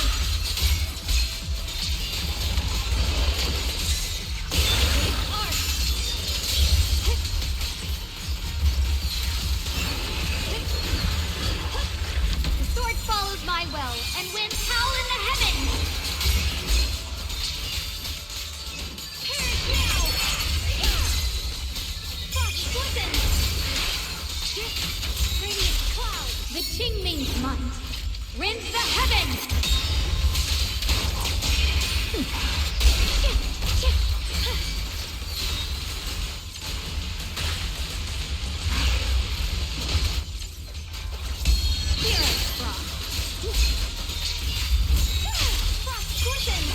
The sword follows my will, and winds howl in the heavens! Perish now! Frost glistens! Radiant cloud! The Qingming's might rends the heavens! Spirit frost! Frost glistens!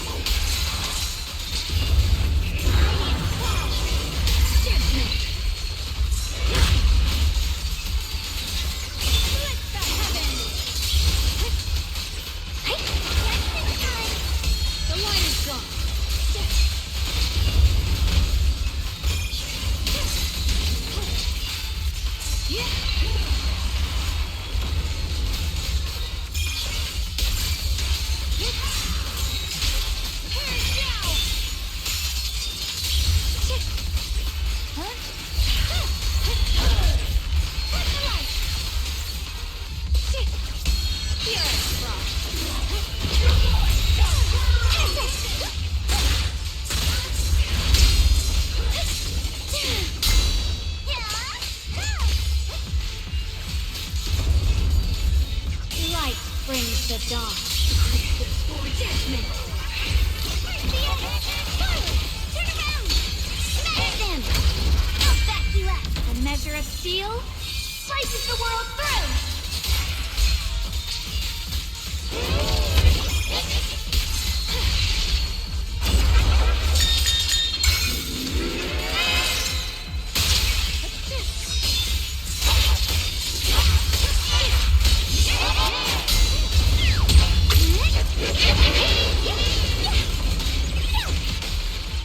steel slices the world through!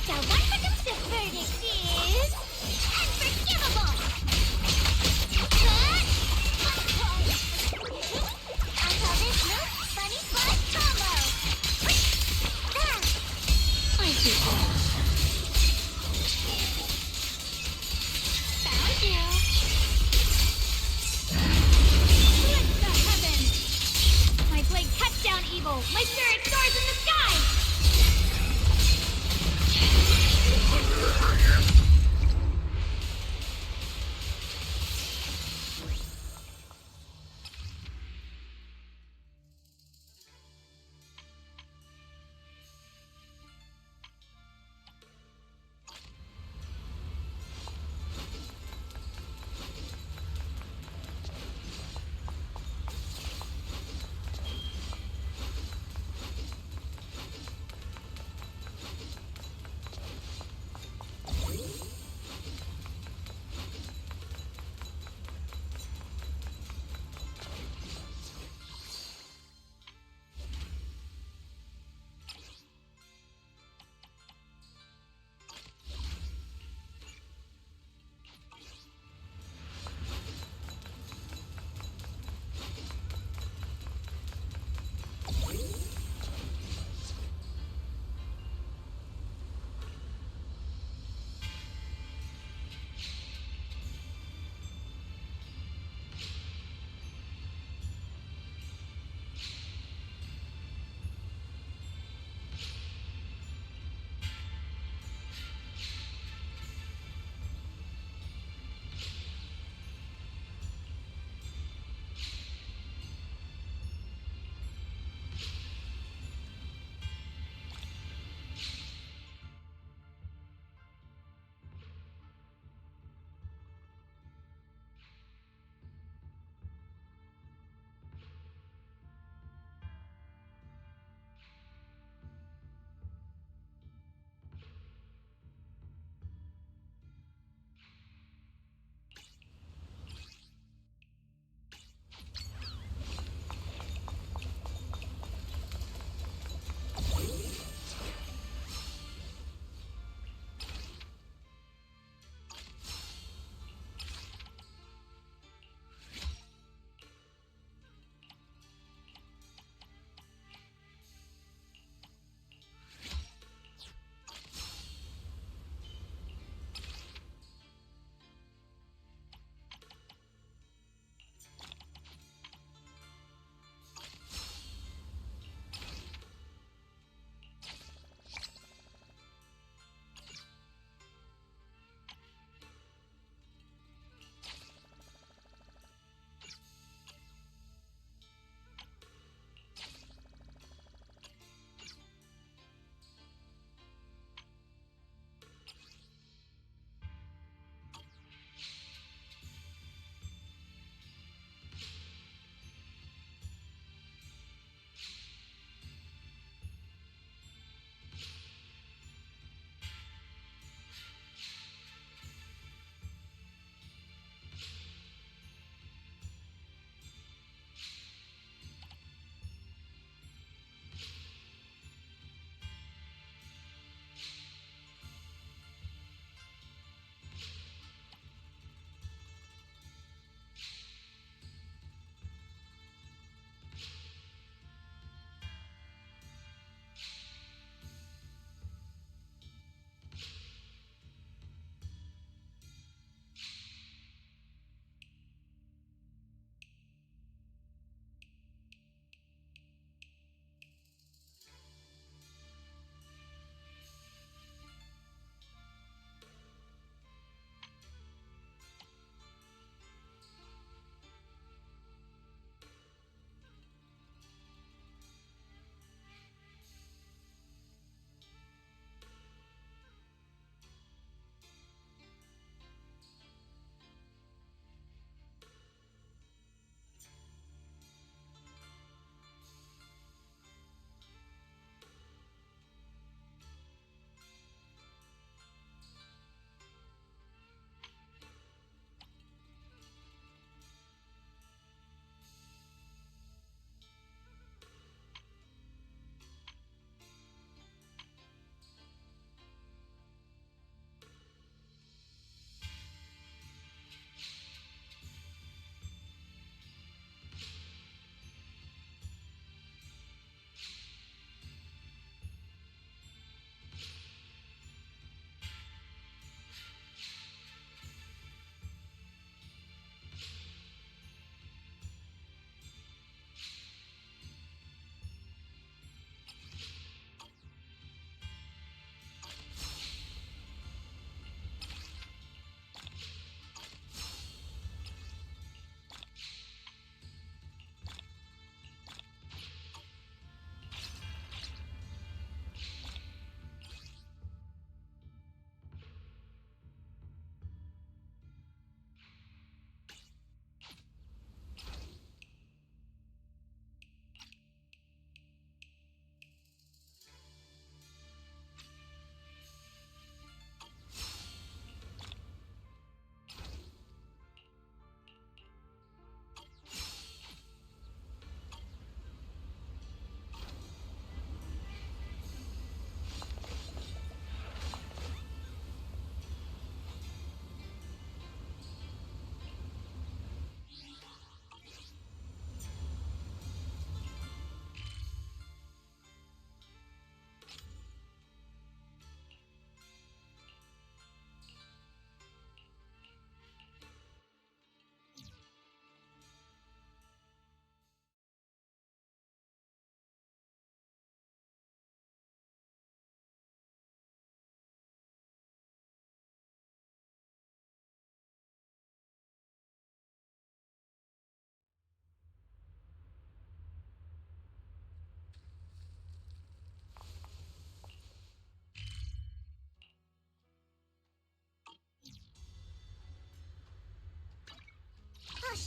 The one-for-the verdict is unforgivable!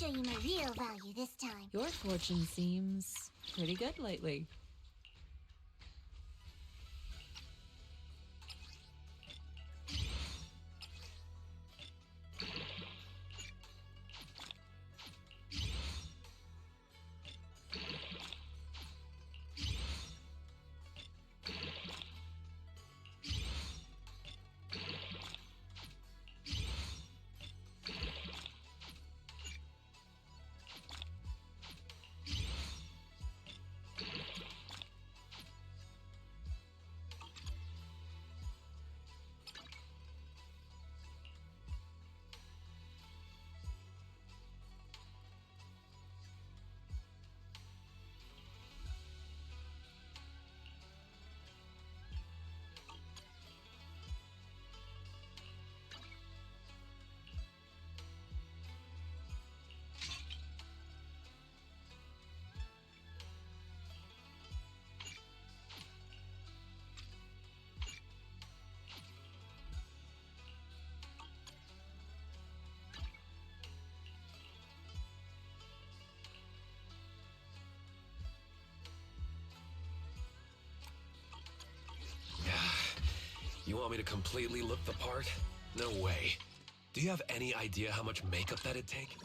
show you my real value this time. Your fortune seems pretty good lately. You want me to completely look the part? No way. Do you have any idea how much makeup that'd take?